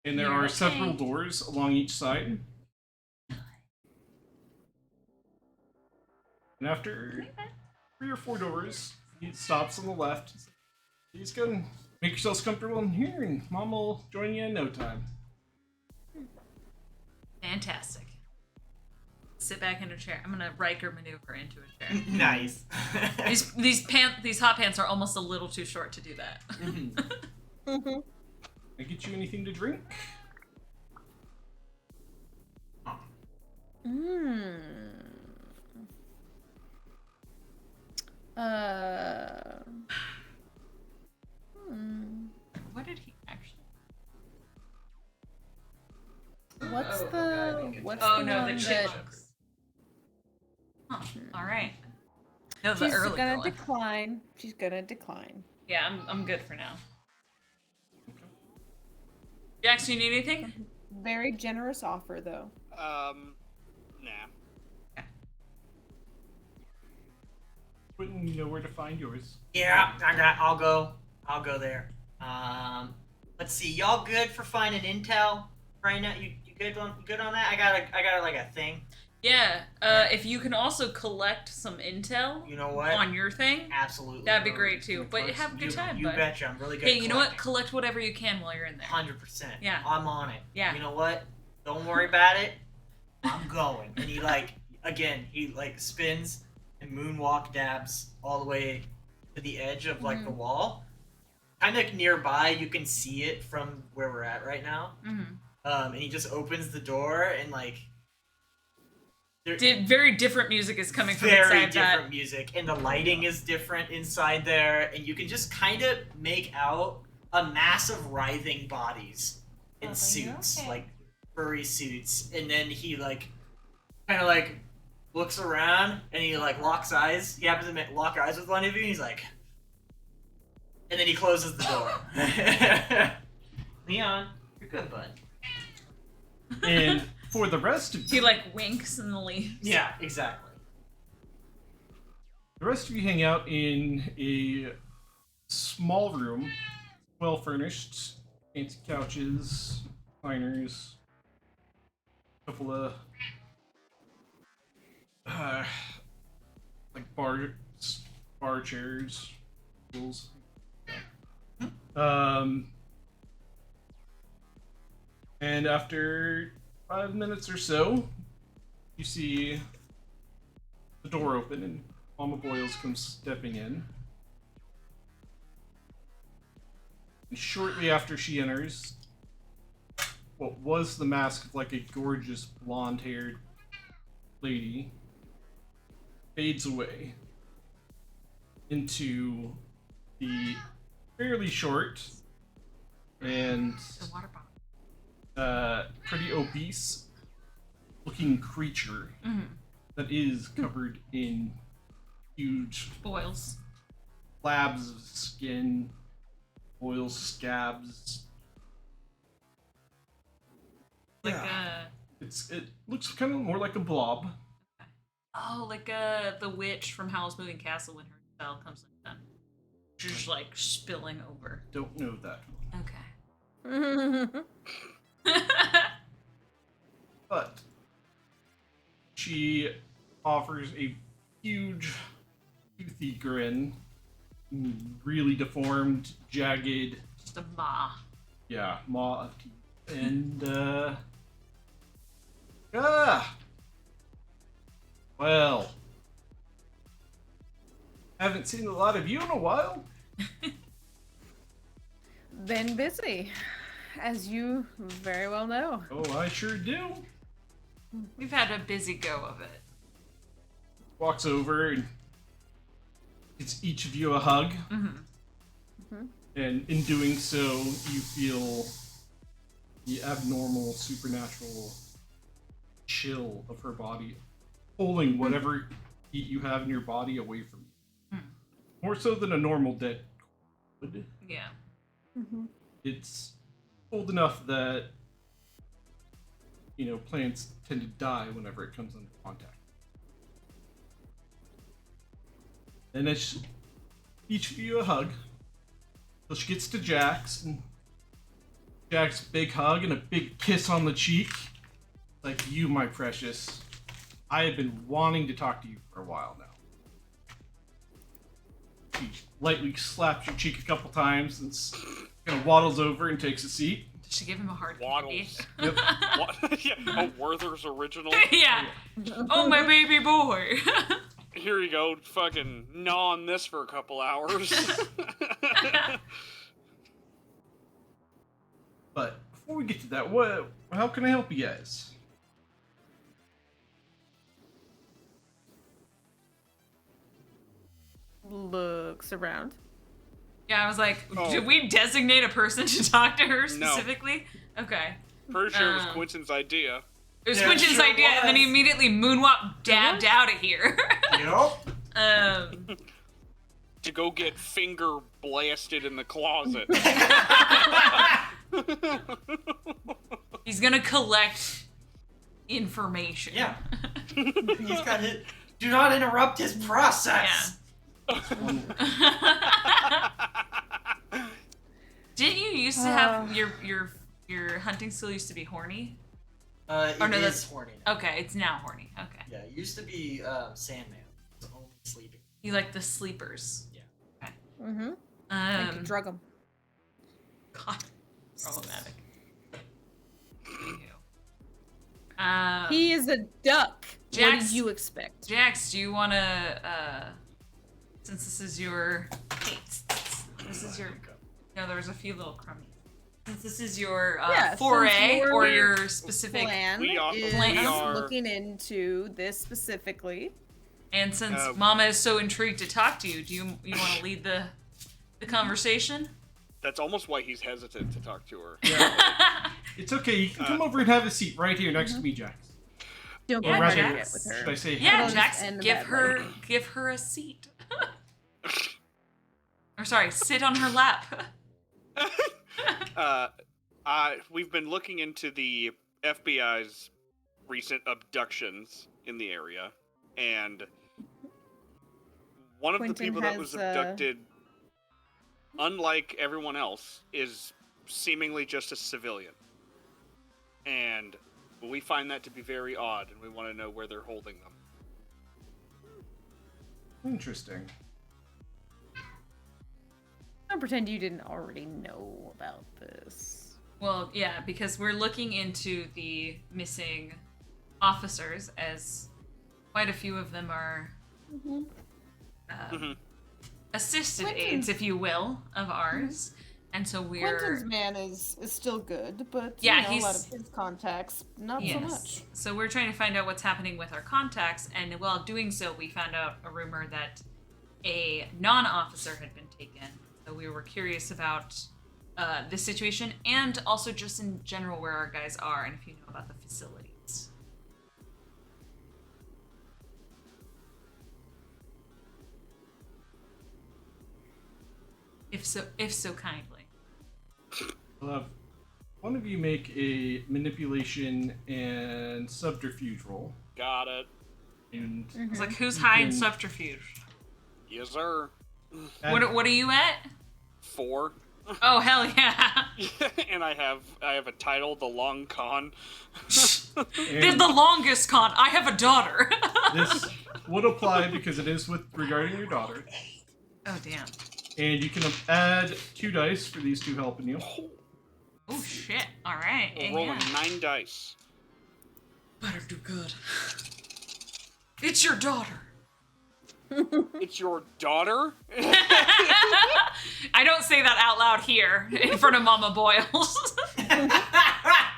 and there
You're
are
okay.
several doors along each side. And after 3 or 4 doors, he stops on the left. He's going, make yourselves comfortable in here, and Mom will join you in no time.
Fantastic. Sit back in a chair. I'm gonna Riker maneuver into a chair.
Nice.
These hot pants are almost a little too short to do that.
Can I get you anything to drink?
Mm.
What did he actually?
What's
Oh,
the
God,
what's
Oh
the
no,
one
the
that
chipmunks. Huh. All right. No, the
she's
early
gonna
going.
decline. She's gonna decline.
Yeah, I'm good for now. Jax, do you need anything?
Very generous offer though.
Nah.
Wouldn't you know where to find yours?
Yeah, I'll go there. Let's see. Y'all good for finding intel right now? You good on that? I got like a thing.
Yeah. If you can also collect some intel
You know what?
on your thing,
Absolutely.
that'd be great too. But
Collect
have a good time,
You
bud.
betcha. I'm really good.
Hey,
at
you know what?
collecting.
Collect whatever you can while you're in there.
100%.
Yeah.
I'm on it.
Yeah.
You know what? Don't worry about it. I'm going. And he spins and moonwalk dabs all the way to the edge of the wall. Kind of nearby, you can see it from where we're at right now.
Mm-hmm.
And he just opens the door and
Very different music is coming from
very
inside
different
that.
music, and the lighting is different inside there, and you can just kind of make out a mass of writhing bodies in
Oh,
suits,
okay.
like furry suits, and then he kind of looks around and he locks eyes. He happens to lock eyes with one of you, and he's like, and then he closes the door. Leon, you're good, bud.
And for the rest of
He winks and leaves.
Yeah, exactly.
The rest of you hang out in a small room, well furnished, fancy couches, recliners, a couple of bar chairs, stools. And after 5 minutes or so, you see the door open and Mama Boyles comes stepping in. And shortly after she enters, what was the mask of a gorgeous blonde-haired lady fades away into the fairly short and
The water bottle.
pretty obese looking creature
Mm-hmm.
that is covered in huge
Boils.
slabs of skin, boils, scabs.
Like
Yeah. It looks kind of more like a blob.
the witch from Howl's Moving Castle when her spell comes undone. Just spilling over.
Don't know that.
Okay.
But she offers a huge, toothy grin, really deformed, jagged,
Just a maw.
yeah, maw of teeth, and well, haven't seen a lot of you in a while.
Been busy, as you very well know.
Oh, I sure do.
We've had a busy go of it.
Walks over and gives each of you a hug. And in doing so, you feel the abnormal, supernatural chill of her body, pulling whatever heat you have in your body away from you. More so than a normal dead would.
Yeah.
It's cold enough that, plants tend to die whenever it comes into contact. And as each of you a hug, so she gets to Jax, and Jax big hug and a big kiss on the cheek. Like, you, my precious, I have been wanting to talk to you for a while now. She lightly slaps your cheek a couple times and kind of waddles over and takes a seat.
Did she give him a hard
Waddles.
Yep.
Yeah, a Werther's original.
Yeah. Oh, my baby boy.
Here you go, fucking gnaw on this for a couple hours.
But before we get to that, how can I help you guys?
Looks around.
Yeah, I was like,
Oh.
did we designate a person to talk to her
No.
specifically? Okay.
Pretty sure it was Quentin's idea.
It was
Yeah,
Quentin's
sure
idea, and then he
was.
immediately moonwalk dabbed out of here.
Yup.
To go get finger blasted in the closet.
He's gonna collect information.
Yeah. He's got it. Do not interrupt his process.
Didn't you used to have your hunting skill used to be horny?
It
Oh, no,
is
that's-
horny now.
Okay, it's now horny. Okay.
Yeah, it used to be Sandman. It's only sleeping.
You like the sleepers.
I can drug him.
God, problematic.
He is a duck. What
Jax-
did you expect?
Jax, do you want to, since this is your, this is your, no, there was a few little crummies. Since this is your
Yeah,
foray
since
or
your
your specific,
Plan
We are-
is
we
are-
looking into this specifically.
and since Mama is so intrigued to talk to you, do you want to lead the conversation?
That's almost why he's hesitant to talk to her.
It's okay, you can come over and have a seat right here next to me, Jax.
Don't
Yeah,
go right
Jax.
yet with
Should
her.
I say
Yeah,
Hold on,
Jax,
just end
give
that
her a seat. Or sorry, sit on her lap.
We've been looking into the FBI's recent abductions in the area, and one of the
Quentin
people that was
has,
abducted, unlike everyone else, is seemingly just a civilian. And we find that to be very odd, and we want to know where they're holding them.
Interesting.
Don't pretend you didn't already know about this.
Well, yeah, because we're looking into the missing officers, as quite a few of them are assisted
Quentin-
aids, if you will, of ours. And so we're
Quentin's man is still good, but
Yeah,
a lot
he's-
of his contacts, not so much.
So we're trying to find out what's happening with our contacts, and while doing so, we found out a rumor that a non-officer had been taken. So we were curious about this situation, and also just in general where our guys are, and if you know about the facilities. If so kindly.
I'll have one of you make a manipulation and subterfuge roll.
Got it.
And
It's like, who's high in
can-
subterfuge?
Yes, sir.
What are you at?
4.
Oh, hell yeah.
And I have a title, The Long Con.
They're the longest con. I have a daughter.
This would apply because it is with regarding your daughter.
Oh, damn.
And you can add 2 dice for these 2 helping you.
Oh, shit. All right.
We're rolling 9 dice.
Better do good. It's your daughter.
It's your daughter?
I don't say that out loud here in front of Mama Boyles.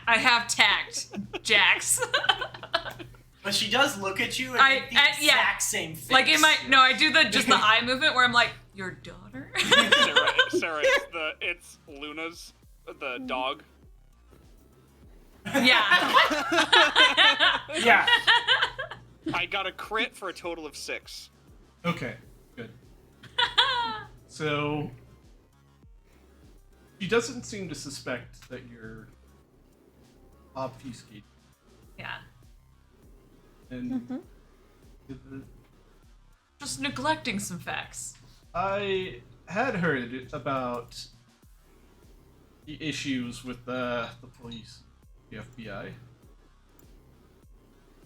I have tact, Jax.
But she does look at you and make the
yeah.
exact same face.
Like I do just the eye movement where I'm like, your daughter?
Sarah, it's Luna's, the dog.
Yeah.
Yeah.
I got a crit for a total of 6.
Okay, good. So, she doesn't seem to suspect that you're obfuscated.
Yeah.
And
Just neglecting some facts.
I had heard about the issues with the police, the FBI.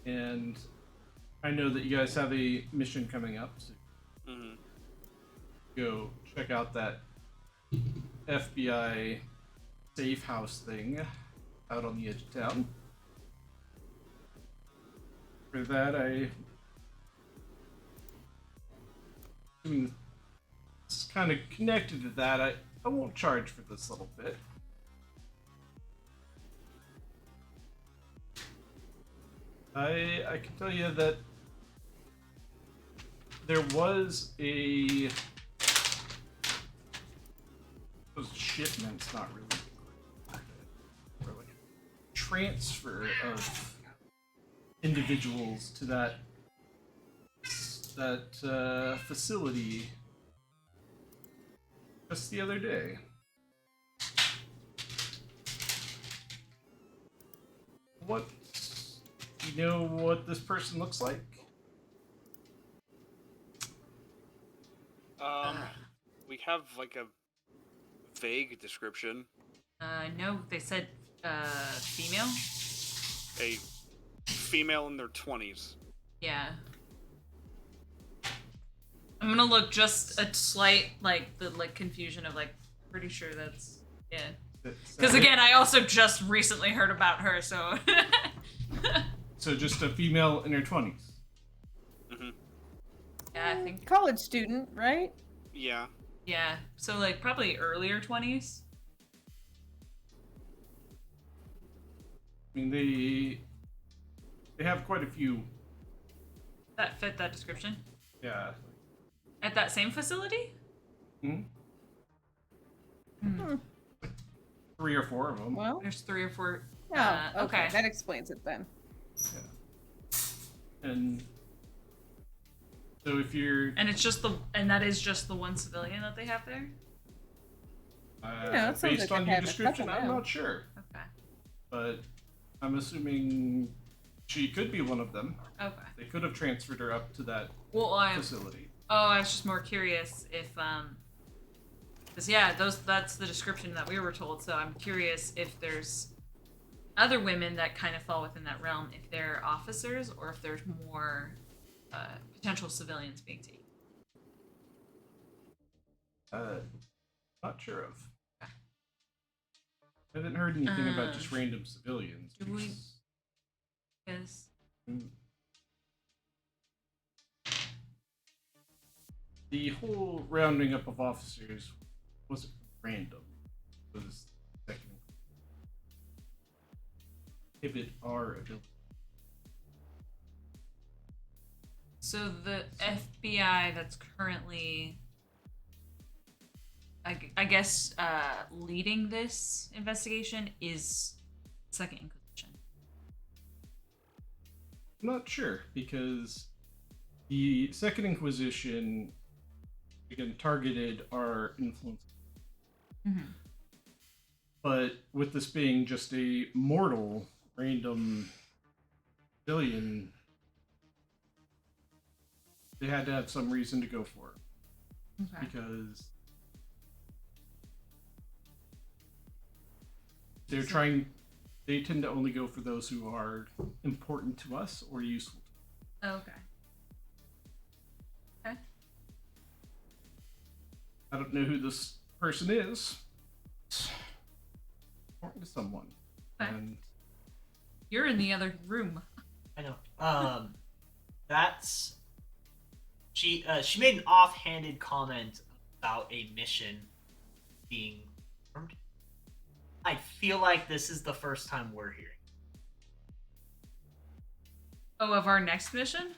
And I know that you guys have a mission coming up, so go check out that FBI safe house thing out on the edge of town. For that, it's kind of connected to that. I won't charge for this little bit. I can tell you that there was a those shipments, not really transfer of individuals to that facility just the other day. What, you know what this person looks like?
We have like a vague description.
No, they said female.
A female in their 20s.
Yeah. I'm gonna look just a slight confusion of pretty sure that's yeah. Because again, I also just recently heard about her, so.
So just a female in her 20s.
Yeah, I think.
College student, right?
Yeah.
Yeah, so probably earlier 20s.
I mean, they have quite a few.
That fit that description.
Yeah.
At that same facility?
Hmm? 3 or 4 of them.
Well,
There's 3 or 4.
oh, okay.
Okay.
That explains it then.
Yeah. And so if you're
And that is just the one civilian that they have there?
Yeah, it sounds
based
like
on
they
your
have a
description,
couple
I'm
now.
not sure,
Okay.
but I'm assuming she could be one of them.
Okay.
They could have transferred her up to that
Well,
facility.
I was just more curious if because that's the description that we were told, so I'm curious if there's other women that kind of fall within that realm, if they're officers or if there's more potential civilians being taken.
Not sure of. I haven't heard anything about just random civilians.
Do we? Yes.
The whole rounding up of officers wasn't random. It was second. Inhibit our ability.
So the FBI that's currently, I guess, leading this investigation is Second Inquisition.
I'm not sure, because the Second Inquisition, again, targeted our influence.
Mm-hmm.
But with this being just a mortal, random civilian, they had to have some reason to go for it.
Okay.
Because they tend to only go for those who are important to us or useful to us.
Okay.
I don't know who this person is. Talking to someone.
Okay.
And
You're in the other room.
I know. That's she made an offhanded comment about a mission being confirmed. I feel like this is the first time we're hearing.
Oh, of our next mission?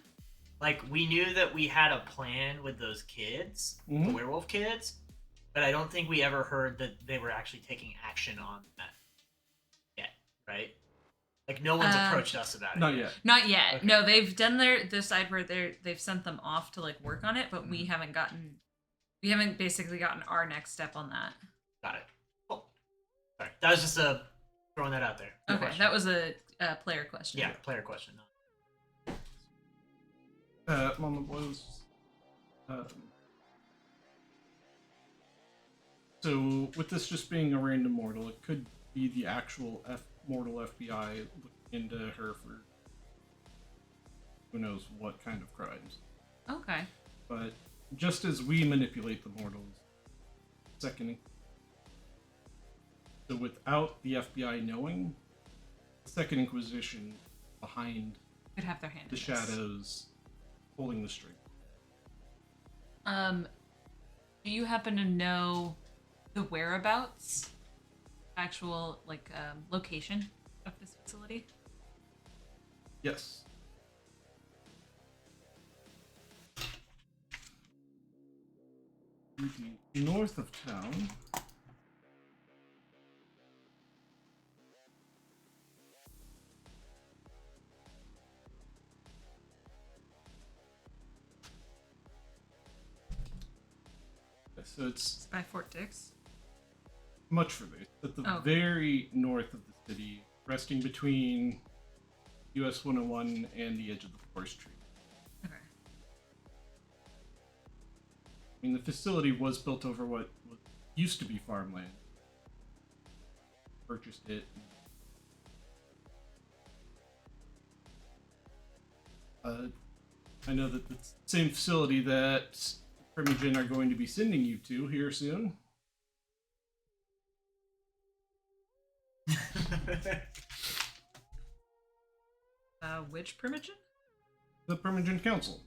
Like, we knew that we had a plan with those kids, the
Mhm.
werewolf kids, but I don't think we ever heard that they were actually taking action on that yet, right? Like, no one's approached us about it.
not yet.
Not yet.
Okay.
No, they've done their side where they've sent them off to like work on it, but we haven't basically gotten our next step on that.
Got it. Cool. Sorry, that was just throwing that out there. Good
Okay,
question.
that was a player question.
Yeah, player question.
Mama Blues. So, with this just being a random mortal, it could be the actual mortal FBI looking into her for who knows what kind of crimes.
Okay.
But just as we manipulate the mortals, second. So, without the FBI knowing, the Second Inquisition behind
Could have their hand
the
in this.
shadows pulling the string.
Do you happen to know the whereabouts, actual location of this facility?
Yes. To the north of town. So it's
By Fort Dix.
much further. It's at the
Oh.
very north of the city, resting between US 101 and the edge of the forest tree.
Okay.
I mean, the facility was built over what used to be farmland. Purchased it. I know that the same facility that Primogen are going to be sending you to here soon.
Which Primogen?
The Primogen Council.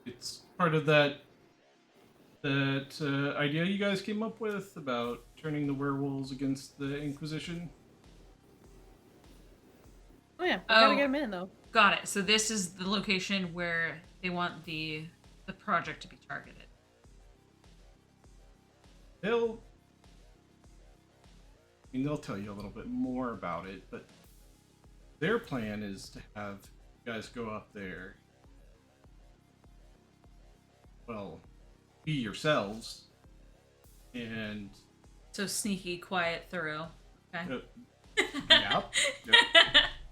It's part of that idea you guys came up with about turning the werewolves against the Inquisition.
Oh yeah, we
Oh.
gotta get him in though.
Got it. So this is the location where they want the project to be targeted.
They'll tell you a little bit more about it, but their plan is to have you guys go up there. Well, be yourselves, and
So sneaky, quiet, thorough. Okay.
yep.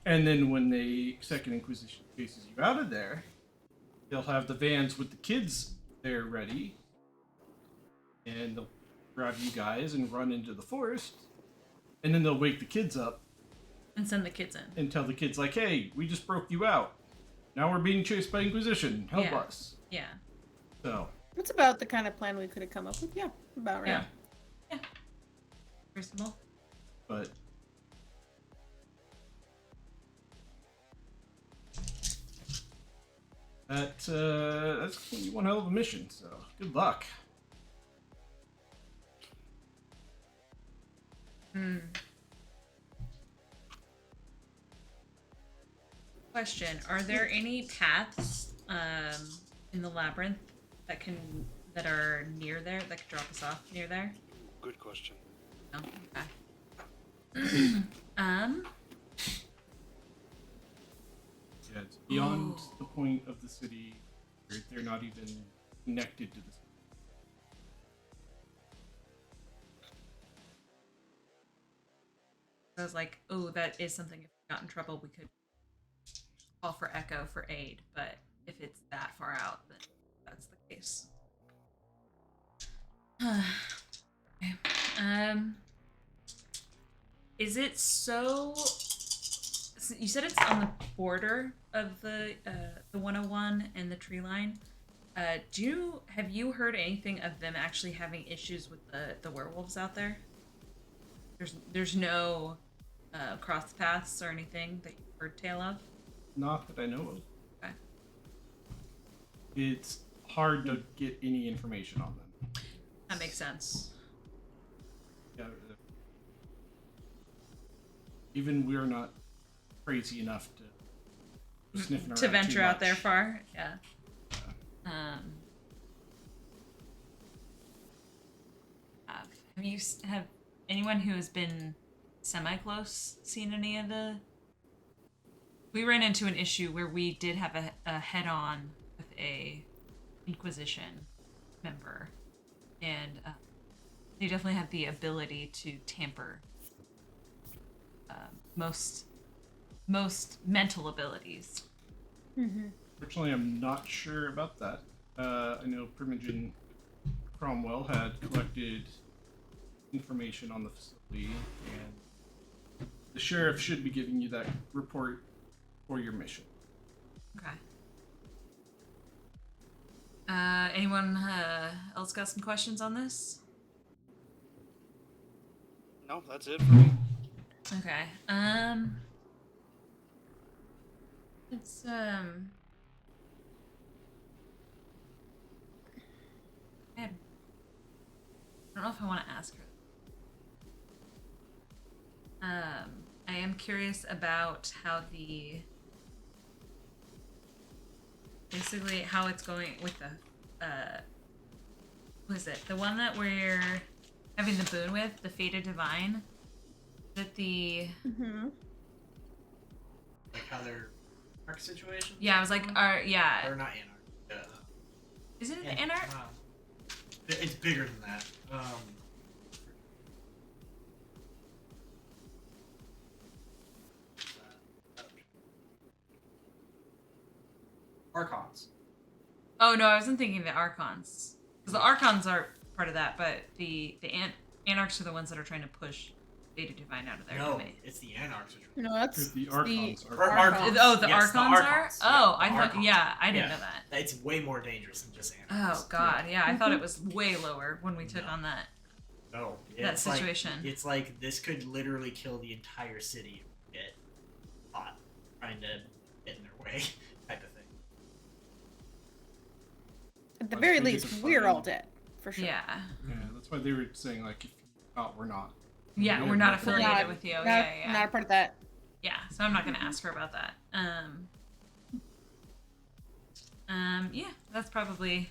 And then when the Second Inquisition chases you out of there, they'll have the vans with the kids there ready, and they'll grab you guys and run into the forest, and then they'll wake the kids up
And send the kids in.
and tell the kids like, "Hey, we just broke you out. Now we're being chased by Inquisition. Help
Yeah.
us."
Yeah.
So
That's about the kind of plan we could have come up with. Yeah, about right.
Yeah. Reasonable.
but that's gonna be one hell of a mission. So good luck.
Question: are there any paths in the labyrinth that are near there that could drop us off near there?
Good question.
No. Okay.
Yeah, it's beyond the point of the city. Where they're not even connected to the city.
I was like, oh, that is something. If we got in trouble, we could call for Echo for aid. But if it's that far out, then that's the case. Okay. Is it so? You said it's on the border of the 101 and the tree line. Have you heard anything of them actually having issues with the werewolves out there? There's no cross paths or anything that you've heard tale of?
Not that I know of.
Okay.
It's hard to get any information on them.
That makes sense.
Yeah, even we're not crazy enough to sniffing around
To venture
too
out there
much.
far? Yeah. Have anyone who has been semi-close seen any of the... We ran into an issue where we did have a head-on with a Inquisition member, and they definitely have the ability to tamper most mental abilities.
Fortunately, I'm not sure about that. I know Primogen Cromwell had collected information on the facility, and the sheriff should be giving you that report for your mission.
Okay. Anyone else got some questions on this?
No, that's it for me.
Okay. It's I don't know if I want to ask her. I am curious about how basically how it's going with the what is it? The one that we're having the boon with, the Fated Divine. That the
Like how their Anarch situation?
yeah, I was like,
Or
yeah.
not Anarch.
Isn't it the Anarch?
It's bigger than that. Archons.
Oh no, I wasn't thinking the Archons. Because the Archons are part of that, but the Anarchs are the ones that are trying to push Fated Divine out of their
No,
domain.
it's the Anarchs.
No, that's
The Archons are.
Archons.
Oh, the
Yes, the
Archons are?
Archons.
Oh,
Yeah,
I
the
thought,
Archons.
yeah, I didn't
Yeah.
know that.
It's way more dangerous than just Anarchs.
Oh god, yeah, I thought it was way lower when we took
No.
on that
No,
that
it's like-
situation.
it's like this could literally kill the entire city if we get caught trying to get in their way, type of thing.
At the
Once
very
we get
least,
to
we're
find-
all dead for sure.
Yeah.
Yeah, that's why they were saying like, if you're not, we're not.
Yeah,
We
we're
have
not
nothing.
affiliated
Not-
with you.
Not,
Yeah.
not a part of that.
Yeah, so I'm not gonna ask her about that. Yeah, that's probably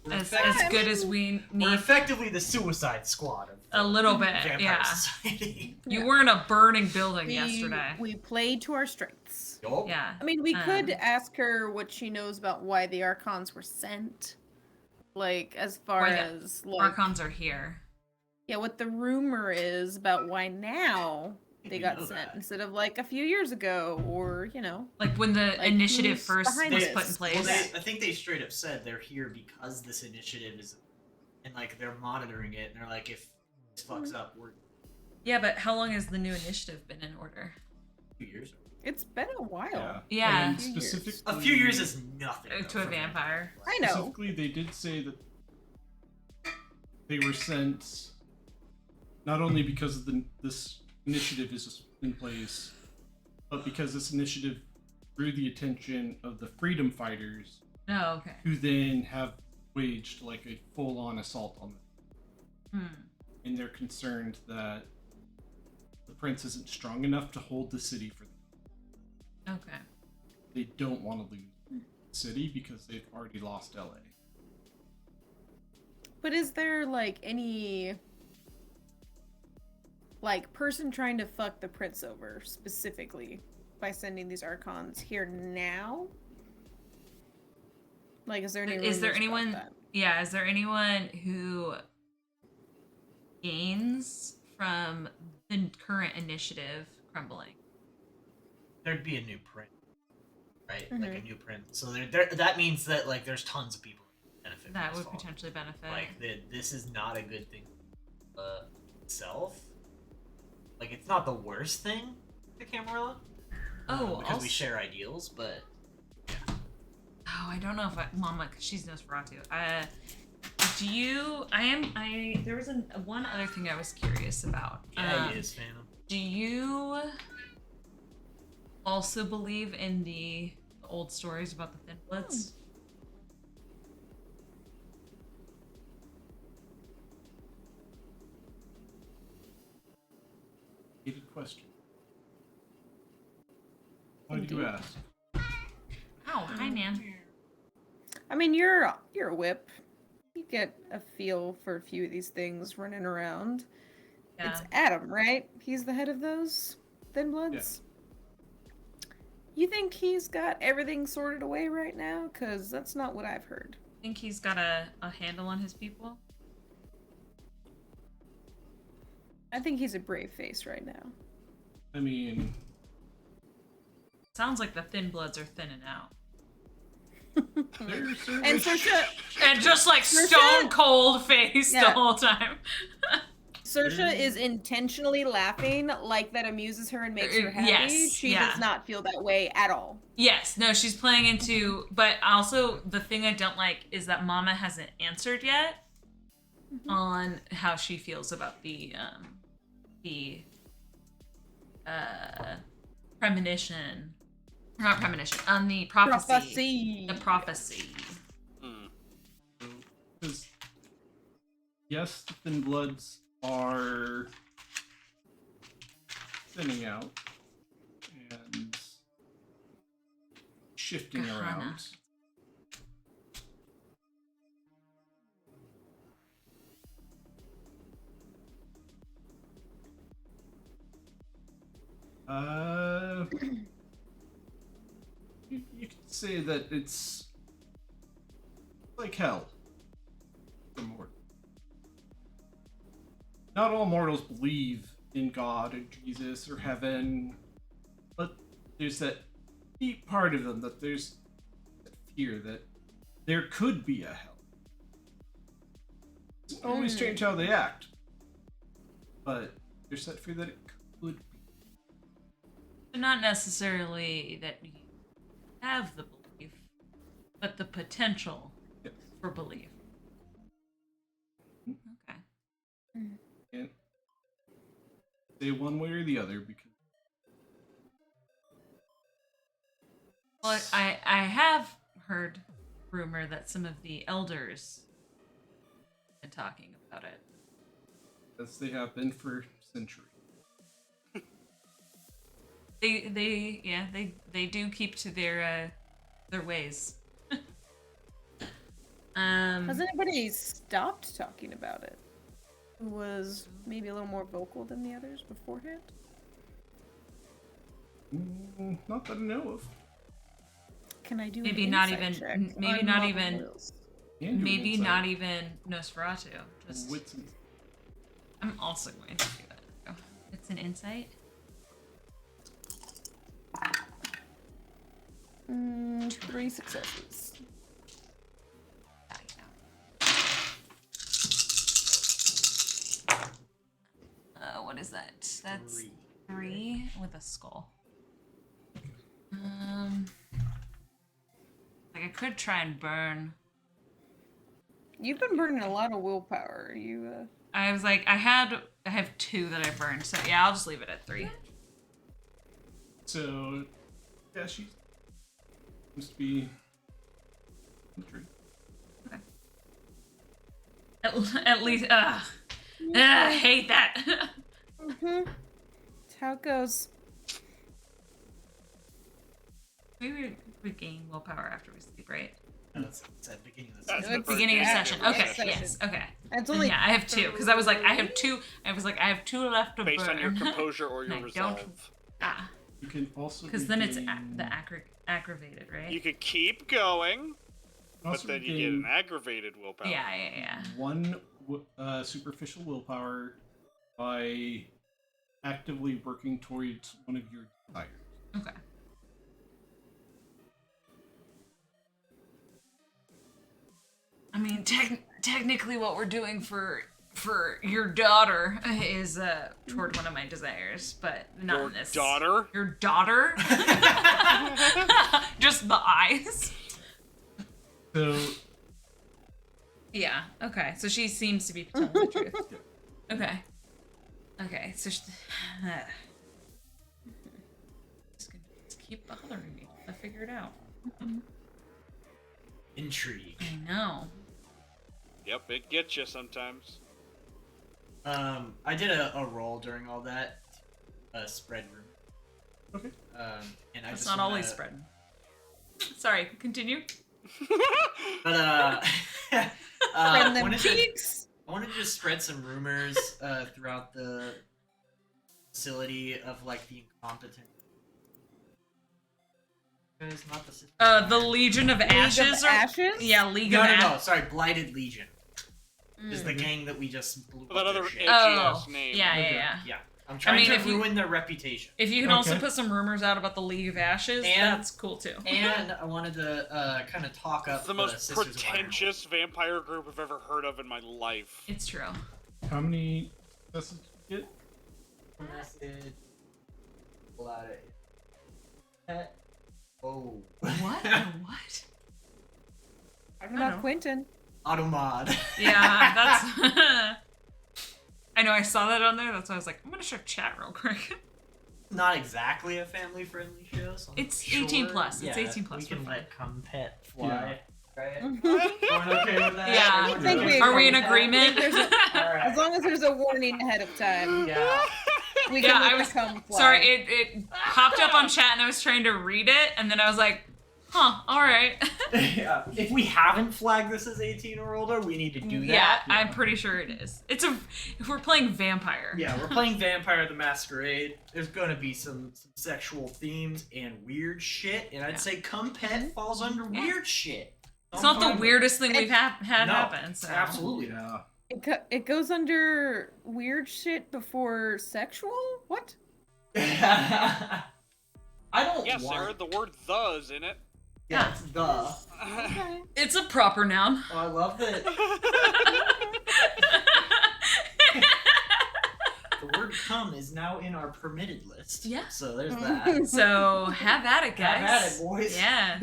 We're
as
effect-
good as we
We're
need.
effectively the Suicide Squad of
A little bit,
Vampire
yeah.
Society.
You
Yeah.
were in a burning building yesterday.
We played to our strengths.
Yup.
Yeah.
I mean, we could
Um,
ask her what she knows about why the Archons were sent. Like, as far
Why the
as, like,
Archons are here.
yeah, what the rumor is about why now
We
they got
know
sent
that.
instead of, like, a few years ago, or, you know.
Like when the
Like,
initiative
who's
first
behind
was
this?
put in place.
Well, I think they straight up said they're here because this initiative is, and like they're monitoring it, and they're like, if this fucks up, we're
Yeah, but how long has the new initiative been in order?
2 years.
It's been a while.
Yeah.
And
A few years.
specifically,
A few years is nothing though,
To a
for
vampire.
I know.
Specifically, they did say that they were sent not only because of this initiative is in place, but because this initiative drew the attention of the freedom fighters,
Oh, okay.
who then have waged like a full-on assault on them. And they're concerned that the prince isn't strong enough to hold the city for them.
Okay.
They don't want to lose the city because they've already lost LA.
But is there, like, any, like, person trying to fuck the prince over, specifically, by sending these Archons here now? Like, is there any
Is there
rumors about
anyone?
that?
Yeah. Is there anyone who gains from the current initiative crumbling?
There'd be a new print, right?
Mm-hmm.
Like a new print. So that means that like there's tons of people who benefit. from
That
this
would
fall.
potentially benefit.
Like this is not a good thing itself. Like it's not the worst thing to Camarilla.
Oh,
because
also,
we share ideals, but
Oh, I don't know if Mama, because she's Nosferatu. There was one other thing I was curious about.
Yeah, he is, Phantom.
Do you also believe in the old stories about the Thin Bloods?
Good question. Why do you ask?
Oh, hi, man.
I mean, you're a whip. You get a feel for a few of these things running around.
Yeah.
It's Adam, right? He's the head of those Thin Bloods. You think he's got everything sorted away right now? Because that's not what I've heard.
Think he's got a handle on his people?
I think he's a brave face right now.
I mean,
Sounds like the Thin Bloods are thinning out.
there's
And Saoirse,
And just like stone cold face the
Yeah.
whole time.
Saoirse is intentionally laughing like that amuses her and makes her happy.
Yes,
She
yeah.
does not feel that way at all.
Yes, no, she's playing into, but also the thing I don't like is that Mama hasn't answered yet on how she feels about the premonition, not premonition, on the prophecy. The prophecy.
because yes, the Thin Bloods are thinning out and shifting
Kahana.
around. You could say that it's like hell for mortals. Not all mortals believe in God or Jesus or heaven, but there's that deep part of them that there's that fear that there could be a hell. It doesn't always change how they act, but there's that fear that it could be.
Not necessarily that you have the belief, but the potential
Yes.
for belief. Okay.
Can't say one way or the other because
Well, I have heard rumor that some of the elders have been talking about it.
as they have been for centuries.
They do keep to their ways.
Has anybody stopped talking about it? Who was maybe a little more vocal than the others beforehand?
Not that I know of.
Can I do
Maybe
an
not
insight
even-
check
maybe
on
not
Mama
even-
Wills?
Can do
Maybe
insight.
not even Nosferatu. Just
Wits and-
I'm also going to do that. Oh, it's an insight.
3 successes.
What is that? That's 3 with a skull. Like I could try and burn.
You've been burning a lot of willpower. You
I was like, I have 2 that I burned, so yeah, I'll just leave it at 3.
So, yeah, she seems to be intrigued.
At least, I hate that.
That's how it goes.
We regain willpower after we sleep, right?
That's at the beginning of the
That's
session.
the
Beginning of
Yeah,
session.
yeah,
Okay,
session.
yes, okay.
It's
Then
only
yeah, I have 2 because I was like, I have 2. I was like, I have 2 left to
Based
burn.
on your composure or your
I don't-
resolve.
You can also
Because then it's
regain-
the aggravated, right?
You could keep going, but
also
then you get
regain
an aggravated willpower.
Yeah.
one superficial willpower by actively working towards one of your desires.
Okay. I mean, technically, what we're doing for your daughter is toward one of my desires, but not
Your
in this.
daughter?
Your daughter? Just the eyes.
So
Yeah. Okay. So she seems to be telling the truth. Okay. Okay. So just keep bothering me. I figure it out.
Intrigue.
I know.
Yep, it gets you sometimes.
I did a roll during all that. Spread room.
okay.
And I
That's
just
not
wanna,
always spreading. Sorry. Continue.
But
Spread them
wanted
cheeks.
I wanted to just spread some rumors throughout the facility of like the incompetent. It's not the system.
The Legion of Ashes.
League of Ashes?
Yeah, League
No,
of
no,
Ashes.
no. Sorry, Blighted Legion is the gang that we just blew
That
up
other
their shit.
edgy
Oh,
ass name.
yeah,
Okay.
yeah.
I'm trying
mean,
to
if you-
ruin their reputation.
If you can also
Okay.
put some rumors out about the League of Ashes,
And-
that's cool too.
And I wanted to kind of talk up
It's the most
Sisters of Iron.
pretentious vampire group I've ever heard of in my life.
It's true.
How many successes did you get?
Message. Pull out it. Oh.
What? What?
Talking about
know.
Quentin.
Automod.
Yeah, that's. I know I saw that on there. That's why I was like, I'm gonna check chat real quick.
Not exactly a family-friendly show. So I'm
It's
sure.
18 plus. It's
Yeah,
18 plus.
We can
We're
let Come Pet fly.
Yeah.
Right? Everyone okay with that?
Yeah.
Everyone
I think
okay
we-
Are we in
with that?
agreement?
There's a-
Alright.
As long as there's a warning ahead of time,
Yeah.
we
Yeah,
can
I
let
was-
the cum fly.
Sorry, it popped up on chat and I was trying to read it, and then I was like, huh, alright.
Yeah. If we haven't flagged this as 18 or older, we need to do
Yeah,
that.
I'm pretty sure it is. If we're playing Vampire.
Yeah, we're playing Vampire the Masquerade. There's gonna be some sexual themes and weird shit, and I'd
Yeah.
say Come Pet falls under
Yeah.
weird shit.
It's not the
Sometimes-
weirdest thing we've had
No,
happen, so.
Absolutely.
Yeah.
It goes under weird shit before sexual? What?
I don't
Yeah,
want...
Sarah, the word "the" is in it.
Yeah, it's the.
Okay.
It's a proper noun.
Oh, I love that the word "come" is now in our permitted list.
Yeah.
So there's that.
So have at it, guys.
Have at it, boys.
Yeah.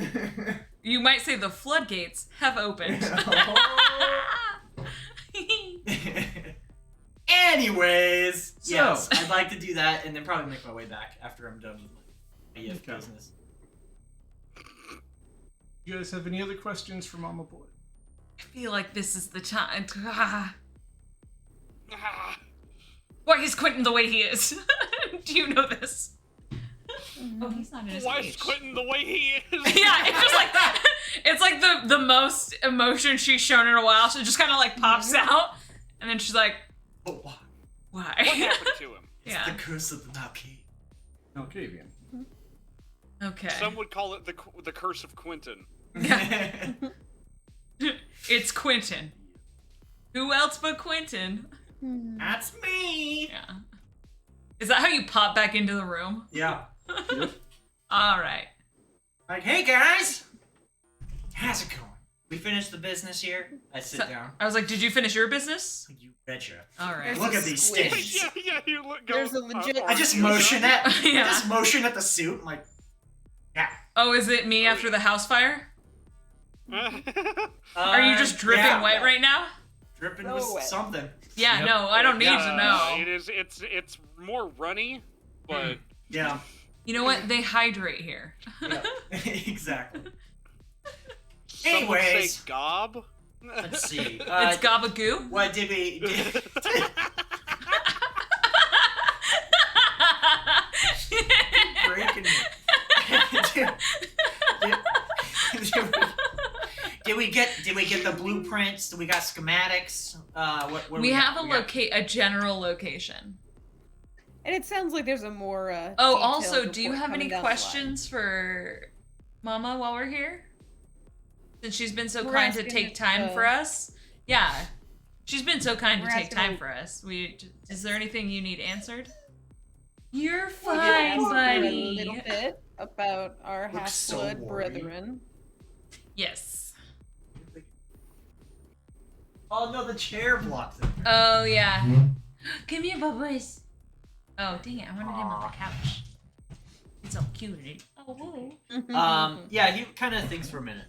You might say the floodgates have opened.
Anyways,
So-
yes, I'd like to do that and then probably make my way back after I'm done with my EF
Okay.
business.
You guys have any other questions for Mama Boy?
I feel like this is the time. Ah.
Ah,
Why is Quentin the way he is? Do you know this? Oh, he's not in his
Why
cage.
is Quentin the way he is?
Yeah, it's just like it's like the most emotion she's shown in a while. She just kind of like pops out, and then she's like,
But why?
"Why?"
What happened to him?
It's
Yeah.
the curse of the Malkate.
Malkavian.
Okay.
Some would call it the curse of Quentin.
Yeah. It's Quentin. Who else but Quentin?
That's me.
Yeah. Is that how you pop back into the room?
Yeah.
All right.
Like, hey guys, how's it going? We finished the business here. I sit
So-
down.
I was like, "Did you finish your business?"
You betcha.
All right.
There's
Look
a
at these
squish.
sticks.
yeah, you look.
There's a legit-
I just motion at.
Yeah.
I just motion at the suit. I'm like, yeah.
Oh, is it me after the house fire? Are you just dripping
yeah.
wet right now?
Dripping
So
with
wet.
something.
Yeah,
Yep.
no, I don't need to know.
It is. It's more runny, but
Yeah.
You know what? They hydrate here.
Yeah. Exactly.
some would say
Anyways.
gob.
Let's see.
It's gabagoo.
What did we? Breaking me. Did we get the blueprints? Do we got schematics? What
We have
got? We got-
a general location.
And it sounds like there's a more.
Oh,
detailed
also, do you
report
have any
coming down the line.
questions for Mama while we're here? Since she's been so
We're
kind to
asking
take
if,
time for us. Yeah. She's been so kind to
We're
take
asking
time
if-
for us. Is there anything you need answered? You're
We
fine,
did ask her a
buddy.
little bit about our
Looks so
half-blood
worried.
brethren.
Yes.
Oh no, the chair blocks it.
Oh, yeah. Come here, Bubbles. Oh, dang it. I wanted him on the couch. He's all cute. Oh, whoa.
Yeah, he kind of thinks for a minute.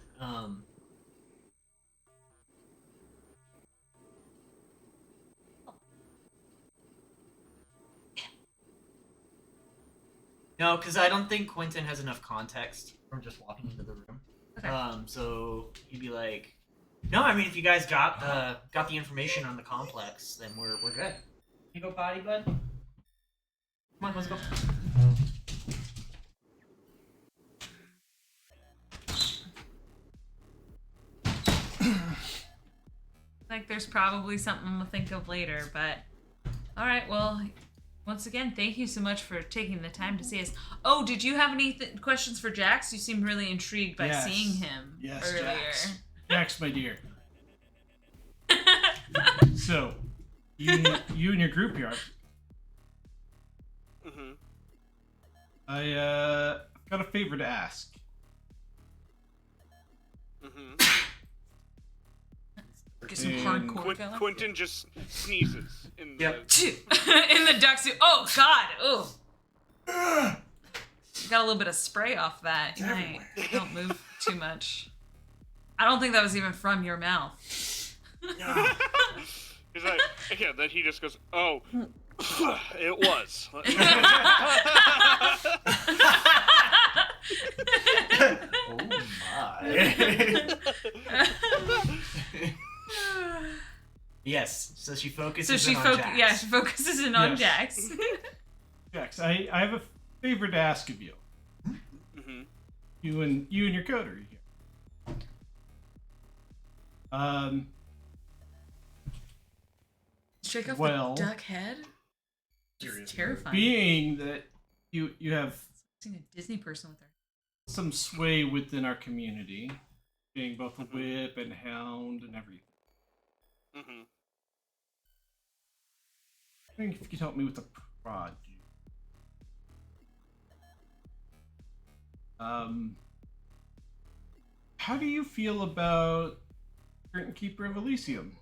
No, because I don't think Quentin has enough context from just walking into the room.
Okay.
So he'd be like, "No, I mean, if you guys got the information on the complex, then we're good." You go potty, bud. Come on, let's go.
Like there's probably something we'll think of later, but all right. Well, once again, thank you so much for taking the time to see us. Oh, did you have any questions for Jax? You seemed really intrigued by
Yes.
seeing him earlier.
Jax. Jax, my dear. So, you and your group here.
Mm-hmm.
I got a favor to ask.
Mm-hmm.
Get some
And
hardcore going.
Quentin just sneezes in the.
Yep.
In the duck suit. Oh God. Oh. Got a little bit of spray off that. You might don't move too much. I don't think that was even from your mouth.
He's like, yeah. Then he just goes, "Oh, it was."
Oh my. Yes. So she focuses.
So she
on Jax.
Yeah, she focuses in on
Yes.
Jax.
Jax, I have a favor to ask of you.
Mm-hmm.
You and your coterie here.
Shake off
Well-
the duck head. It's terrifying.
Being that you have
Seeing a Disney person with her.
some sway within our community, being both a whip and hound and everything.
Mm-hmm.
I think if you could help me with the project. How do you feel about current Keeper of Elysium?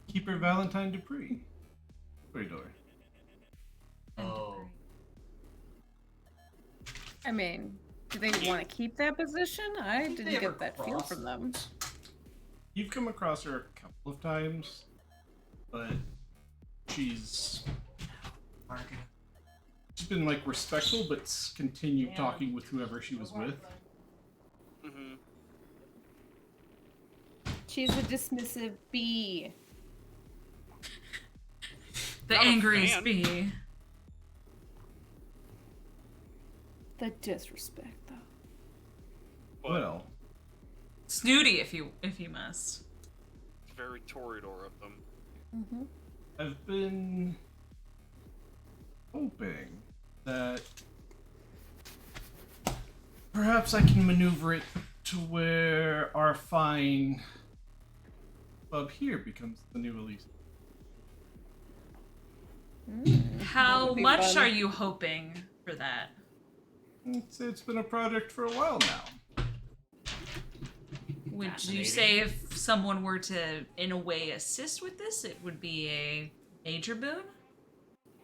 Keeper Valentine Dupree. Corridor.
Oh.
I mean, do they want to keep that position? I
They
didn't
ever
get that feel
cross?
from them.
You've come across her a couple of times, but she's been like respectful, but continued talking with whoever she was with.
Mm-hmm.
She's a dismissive bee.
The
Not a
angriest
fan.
bee.
The disrespect, though.
Well,
Snooty, if you must.
Very Toreador of them.
Mm-hmm.
I've been hoping that perhaps I can maneuver it to where our fine club here becomes the new Elysium.
How
would be
much
fun.
are you hoping for that?
It's been a project for a while now.
Would you
Fascinating.
say if someone were to, in a way, assist with this, it would be a major boon?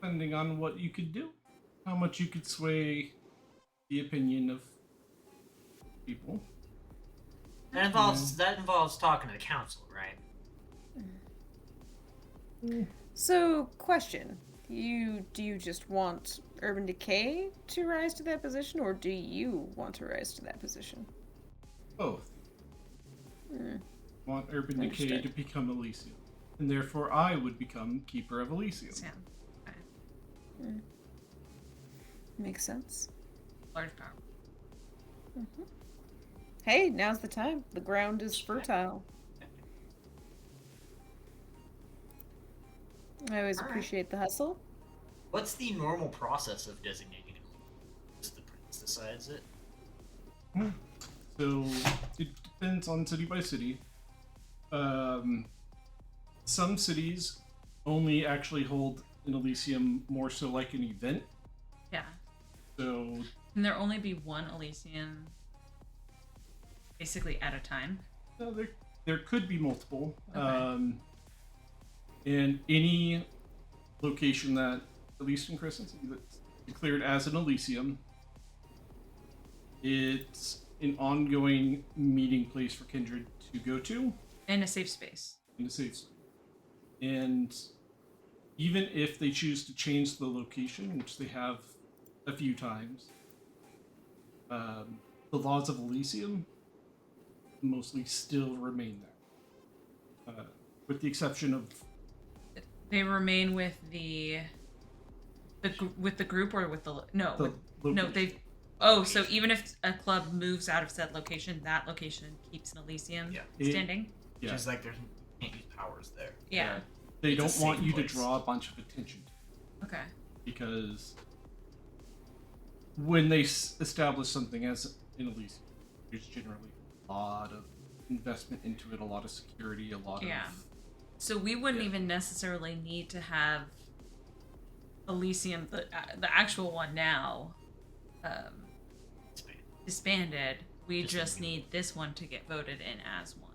Depending on what you could do, how much you could sway the opinion of people.
That involves talking to the council, right?
So, question. Do you just want Urban Decay to rise to that position, or do you want to rise to that position?
Both. Want Urban Decay
Understood.
to become Elysium, and therefore I would become Keeper of Elysium.
Yeah.
Makes sense.
Large power.
Hey, now's the time. The ground is fertile. I always
Alright.
appreciate the hustle.
What's the normal process of designating it? Just the prince decides it.
So it depends on city by city. Some cities only actually hold an Elysium more so like an event.
Yeah.
So
Can there only be one Elysian, basically, at a time?
no, there could be multiple.
Okay.
And any location that, at least in Crescent, that's declared as an Elysium, it's an ongoing meeting place for Kindred to go to
In a safe space.
in a safe zone. And even if they choose to change the location, which they have a few times, the laws of Elysium mostly still remain there, with the exception of
They remain with the group or with the no
the
with, no
location.
they. Oh, so even if a club moves out of said location, that location keeps an Elysium
Yeah.
standing.
Yeah.
Just like there's can't use powers there.
Yeah.
They
It's a
don't want
safe
you
place.
to draw a bunch of attention to it,
Okay.
because when they establish something as an Elysium, there's generally a lot of investment into it, a lot of security, a lot
Yeah.
of...
So we wouldn't
Yeah.
even necessarily need to have Elysium, the actual one now, disbanded. We just need this one to get voted in as one,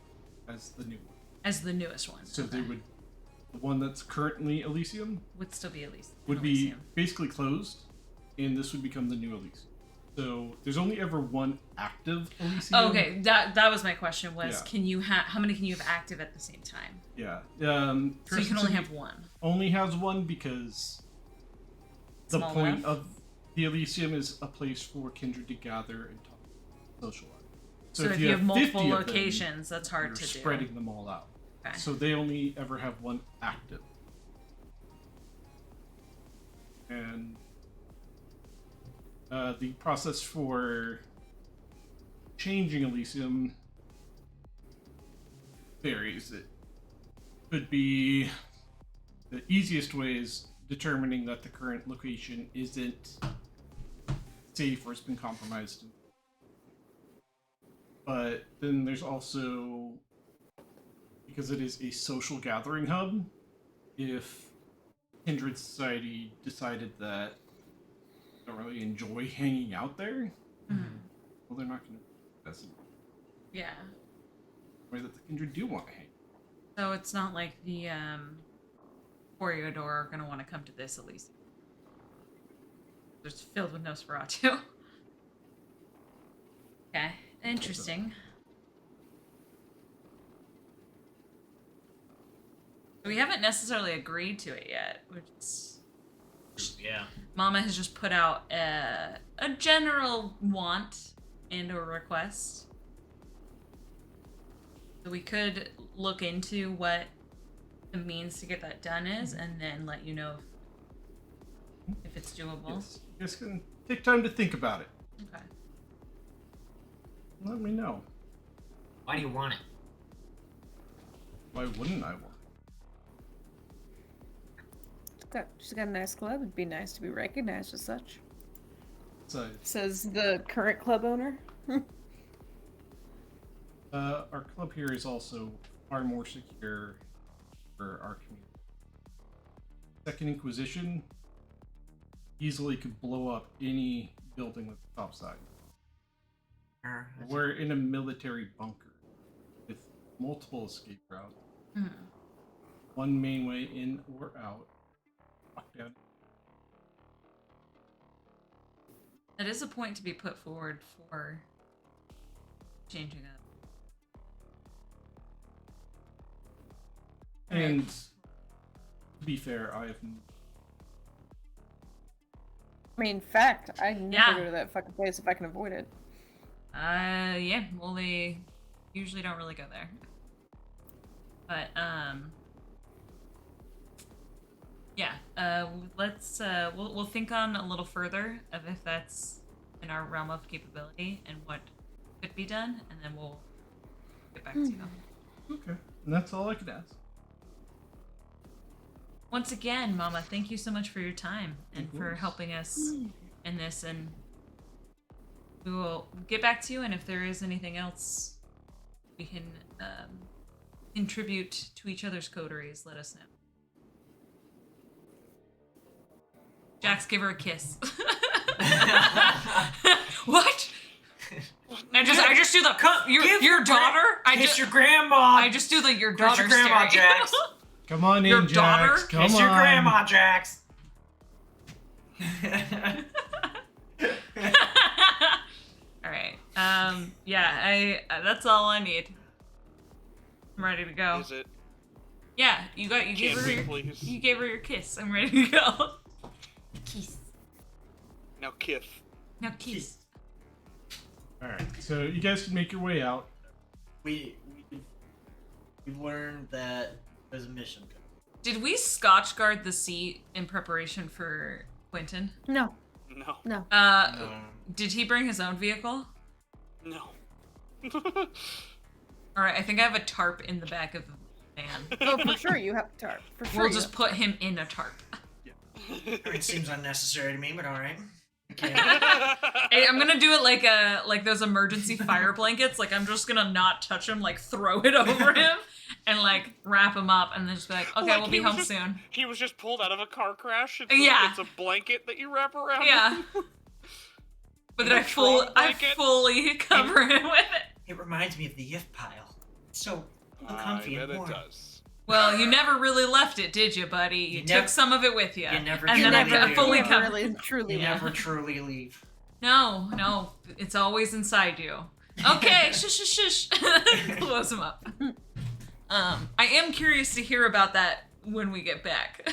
as the new one.
as the newest one.
So
Okay.
they would... The one that's currently Elysium
would still be Elysium.
would be
Elysium.
basically closed, and this would become the new Elysium. So there's only ever one active Elysium.
Oh, okay, that was my question. Was
Yeah.
can you have how many can you have active at the same time?
Yeah.
So you can only have one.
Only has one because the
Small
point
enough?
of the Elysium is a place for kindred to gather and talk, socialize.
So if you have multiple
50 of them,
locations, that's hard
you're
to do.
spreading them all out.
Okay.
So they only ever have one active. And the process for changing Elysium varies. It could be the easiest way is determining that the current location isn't safe or has been compromised. But then there's also, because it is a social gathering hub, if Kindred Society decided that they don't really enjoy hanging out there, well, they're not going to. That's the
Yeah.
way that the Kindred do want to hang.
So it's not like the Coriotor are gonna want to come to this Elysium. It's filled with Nosferatu. Okay, interesting. We haven't necessarily agreed to it yet, which is...
Yeah.
Mama has just put out a general want and or request. So we could look into what the means to get that done is, and then let you know if it's doable.
Yes. You guys can take time to think about it.
Okay.
Let me know.
Why do you want it?
Why wouldn't I want it?
She's got a nice club. It'd be nice to be recognized as such.
So,
Says the current club owner.
our club here is also far more secure for our community. Second Inquisition easily could blow up any building with a top side. We're in a military bunker with multiple escape routes. One main way in or out. Lockdown.
That is a point to be put forward for changing up.
And to be fair, I have
I mean, fact, I never
Yeah.
go to that fucking place if I can avoid it.
Yeah, well, they usually don't really go there. But, yeah, let's, we'll think on a little further of if that's in our realm of capability and what could be done, and then we'll get back to you.
okay. And that's all I could ask.
Once again, Mama, thank you so much for your time and
Of
for
course.
helping us in this, and we will get back to you, and if there is anything else we can contribute to each other's coteries, let us know. Jax, give her a kiss. What? I just do the your daughter.
Kiss your grandma.
I just do the your
Kiss
daughter
your grandma,
staring.
Jax.
Come on
Your
in,
daughter?
Jax. Come
Kiss
on.
your grandma, Jax.
All right. Yeah. That's all I need. I'm ready to go.
Is it
Yeah, you gave
Can
her
we,
your
please?
you gave her your kiss. I'm ready to go.
Kiss.
Now, Kith.
Now kiss.
All right, so you guys can make your way out.
We've learned that there's a mission.
Did we scotch guard the seat in preparation for Quentin?
No.
No.
Did he bring his own vehicle?
No.
All right, I think I have a tarp in the back of the van.
Oh, for sure you have a tarp. For sure.
We'll
you
just
have-
put him in a tarp.
It seems unnecessary to me, but all right. Okay.
Hey, I'm gonna do it like those emergency fire blankets. Like I'm just gonna not touch him, like throw it over him, and like wrap him up, and then just be like, okay,
Like,
we'll
he
be
was
home
just-
soon.
He was just pulled out of a car crash.
Yeah.
It's a blanket that you wrap around.
Yeah.
him.
But then
A Tron
I
blanket?
fully cover him with it.
It reminds me of the Yif pile. It's so
I
comfy
bet
and
it
warm.
does.
Well, you never really left it, did you, buddy? You
You
took
nev-
some of it with you.
you never
and
truly
then I
do.
fully
You
covered.
really, truly
You
left.
never truly leave.
No, it's always inside you. Okay, shush, shush, shush. Close him up. I am curious to hear about that when we get back.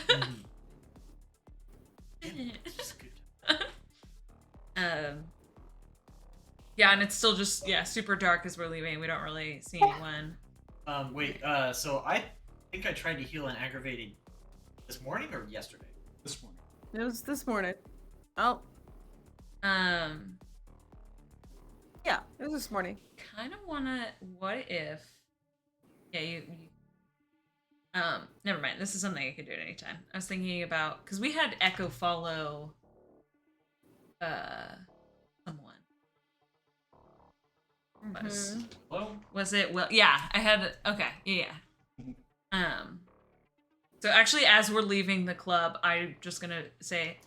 It's good.
Yeah, and it's still just super dark as we're leaving. We don't really see anyone.
So I think I tried to heal an aggravated this morning or yesterday.
This morning.
It was this morning. Oh, yeah, it was this morning.
Kind of wanna. What if? Yeah, you. Never mind. This is something I could do at any time. I was thinking about because we had Echo follow. Someone.
Mhm.
Hello?
Was it? Well, yeah. I had. Okay. Yeah. So actually, as we're leaving the club, I'm just gonna say,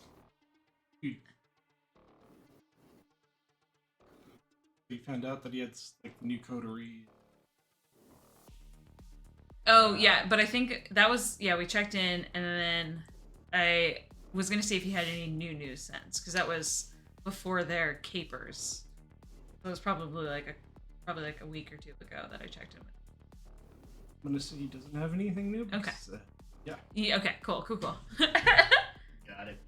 We found out that he had like new coterie.
oh yeah, but I think that was we checked in, and then I was gonna see if he had any new news since, because that was before their capers. So it was probably like a week or two ago that I checked in with.
I'm gonna say he doesn't have anything new.
Okay.
because,
Yeah, okay, cool.
Got it.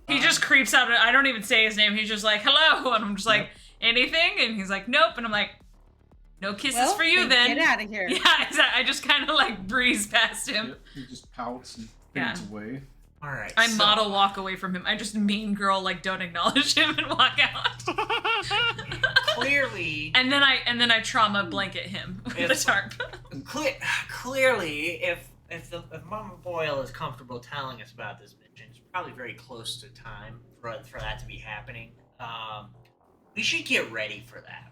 He just creeps out. I don't even say his name. He's just like, hello. And I'm just like, anything? And he's like, nope. And I'm like, no kisses
Well,
for you then.
Get out of here.
Yeah, exactly. I just kind of like breeze past him.
Yep, he just pouts and
Yeah.
fades away.
All right.
I
so-
model walk away from him. I just mean girl, like, don't acknowledge him and walk out.
Clearly,
And then I trauma blanket him with a
It's-
tarp.
clearly, if Mama Boyle is comfortable telling us about this mission, it's probably very close to time for that to be happening. We should get ready for that.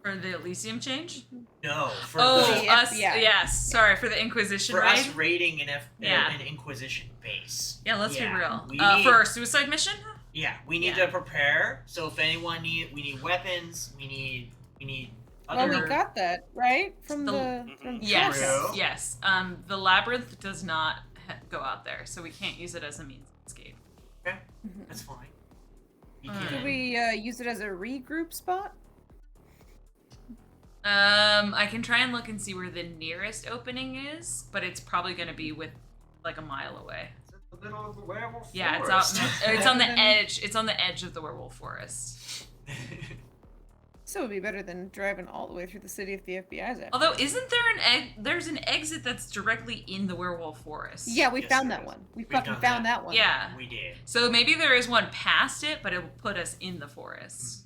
For the Elysium change?
No, for
Oh,
the
us.
FBI.
Yes. Sorry, for the Inquisition
for
raid.
us raiding an
Yeah.
Inquisition base.
Yeah, let's be real.
We
For
need,
our suicide mission?
yeah, we need
Yeah.
to prepare. So if anyone we need weapons. We need
Well,
other.
we got that right from
The-
from
Yes.
True.
Yes. The labyrinth does not go out there, so we can't use it as a means of escape.
Okay,
Mhm.
that's fine. We
Alright.
Should
can-
we use it as a regroup spot?
I can try and look and see where the nearest opening is, but it's probably going to be with like a mile away.
It's in the middle of the werewolf
Yeah, it's
forest.
out. It's on the edge. It's on the edge of the werewolf forest.
So it'd be better than driving all the way through the city if the FBI's after.
Although, isn't there there's an exit that's directly in the werewolf forest?
Yeah, we
Yes,
found
there
that
is.
one. We
We've
fucking
done
found
that.
that one.
Yeah.
We did.
So maybe there is one past it, but it will put us in the forest.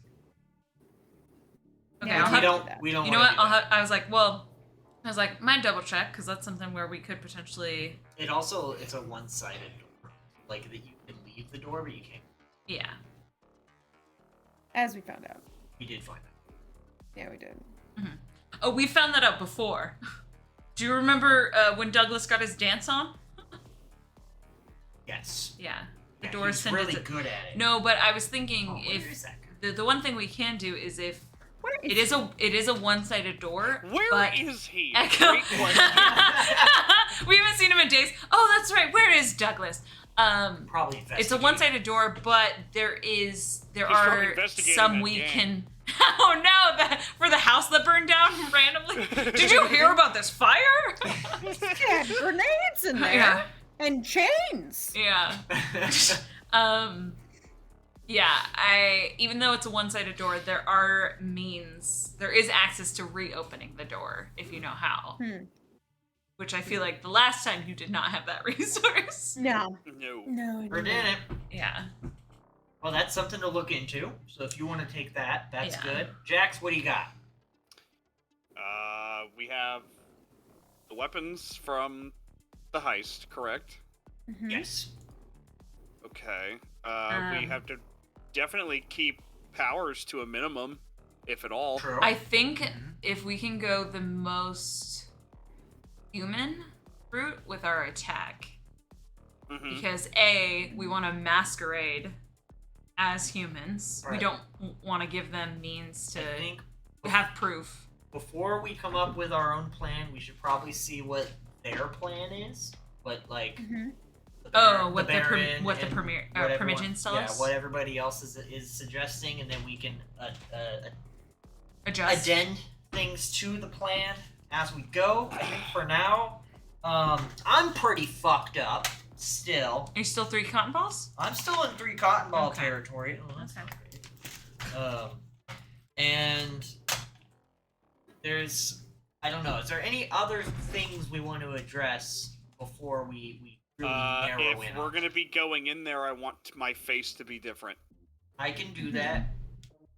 Okay,
Yeah,
I'll
we
have,
don't-
We don't.
you know
wanna
what?
do
I'll
that.
have, I was like, might double check because that's something where we could potentially.
It also it's a one-sided door, like that you can leave the door, but you can't.
Yeah.
As we found out.
We did find that.
Yeah, we did.
Oh, we found that out before. Do you remember when Douglas got his dance on?
Yes.
Yeah. The
Yeah,
doors
he's
tended
really
to.
good at it.
No, but I was thinking
Oh, where is
if
that?
the one thing we can do is if
Where
it is a one-sided door.
Where is
but
he?
Echo.
Great question.
We haven't seen him in days. Oh, that's right. Where is Douglas?
Probably
It's a
investigate.
one-sided door, but there
probably
are
investigating
some
that
we
gang.
can. Oh no! For the house that burned down randomly. Did you hear about this fire?
Yeah, grenades in there.
Yeah.
And chains.
Yeah. Yeah, even though it's a one-sided door, there is access to reopening the door if you know how. Which I feel like the last time you did not have that resource.
No.
No.
We're doing it.
Yeah.
Well, that's something to look into. So if you want to take that, that's
Yeah.
good. Jax, what do you got?
We have the weapons from the heist, correct?
Mhm.
Yes.
Okay. We have to definitely keep powers to a minimum, if at all.
True.
I think if we can go the most human route with our attack,
Mhm.
because A, we want to masquerade as humans. We
Right.
don't want to give them means
I
to
think
have proof.
before we come up with our own plan, we should probably see what their plan is. What like
Mhm.
the
Oh, what the
Baron
what the
and
premier
what everyone-
Primogens tell
yeah,
us.
what everybody else is suggesting, and then we can
Adjust.
addend things to the plan as we go. I think for now, I'm pretty fucked up still.
Are you still 3 cotton balls?
I'm still in 3 cotton ball
Okay.
territory. Oh, that's
Okay.
not great. And there's, I don't know, is there any other things we want to address before we really narrow
If
in
we're
on?
gonna be going in there, I want my face to be different.
I can do that.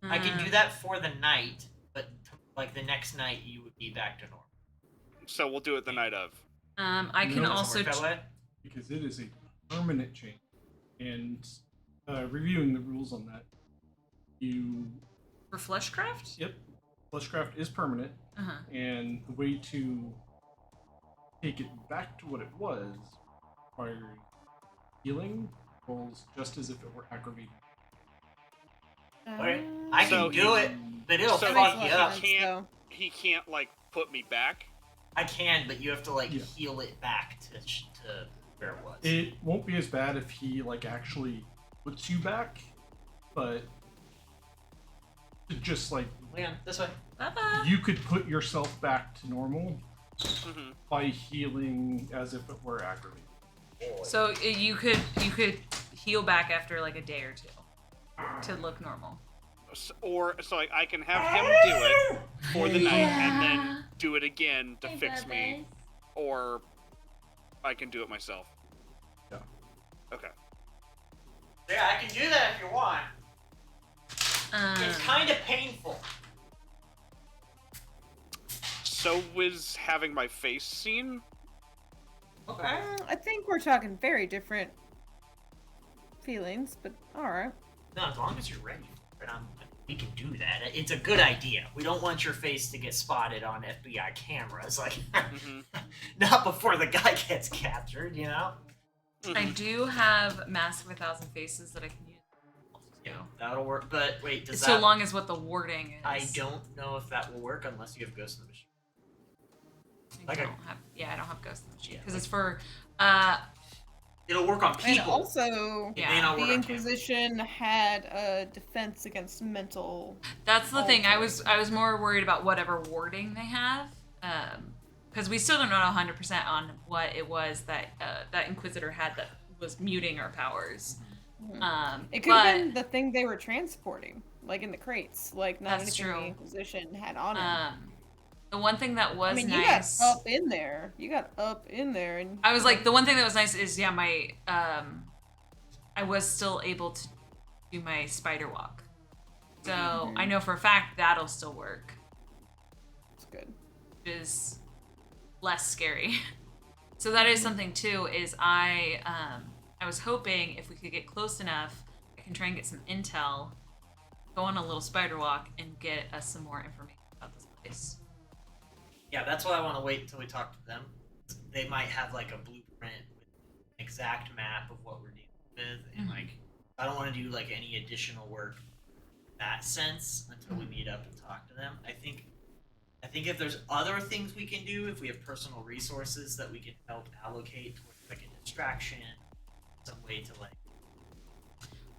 I can do that for the night, but like the next night you would be back to normal.
So we'll do it the night of.
I can
No.
also
Doesn't work that way?
Because it is a permanent change. And reviewing the rules on that,
for fleshcraft.
Yep, fleshcraft is permanent,
Uh-huh.
and the way to take it back to what it was requires healing rolls just as if it were aggravating.
Alright. I can
So
do
he-
it, but it'll
so
fuck
he
you up.
can't. He can't like put me back.
I can, but you have to like
Yeah.
heal it back to where it was.
It won't be as bad if he like actually puts you back, but just like
Leon, this way.
Bye-bye.
you could put yourself back to normal
Mhm.
by healing as if it were aggravated.
So you could heal back after like a day or two to look normal.
So I can have him do it for the night and then do it again to fix me, or I can do it myself.
Yeah.
Okay.
Yeah, I can do that if you want. It's kind of painful.
So was having my face seen?
Okay.
I think we're talking very different feelings, but alright.
No, as long as you're ready for it, we can do that. It's a good idea. We don't want your face to get spotted on FBI cameras, like
Mhm.
not before the guy gets captured, you know.
I do have Mask of 1,000 Faces that I can use.
Yeah, that'll work. But wait, does
So
that?
long as what the wording is.
I don't know if that will work unless you have Ghost in the Machine.
I
like a-
don't have. Yeah, I don't have Ghost in the Machine
Yeah,
because
like-
it's for.
It'll work on
And
people.
also,
It
Yeah.
may not
the
work on cameras.
Inquisition had a defense against mental.
That's the thing. I was
altered.
more worried about whatever wording they have, because we still don't know 100% on what it was that that Inquisitor had that was muting our powers.
It could have been the thing they were transporting, like in the crates. Like not
That's
anything
true.
the Inquisition had on it.
The one thing that was
I mean,
nice.
you got up in there. You got up in there, and
I was like, the one thing that was nice is my I was still able to do my spider walk, so I know for a fact that'll still work,
it's good.
which is less scary. So that is something too. Is I was hoping if we could get close enough, I can try and get some intel, go on a little spider walk, and get us some more information about this place.
Yeah, that's why I want to wait until we talk to them. They might have like a blueprint with an exact map of what we're dealing with, and like I don't want to do like any additional work in that sense until we meet up and talk to them. I think if there's other things we can do, if we have personal resources that we can help allocate towards like a distraction, some way to like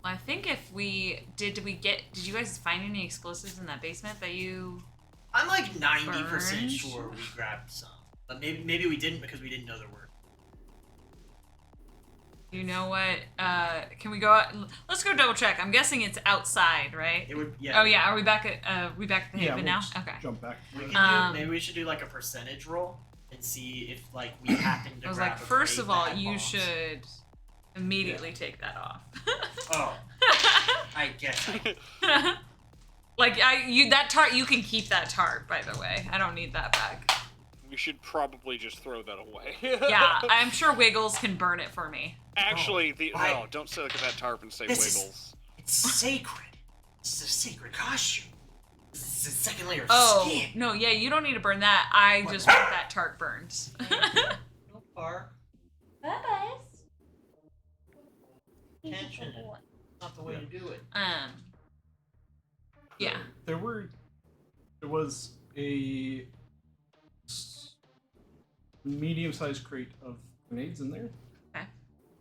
I I think if we did you guys find any explosives in that basement that you?
I'm like 90%
Burned?
sure we grabbed some, but maybe we didn't because we didn't know there were.
You know what? Can we go out? Let's go double check. I'm guessing it's outside, right?
It would, yeah.
Oh yeah. Are we back at the
Yeah,
Haven
we'll
now?
just
Okay.
jump back.
We can maybe we should do like a percentage roll and see if like we happen to.
I was
grab
like,
a
first
crate
of all,
that had
you
bombs.
should immediately take that off.
Oh, I guess.
Like that tart, you can keep that tart. By the way, I don't need that back.
We should probably just throw that away.
Yeah, I'm sure Wiggles can burn it for me.
Actually,
why?
no, don't say look at that tarp and say
This is-
Wiggles.
It's sacred. This is a sacred costume. This is a second layer of
Oh
skin.
no, yeah, you don't need to burn that. I just want that tart burned.
No par.
Bye-bye.
Tension. Not the way to do it.
Yeah.
There was a medium-sized crate of grenades in there.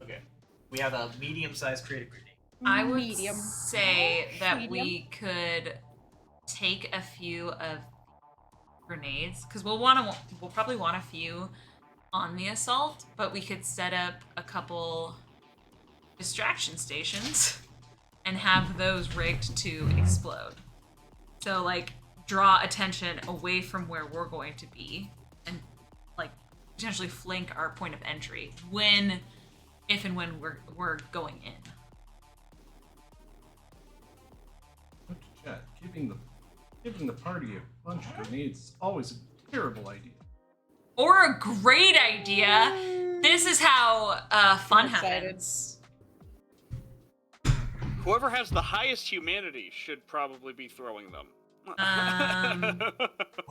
Okay. We have a medium-sized crate of grenade.
I would
Medium.
say that
Medium.
we could take a few of grenades because we'll probably want a few on the assault, but we could set up a couple distraction stations and have those rigged to explode. So like draw attention away from where we're going to be and like potentially flank our point of entry if and when we're going in.
What to chat? Giving the party a bunch of grenades is always a terrible idea.
Or a great idea. This is how fun
I'm excited.
happens.
Whoever has the highest humanity should probably be throwing them.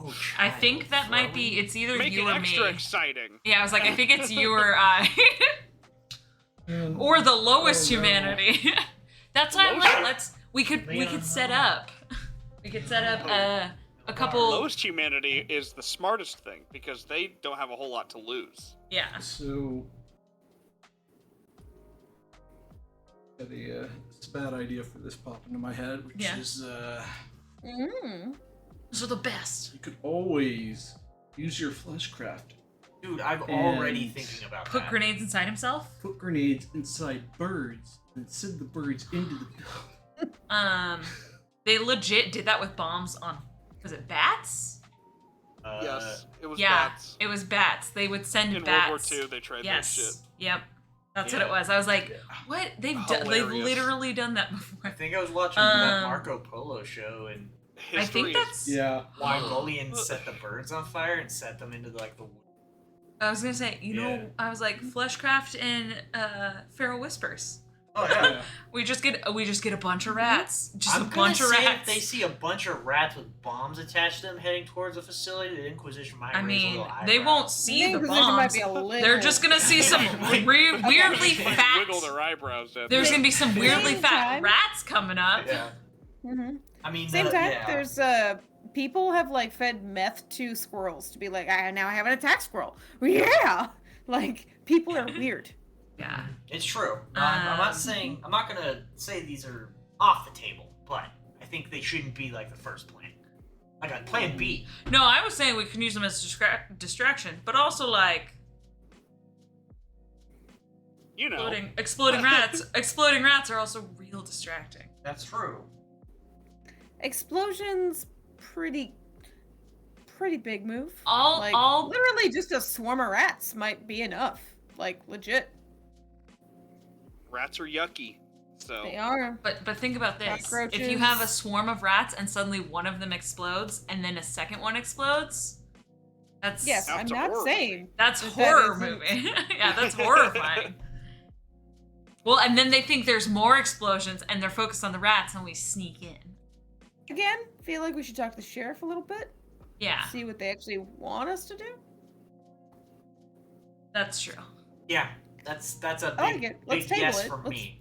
Oh,
I think that might be. It's either
Make
you
it
or
extra
me.
exciting.
Yeah, I was like, I think it's you or I,
And
or the lowest
Oh, no.
humanity. That's why I'm like,
Lowest?
we could set up. We could set up a couple.
Lowest humanity is the smartest thing because they don't have a whole lot to lose.
Yeah.
So, got a bad idea for this pop into my head, which
Yeah.
is
Those are the best.
you could always use your fleshcraft.
Dude, I'm
And
already thinking about
Put
that.
grenades inside himself.
Put grenades inside birds and send the birds into the.
They legit did that with bombs on. Was it bats?
Yes, it was
Yeah,
bats.
it was bats. They would send
In
bats.
World War II, they tried
Yes.
that shit.
Yep. That's what
Yeah.
it was. I was like, what? They've
Hilarious.
literally done that before.
I think I was watching that
Um,
Marco Polo show and
I think
History is-
that's.
Yeah.
Mongolians set the birds on fire and set them into like the wood.
I was gonna say, you
Yeah.
know, I was like Fleshcraft and Feral Whispers.
Oh yeah.
We just get a bunch of rats. Just
I'm
a bunch of
gonna say
rats.
if they see a bunch of rats with bombs attached to them heading towards a facility, the Inquisition might
I
raise a
mean,
little
they
eyebrow.
won't see the
Inquisition might
bombs.
be a little.
They're just gonna see some weirdly fat.
Wiggle their eyebrows at
There's
that.
gonna be some weirdly
Same
fat
time.
rats coming up.
Yeah.
Mm-hmm.
I mean,
Same time,
yeah.
there's people have like fed meth to squirrels to be like, I now have an attack squirrel. Yeah, like people are weird.
Yeah.
It's true. I'm not saying I'm not gonna say these are off the table, but I think they shouldn't be like the first plan. Like a plan B.
No, I was saying we can use them as distraction, but also like
You know.
exploding rats. Exploding rats are also real distracting.
That's true.
Explosions, pretty big move.
All
Like
all
literally just a swarm of rats might be enough. Like legit,
Rats are yucky. So
they are.
But think about this. If you
Cockroaches.
have a swarm of rats and suddenly one of them explodes and then a second one explodes, that's
Yes,
That's
I'm
a
not
horror
saying.
that's
that
horror
isn't-
movie. Yeah, that's horrifying. Well, and then they think there's more explosions and they're focused on the rats and we sneak in.
Again, feel like we should talk to the sheriff a little bit.
Yeah,
See what they actually want us to do.
that's true.
Yeah, that's a big,
I like it. Let's
big
table
yes
it.
from
Let's-
me.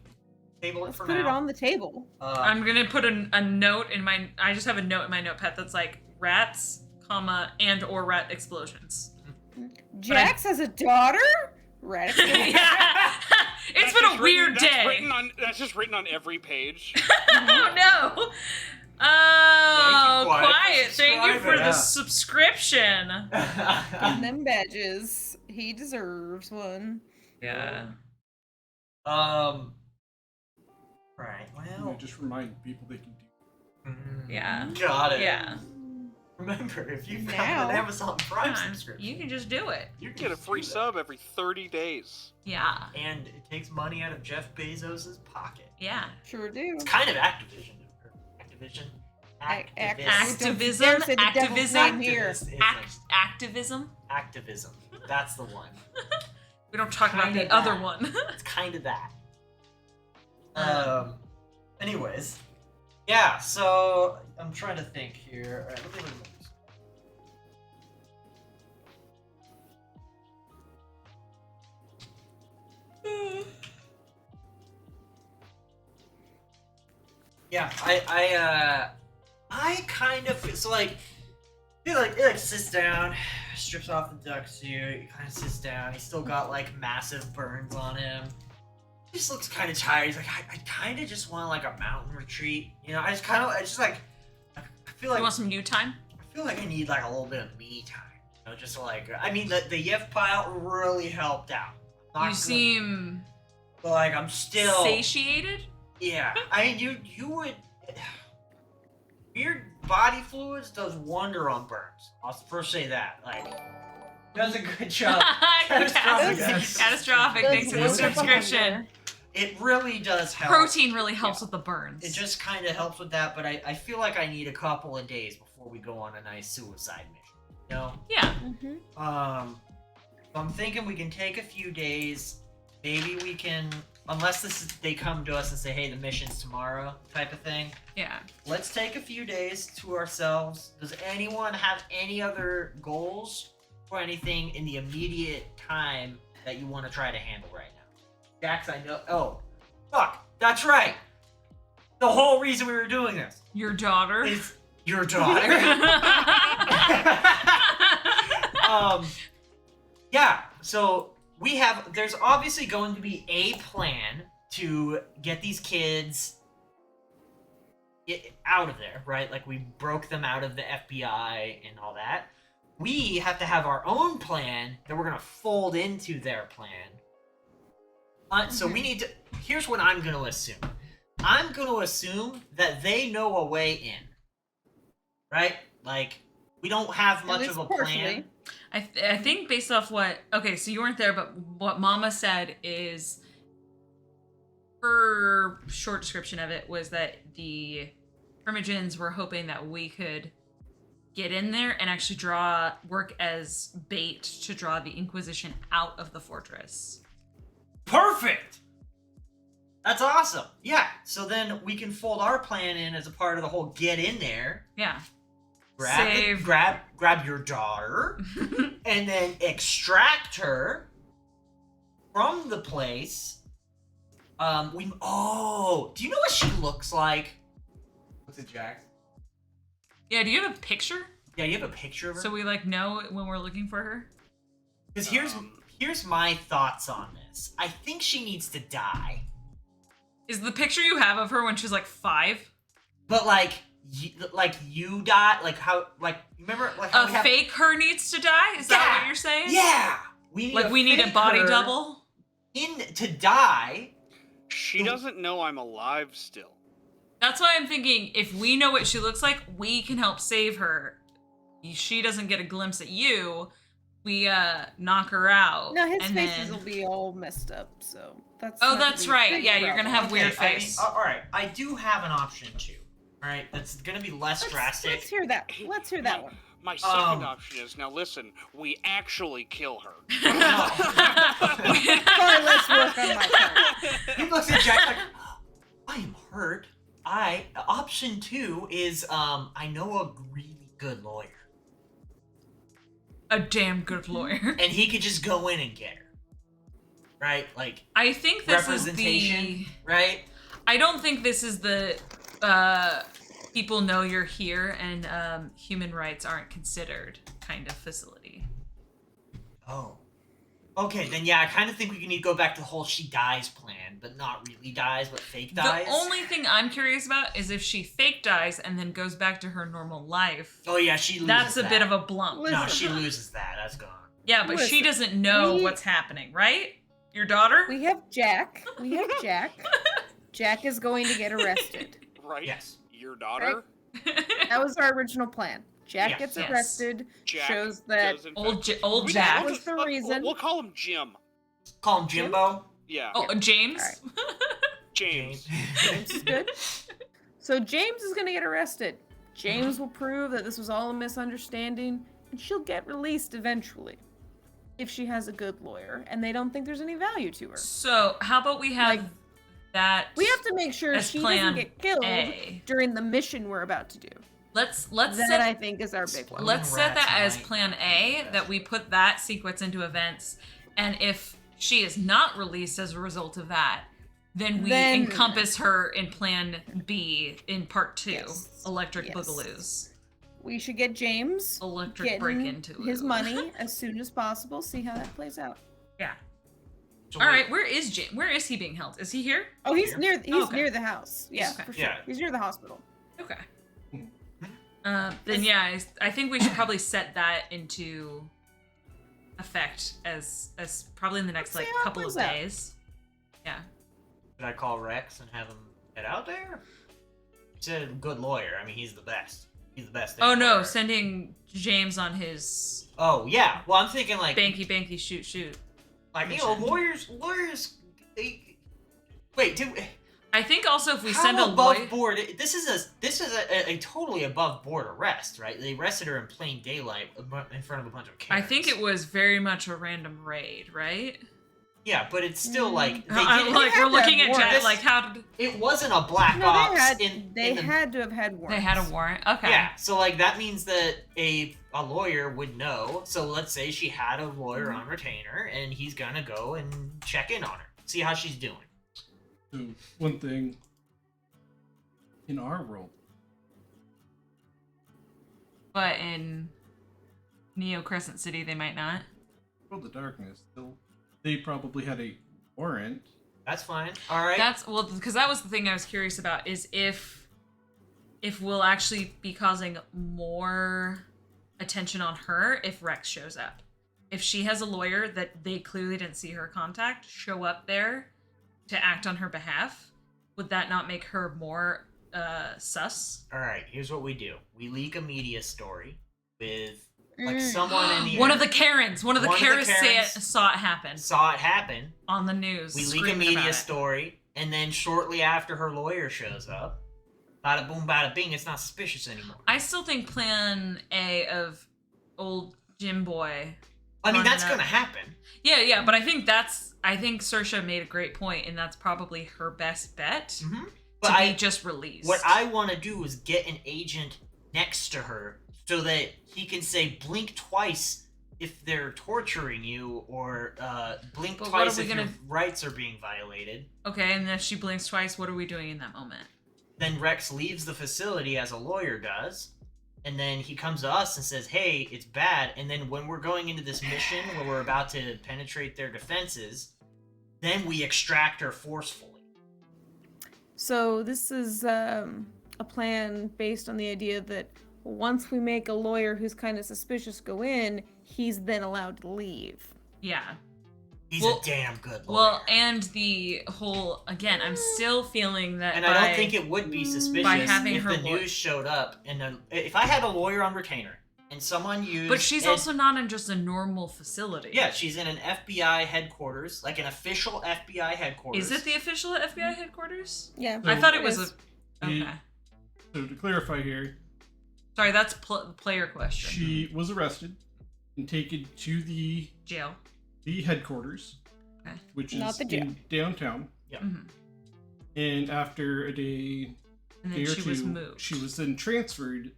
Table it
Let's
for
put it
now.
on the table.
I'm gonna put a note in my. I just have a note in my notepad that's like rats, comma, and or rat explosions.
Jax has a daughter. Rat explosion.
Yeah. It's been a weird day.
That's just written on every page.
Oh no. Oh,
Quiet.
Thank you for
Yeah.
the subscription.
And them badges. He deserves one.
Yeah.
Right.
You know,
Well.
just remind people they can do.
Yeah.
Got it.
Yeah.
Remember, if you've got
Now-
an Amazon Prime
Yeah,
subscription,
you can just do it.
You get a free sub every 30 days.
Yeah.
and it takes money out of Jeff Bezos' pocket.
Yeah.
Sure do.
It's kind of Activision. Activision.
Activism.
Dare say the devil's
Activism.
name here.
Activism.
Activism. That's the one.
We don't talk about
Kinda
the other
that.
one.
It's kind of that. Anyways. Yeah, so I'm trying to think here. Alright, let me look at this. Yeah, I kind of so like he like sits down, strips off the duck suit, he kind of sits down. He's still got like massive burns on him. He just looks kind of tired. He's like, I kind of just want like a mountain retreat. You know, I just like, I feel like
You want some you time?
I feel like I need like a little bit of me time. You know, just to, like, I mean, the Yev pile really helped out. Not
You
good,
seem
but like I'm still
satiated.
yeah. I mean, you would. Weird body fluids does wonder on burns. I'll first say that. Like, does a good job. Catastrophic.
Catastrophic. Thanks for the
Does wonder.
subscription.
It really does help.
Protein really helps with the burns.
It just kind of helps with that, but I feel like I need a couple of days before we go on a nice suicide mission. You know?
Yeah.
Mm-hmm.
So I'm thinking we can take a few days. Maybe we can, unless they come to us and say, hey, the mission's tomorrow, type of thing.
Yeah.
Let's take a few days to ourselves. Does anyone have any other goals or anything in the immediate time that you want to try to handle right now? Jax, I know. Oh, fuck. That's right. The whole reason we were doing this
Your daughter.
is your daughter. Yeah. So there's obviously going to be a plan to get these kids out of there, right? Like, we broke them out of the FBI and all that. We have to have our own plan that we're going to fold into their plan. So we need to... Here's what I'm going to assume. I'm going to assume that they know a way in. Right? Like, we don't have much of a plan.
I think based off what... Okay, so you weren't there, but what Mama said is... Her short description of it was that the Primogens were hoping that we could get in there and actually work as bait to draw the Inquisition out of the fortress.
Perfect! That's awesome. Yeah, so then we can fold our plan in as a part of the whole get in there.
Yeah.
Grab your daughter and then extract her from the place. Do you know what she looks like? What's it, Jax?
Yeah, do you have a picture?
Yeah, you have a picture of her?
So we know when we're looking for her?
Because here's my thoughts on this. I think she needs to die.
Is the picture you have of her when she's like 5?
But you die, remember how we have...
fake her needs to die? Is that what you're saying?
Yeah! We need
a body
her
double?
to die.
She doesn't know I'm alive still.
That's why I'm thinking, if we know what she looks like, we can help save her. She doesn't get a glimpse at you. We knock her out.
No, his
and
faces
then...
will be all messed up, so that's...
Oh,
not
that's
gonna be a
right.
big
Yeah, you're gonna have
problem.
weird face.
Alright, I do have an option too. Alright, that's gonna be less drastic.
Let's hear that. Let's hear that one.
My second option is, now listen, we actually kill her.
Far less work on my part.
He looks at Jack like, I am hurt. Option 2 is, I know a really good lawyer.
A damn good lawyer.
And he could just go in and get her. Right? Like,
I think this is
representation,
the...
right?
I don't think this is the... people know you're here and human rights aren't considered kind of facility.
Oh.
Okay, then yeah, I kind of think we need to go back to the whole she dies plan, but not really dies, but fake dies.
The only thing I'm curious about is if she fake dies and then goes back to her normal life.
Oh yeah, she loses
That's a
that.
bit of a blump.
Listen.
No, she loses that. That's gone.
Yeah, but she
Listen,
doesn't know
we-
what's happening, right? Your daughter?
We have Jack. Jack is going to get arrested.
Right?
Yes.
Your daughter?
That was our original plan. Jack
Yes.
gets
Yes.
arrested,
Jack
shows that
does in
Old
fact-
old
We-
Jack.
we'll
was the
just-
reason.
We'll call him Jim.
Call him Jimbo.
Yeah.
Oh, James?
James.
James is good. So James is going to get arrested. James will prove that this was all a misunderstanding, and she'll get released eventually. If she has a good lawyer, and they don't think there's any value to her.
So, how about we have
Like,
that?
We have to make sure
as
she
plan
doesn't get killed
A.
during the mission we're about to do.
Let's
That
set
I think is our big one.
let's set
Rats
that as
might
plan
not
A,
be the
that
best.
we put that sequence into events, and if she is not released as a result of that, then we
Then-
encompass her in plan B in part 2,
Yes.
Electric
Yes. Boogaloo's. We should get James
Electric break
getting
into
his money as soon as possible. See how that plays out.
Yeah.
So
All
wait,
right, where is James? Where is he being held? Is he here?
Oh, he's
Here?
near. He's
Okay.
near the house. Yeah,
Okay.
for sure.
Yeah.
He's near the hospital.
Okay. Then yeah, I think we should probably set that into effect as probably in the next
Let's
like
see how it
couple of
plays out.
days. Yeah.
Should I call Rex and have him get out there? He said a good lawyer. I mean, he's the best. He's the best.
Oh no,
lawyer.
sending James on his
Oh yeah. Well, I'm thinking like
banky shoot.
like you know
mission.
lawyers. Wait, do
I think also if we
how
send a
above
lawyer,
board? This is a totally above board arrest, right? They arrested her in plain daylight in front of a bunch of
I
Karens.
think it was very much a random raid, right?
Yeah, but it's still like they
I'm
didn't.
like
had
we're looking
to
at
have
Jet,
warrants.
like how did
It wasn't a black
No,
box.
they had.
in the,
had to have had warrants.
they had a warrant? Okay.
Yeah, so like that means that a lawyer would know. So let's say she had a lawyer on retainer, and he's gonna go and check in on her, see how she's doing.
So, one thing in our world,
But in Neo Crescent City, they might not.
World of Darkness, they probably had a warrant.
That's fine. All right.
That's well, because that was the thing I was curious about is if we'll actually be causing more attention on her if Rex shows up. If she has a lawyer that they clearly didn't see her contact show up there to act on her behalf, would that not make her more sus?
All right. Here's what we do: we leak a media story with like someone in the
One of the Karens
One of the Karens
saw it happen
saw it happen.
on the news.
We leak a
screaming about
media
it.
story, and then shortly after her lawyer shows up, bada boom, bada bing, it's not suspicious anymore.
I still think Plan A of old Jim Boy.
I mean, that's
running
gonna
up-
happen.
Yeah, but I think Saoirse made a great point, and that's probably her best bet
Mm-hmm.
to
But
be just released.
what I want to do is get an agent next to her so that he can say blink twice if they're torturing you, or blink
But what
twice
are we
if your
gonna-
rights are being violated.
Okay, and if she blinks twice, what are we doing in that moment?
Then Rex leaves the facility as a lawyer does, and then he comes to us and says, hey, it's bad. And then when we're going into this mission where we're about to penetrate their defenses, then we extract her forcefully.
So this is a plan based on the idea that once we make a lawyer who's kind of suspicious go in, he's then allowed to leave.
Yeah.
He's
Well-
a damn good lawyer.
Well, and the whole again, I'm still feeling that.
And I don't think it would be suspicious
having
if
her
the
law-
news showed up. And if I had a lawyer on retainer and someone used,
But she's
and-
also not in just a normal facility.
yeah, she's in an FBI headquarters, like an official FBI headquarters.
Is it the official FBI headquarters?
Yeah.
I thought it was
is.
a.
He-
Okay.
So to clarify here,
Sorry, that's player question.
she was arrested and taken to the
Jail.
headquarters,
Okay.
which
Not
is
the jail.
in downtown.
hmm
And after a day
And
day
then
or
she
two,
was moved.
she was then transferred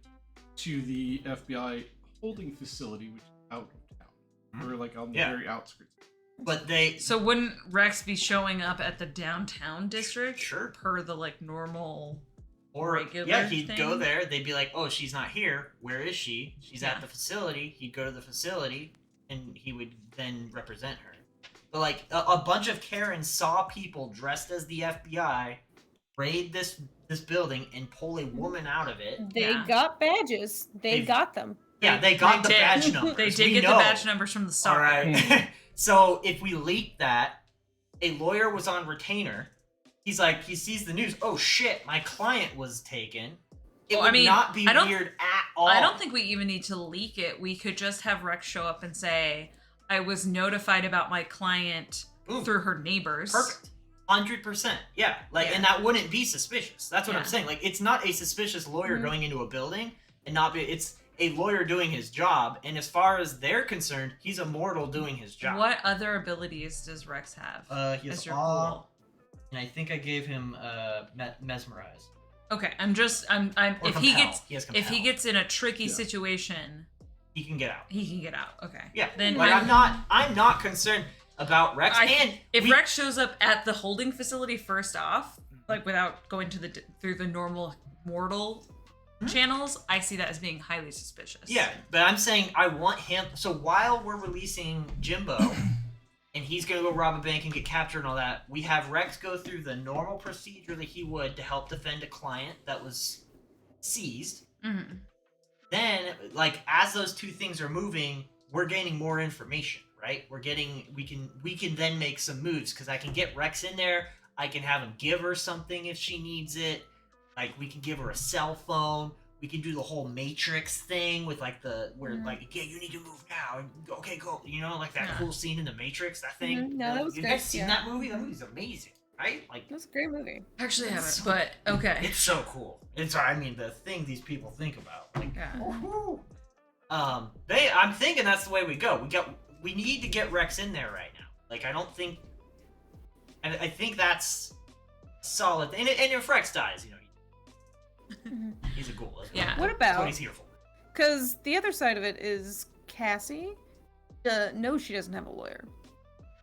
to the FBI holding facility, which is out of town, or like on the
Yeah.
very outskirts.
But they,
So wouldn't Rex be showing up at the downtown district?
Sure.
Per the like normal.
or
regular
yeah, he'd go
thing?
there. They'd be like, "Oh, she's not here. Where is she? She's
Yeah.
at the facility." He'd go to the facility, and he would then represent her. But like a bunch of Karens saw people dressed as the FBI raid this building and pull a woman out of it.
They
Yeah.
got badges. They got them.
Yeah, they got the
did.
badge numbers.
They did
We
get
know.
the badge numbers from the start.
All right. So if we leak that, a lawyer was on retainer. He's like, he sees the news. Oh shit, my client was taken. It
Well,
would
I mean,
not be
I don't-
weird at all.
I don't think we even need to leak it. We could just have Rex show up and say, I was notified about my client
Boom.
through her neighbors.
Perfect. 100%. Yeah. Like,
Yeah.
and that wouldn't be suspicious. That's what I'm
Yeah.
saying. Like, it's not a suspicious lawyer
Mhm.
going into a building and not be. It's a lawyer doing his job. And as far as they're concerned, he's a mortal doing his job.
What other abilities does Rex have?
He has
as your
awe,
ghoul?
and I think I gave him mesmerize.
Okay, I'm
Or
if
compel.
he gets
He has
if he
compel.
gets in a tricky
Yeah.
situation,
he can get out.
he can get out. Okay.
Yeah.
Then
Like, I'm not concerned about Rex. And
if
we-
Rex shows up at the holding facility first off, like without going to through the normal mortal channels, I see that as being highly suspicious.
Yeah, but I'm saying I want him. So while we're releasing Jimbo, and he's gonna go rob a bank and get captured and all that, we have Rex go through the normal procedure that he would to help defend a client that was seized.
Mm-hmm.
Then, like, as those two things are moving, we're gaining more information, right? We can then make some moves because I can get Rex in there. I can have him give her something if she needs it. Like, we can give her a cell phone. We can do the whole Matrix thing with like like, yeah, you need to move now. And, okay, go. You know, like that
Yeah.
cool scene in the Matrix. That thing.
Mhm. No, that was
you
good,
guys seen
yeah.
that movie? That movie's amazing, right? Like,
That's a great movie.
Actually, I haven't,
So-
but okay.
it's so cool. I mean, the thing these people think about. Like,
Yeah.
woohoo. I'm thinking that's the way we go. We need to get Rex in there right now. Like, I don't think, and I think that's solid. And if Rex dies, you know, he's a ghoul. That's
Yeah.
What
That's
about?
what he's here for.
Because the other side of it is Cassie knows she doesn't have a lawyer.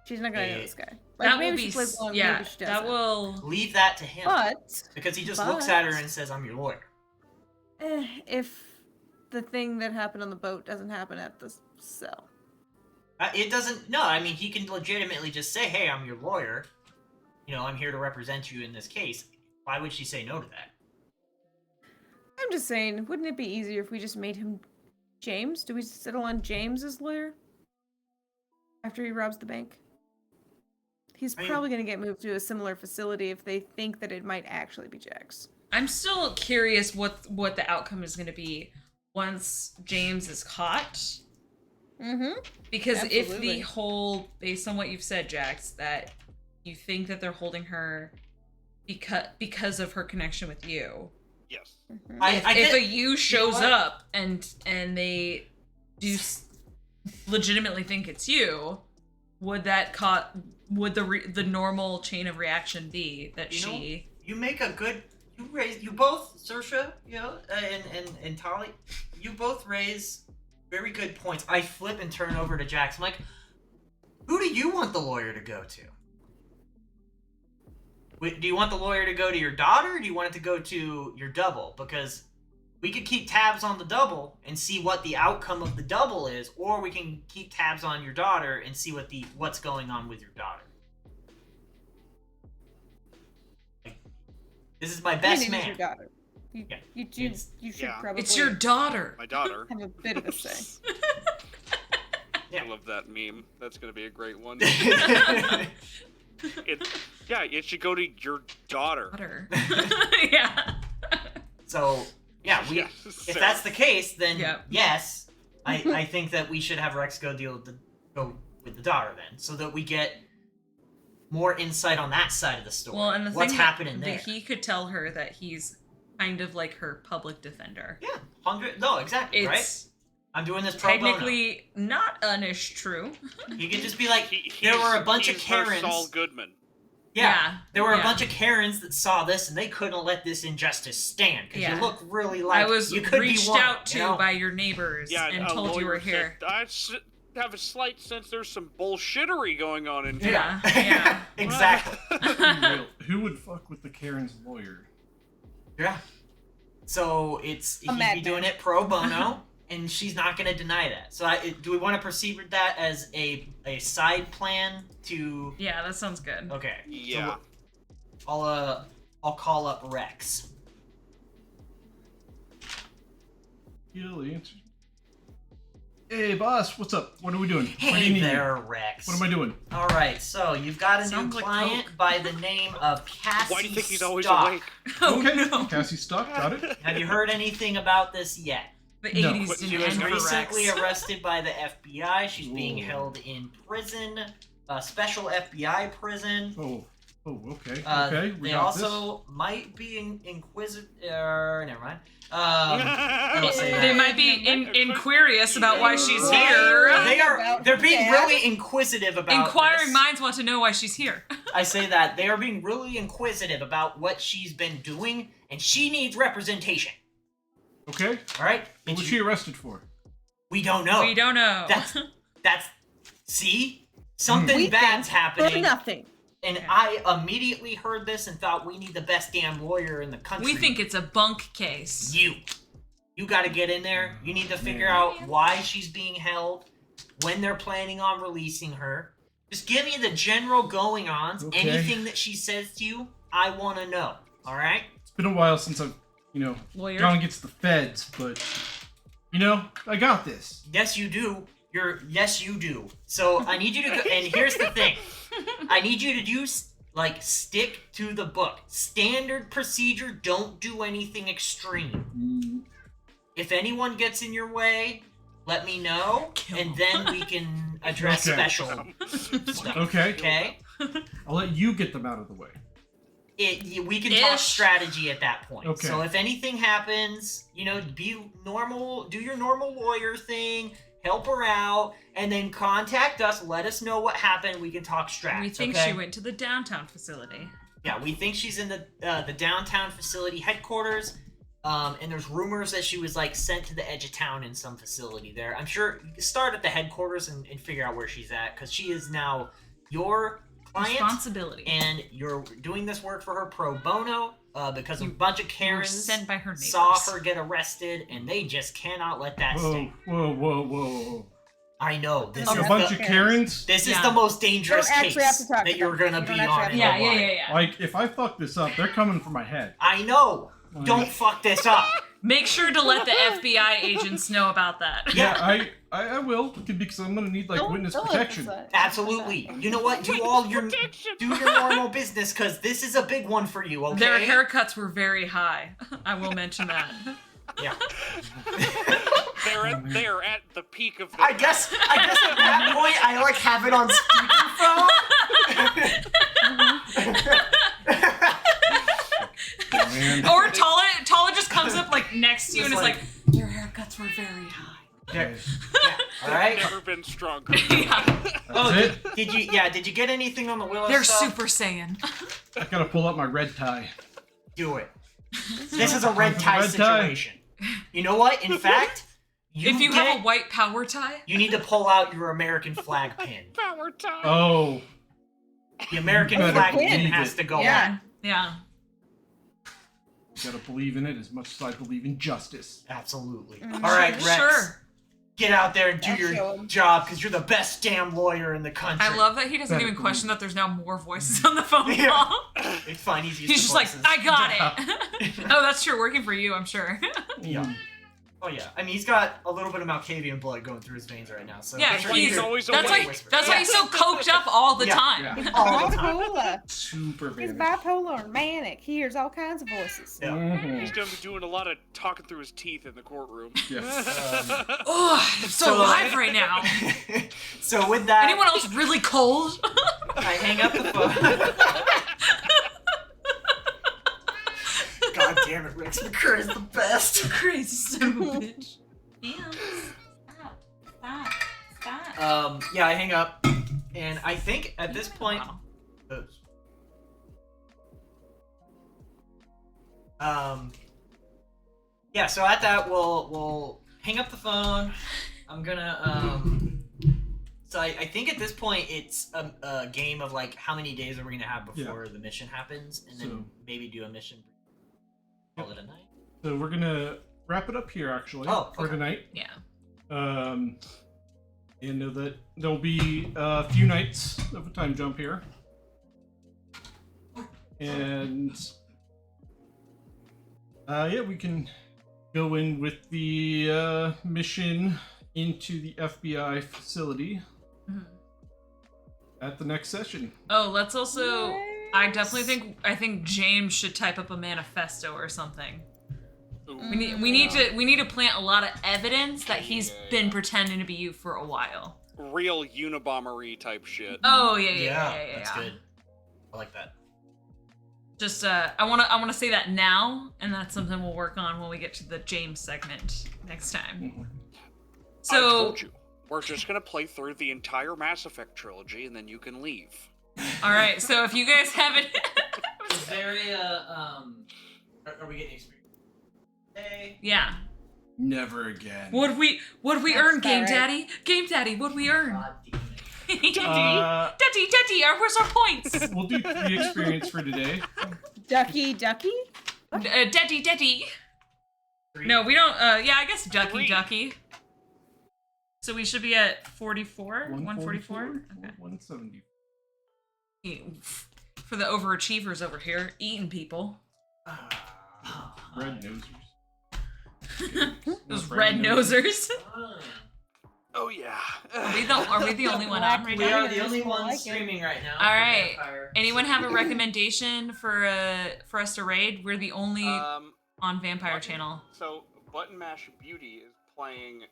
She's not gonna know this guy. Like,
That will
maybe
be
she plays along,
yeah.
maybe she
That
doesn't.
will.
Leave that to him.
But
Because he just looks at her
but-
and says, I'm your lawyer.
if the thing that happened on the boat doesn't happen at the cell,
It doesn't, no, I mean, he can legitimately just say, hey, I'm your lawyer. You know, I'm here to represent you in this case. Why would she say no to that?
I'm just saying, wouldn't it be easier if we just made him James? Do we settle on James as lawyer after he robs the bank? He's
I mean-
probably going to get moved to a similar facility if they think that it might actually be Jax.
I'm still curious what the outcome is going to be once James is caught.
Mm-hmm.
Because if
Absolutely.
the whole, based on what you've said, Jax, that you think that they're holding her because of her connection with you.
Yes.
If a you shows
what?
up and they do legitimately think it's you, would the normal chain of reaction be that
You know,
she?
You make a good. You both, Saoirse, you know, and Tali, you both raise very good points. I flip and turn over to Jax. I'm like, who do you want the lawyer to go to? Do you want the lawyer to go to your daughter, or do you want it to go to your double? Because we could keep tabs on the double and see what the outcome of the double is, or we can keep tabs on your daughter and see what's going on with your daughter. This is my best
It's
man.
your daughter. You,
Yeah.
you should
Yeah.
probably
It's your daughter.
My daughter.
have a bit of a say.
Yeah.
I love that meme. That's gonna be a great one.
yeah.
It should go to your daughter.
Daughter. Yeah.
So yeah,
Yeah,
if
so-
that's the case, then
Yep.
yes, I think that we should have Rex go with the daughter then, so that we get more insight on that side of the story.
Well, and the
what's
thing
happening
that
there?
he could tell her that he's kind of like her public defender.
Yeah, 100. No, exactly right.
It's
I'm doing this pro bono.
technically not unish true.
You could just be like,
He-
there were a
he's-
bunch of
he's her
Karens.
Saul Goodman.
Yeah, there were a
yeah.
bunch of Karens that saw this and they couldn't let this injustice stand because
Yeah.
you look really like
I was
you could
reached
be one,
out to
you know?
by your neighbors
Yeah,
and
a
told you were
lawyer
here.
said, have a slight sense there's some bullshittery going on in here.
Yeah, yeah.
Exactly.
Real. Who would fuck with the Karen's lawyer?
Yeah. So it's
A
he'd be
madman.
doing it pro bono,
and she's not going to deny that. So do we want to proceed with that as a side plan to?
Yeah, that sounds good.
Okay.
Yeah.
So I'll call up Rex.
He'll answer. Hey, boss, what's up? What are we doing? What do you
Hey
need?
there, Rex.
What am I doing?
All right, so you've got a
Sounds
new
like
client
Coke.
by the name of Cassie.
Why do you think he's always
Stock.
awake?
Oh,
Okay,
no.
Cassie stuck. Got it.
Have you heard anything about this yet?
The
No.
80s
What,
didn't
she
end
was
for
Recently
Rex.
arrested by the FBI. She's being
Ooh.
held in prison, a special FBI prison.
Oh, okay.
Uh,
Okay, we
they
got
also might be inquisitor. Never mind. I don't say
They
that.
might be inquirious about why she's
Right.
here.
They're being
Yeah.
really inquisitive about
Inquiring
this.
minds want to know why she's here.
I say that they are being really inquisitive about what she's been doing, and she needs representation.
this. Okay.
All right?
What was she arrested for?
We don't know.
We don't know.
That's see, something
We
bad's
think for
happening,
nothing.
and I immediately heard this and thought we need the best damn lawyer in the country.
We think it's a bunk case.
You got to get in there. You need to figure out why she's being held, when they're planning on releasing her. Just give me the general going-ons.
Okay.
Anything that she says to you, I want to know. All right?
It's been a while since I've,
Lawyer.
gone against the feds, but I got this.
Yes, you do. Yes, you do. So I need you to go, and here's the thing. I need you to do, stick to the book. Standard procedure, don't do anything extreme.
Mm,
If anyone gets in your way, let me know,
Kill
and
'em.
then we can address
Okay.
special stuff.
Okay.
Okay?
I'll let you get them out of the way.
We can talk
Ish.
strategy at that point.
Okay.
So if anything happens, be normal, do your normal lawyer thing, help her out, and then contact us. Let us know what happened. We can talk strats.
We think
okay?
she went to the downtown facility.
Yeah, we think she's in the downtown facility headquarters. And there's rumors that she was sent to the edge of town in some facility there. I'm sure you can start at the headquarters and figure out where she's at, because she is now your client.
Responsibility.
And you're doing this work for her pro bono because a bunch of
You were
Karens
sent by her neighbors.
saw her get arrested, and they just cannot let that stay.
Whoa.
I know this
Okay.
is
A bunch
the,
of Karens?
this is
Yeah.
the most dangerous
Don't actually have
case
to talk
that
to
you're
them.
gonna
You
be
don't actually
on.
have
in
to
the
Yeah, yeah,
water.
yeah, yeah.
Like, if I fuck this up, they're coming for my head.
I know.
Like-
Don't fuck this up.
Make sure to let the FBI agents know about that.
Yeah, I will, because I'm gonna need, witness
Don't let
protection.
this,
Absolutely. You know what? Do your normal business, because this is a big one for you. Okay.
Their haircuts were very high. I will mention that.
Yeah.
They're at the peak of the.
I guess at that point I have it on speakerphone.
Man.
Or Tala just comes up next to you and is
Just
like, your haircuts were very high.
Okay.
All right.
Never been stronger.
Yeah.
That's it.
Did you get anything on the Willow
They're
stuff?
Super Saiyan.
I gotta pull up my red tie.
Do it. This is a red
Time for the
tie
red tie.
situation. You know what? In fact,
If you have a white power tie,
you need to pull out your American flag pin.
Power time.
Oh.
The American
Better
flag pin
believe
has
it.
to go
Yeah.
on.
yeah.
Gotta believe in it as much as I believe in justice.
Absolutely.
Mhm.
All right, Rex.
Sure.
Get out there and do
I'll show
your
'em.
job, because you're the best damn lawyer in the country.
I love that he doesn't even question that there's now more voices on the phone
Yeah.
call.
It's fine. He's used
He's
to
just like,
voices.
I got it. Oh, that's true. Working for you, I'm sure.
Yeah. Oh yeah. I mean, he's got a little bit of Malkavian blood going through his veins right now. So
Yeah,
I'm sure
he's
he's
always
That's
awake.
why. That's why he's so coked up all the
Yeah.
time.
Yeah.
all the time.
Bipolar.
Super
He's
vanish.
bipolar and manic. He hears all kinds of voices.
Yeah.
He's gonna be doing a lot of talking through his teeth in the courtroom.
Yes.
Oh, I'm so
So-
alive right now.
So with that,
Anyone else really cold?
I hang up the phone. God damn it, Rex McCurry is the best.
Crazy son of a bitch. Damn. Stop.
Yeah, I hang up, and I think at this point, yeah. So at that, we'll hang up the phone. I'm gonna So I think at this point it's a game of how many days are we gonna have before the mission happens, and then
So-
maybe do a mission. Call it a night.
So we're gonna wrap it up here actually
Oh,
for
okay.
tonight.
Yeah.
And know that there'll be a few nights of a time jump here. And yeah, we can go in with the mission into the FBI facility at the next session.
Oh, let's also. I think James should type up a manifesto or something. We need to plant a lot of evidence that he's been pretending to be you for a while.
Real Unabombery type shit.
Oh yeah.
That's good. I like that.
Just I wanna say that now, and that's something we'll work on when we get to the James segment next time.
I
So
told you, we're just gonna play through the entire Mass Effect trilogy, and then you can leave.
all right, so if you guys haven't,
Is there are we getting experience? Hey.
yeah,
Never again.
what'd we
That's
earn,
about
Game
right.
Daddy? Game Daddy, what'd we earn?
God damn it.
Daddy, where's our points?
We'll do 3 experience for today.
Ducky.
Daddy. No, we don't. Yeah, I guess Ducky. So we should be at 44, 144. Okay.
170.
For the overachievers over here, eating people.
Red nosers.
Those red nosers.
Oh yeah.
Are we the only one on right
We
now?
are the only
I
ones
like it.
streaming right now.
All
for
right.
Vampire.
Anyone have a recommendation for us to raid? We're the only
Um,
on Vampire Channel.
So Button Mash Beauty is playing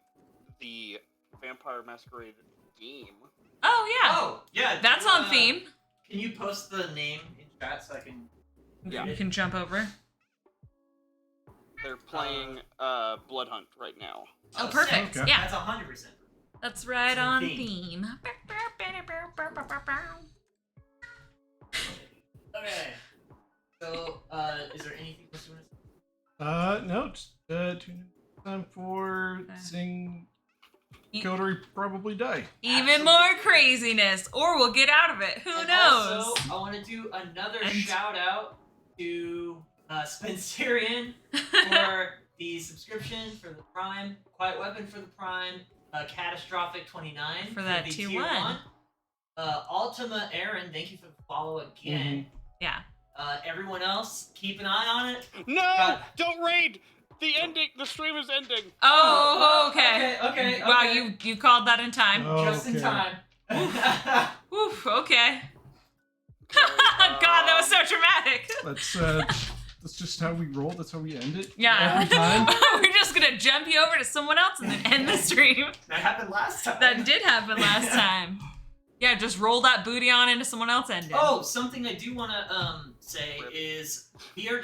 the Vampire Masquerade game.
Oh yeah,
Oh, yeah.
that's
do,
on theme.
Can you post the name in chat so I can?
Yeah.
You can jump over.
They're playing Blood Hunt right now.
Oh, perfect.
Okay.
Yeah,
That's 100%.
that's right
It's on
on
theme.
theme.
Okay. So, is there anything else you want to say?
No, just tune in time for seeing Coterie probably die.
Even more craziness, or we'll get out of it. Who
And
knows?
Also, I want to do another
And-
shout out to Spencerian for the subscription for the Prime, Quiet Weapon for the Prime, Catastrophic 29
For that
the
tier
tier
1.
1. Ultima Aaron, thank you for the follow again.
Yeah.
Everyone else, keep an eye on it.
No!
God.
Don't raid! The stream is ending.
Oh, okay.
Okay.
Wow, you called that in time.
Oh,
Just in
okay.
time.
Oof, okay.
Okay,
God, that was so dramatic.
That's just how we roll. That's how we end it.
Yeah.
Every time.
We're just gonna jump you over to someone else and then end the stream.
That happened last time.
That did happen last time. Yeah, just roll that booty on into someone else ending.
Oh, something I do want to say is we're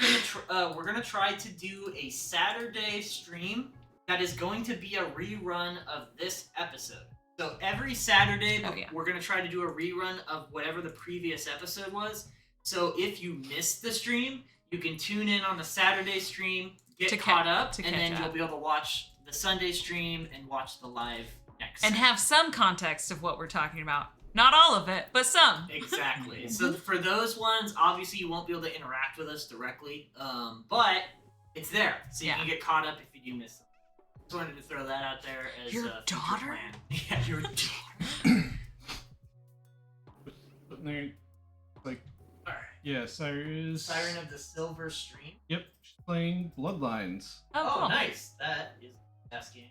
gonna try to do a Saturday stream that is going to be a rerun of this episode. So every Saturday
Oh, yeah.
we're gonna try to do a rerun of whatever the previous episode was. So if you missed the stream, you can tune in on the Saturday stream, get
To
caught
ca-
up,
to
and
catch
then you'll
up.
be able to watch the Sunday stream and watch the live next.
And have some context of what we're talking about. Not all of it, but some.
Exactly. So for those ones, obviously you won't be able to interact with us directly, but it's there, so you
Yeah.
can get caught up if you do miss them. Just wanted to throw that out there as
Your
a future
daughter?
plan. Yeah, your daughter.
But they're like,
Alright.
yeah, Cyrus.
Siren of the Silver Stream.
Yep, she's playing Bloodlines.
Oh,
Oh,
cool.
nice. That is the best game.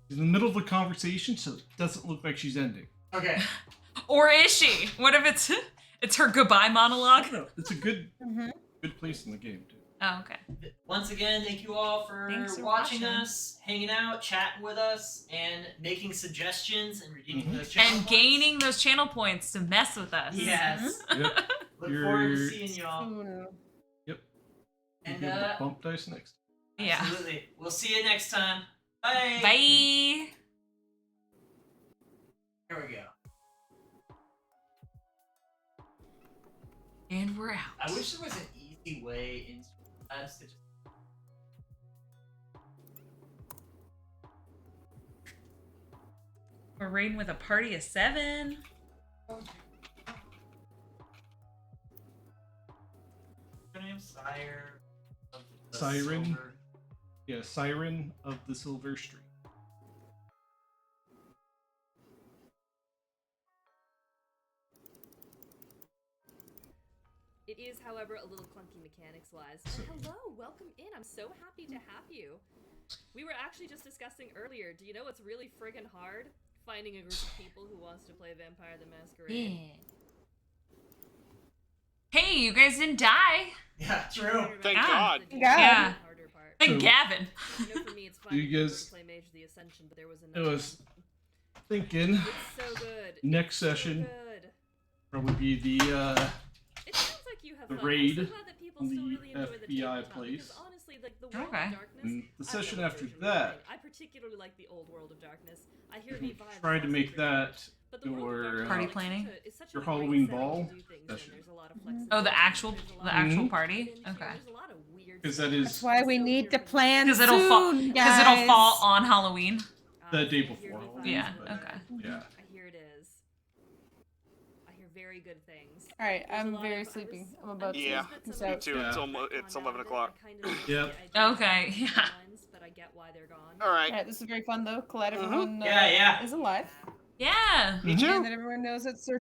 She's in the middle of a conversation, so it doesn't look like she's ending.
Okay.
Or is she? What if it's her goodbye monologue?
No, it's a good
Mm-hmm.
place in the game too.
Oh, okay.
Once again, thank you all for
Thanks for
watching
watching.
us, hanging out, chatting with us, and making suggestions and redeeming
Mhm.
those channel
And
points.
gaining those channel points to mess with us.
Yes.
Yep.
Look
You're-
forward to seeing y'all.
You'll
And
be able to bump dice next.
Yeah.
absolutely. We'll see you next time. Bye.
Bye.
Here we go.
And we're out.
I wish there was an easy way in Streamlabs to just.
We're raiding with a party of 7.
Her name's Sire. of the
Siren.
Silver-
Yeah, Siren of the Silver Stream.
It is, however, a little clunky mechanics-wise. Hello, welcome in. I'm so happy to have you. We were actually just discussing earlier. Do you know what's really friggin' hard? Finding a group of people who wants to play Vampire the Masquerade.
Hey, you guys didn't die.
Yeah, true.
Thank
Ah.
God.
Yeah.
Harder part.
Thank
So-
Gavin.
You know, for me, it's fun
You
to
guys-
play Mage of the Ascension, but there was
I
another
was
one.
thinking
It's so good.
next
So
session
good.
probably be the
It sounds like you have
the
fun.
raid
I'm so glad that people
on
still
the
really enjoy the
FBI
tabletop,
place.
because honestly, like the World
Okay.
of Darkness.
and the
I
session
love
after
version of
that.
Raid. I particularly like the old World of Darkness. I hear the vibes.
Tried to
are
make
super
that
good. But the World of
your,
Darkness
Party
is such
planning?
it's such
Your
a great
Halloween
setting
ball
to do things in.
session.
There's a lot of
Oh,
flexibility.
the actual
There's a lot
the
of
actual
Mhm.
party.
in here.
Okay.
There's a lot of weird
'Cause
stuff.
that is-
That's why we
So
need
here
to
for the-
plan
Because it'll fall.
soon,
Because it'll
guys.
fall on Halloween.
The day
I hear
before
the
Halloween,
vibes
Yeah.
are
Okay.
good.
Yeah.
I hear it is. I hear very good things.
All right,
There's a
I'm
lot
very
of- I
sleepy.
was-
I'm about
I'm
to.
Yeah.
pleased that
peace
some of
out.
Me too.
Yeah.
It's
the
almost
retcon
it's
now
11
that
o'clock.
I kind of miss
Yep.
the idea of
Okay,
the
yeah.
timelines, but I get why they're gone.
All
All
right.
right, this is very fun though. Glad
Mhm.
everyone
Yeah, yeah.
is alive,
Yeah.
Me
and
too.
that everyone knows that Sir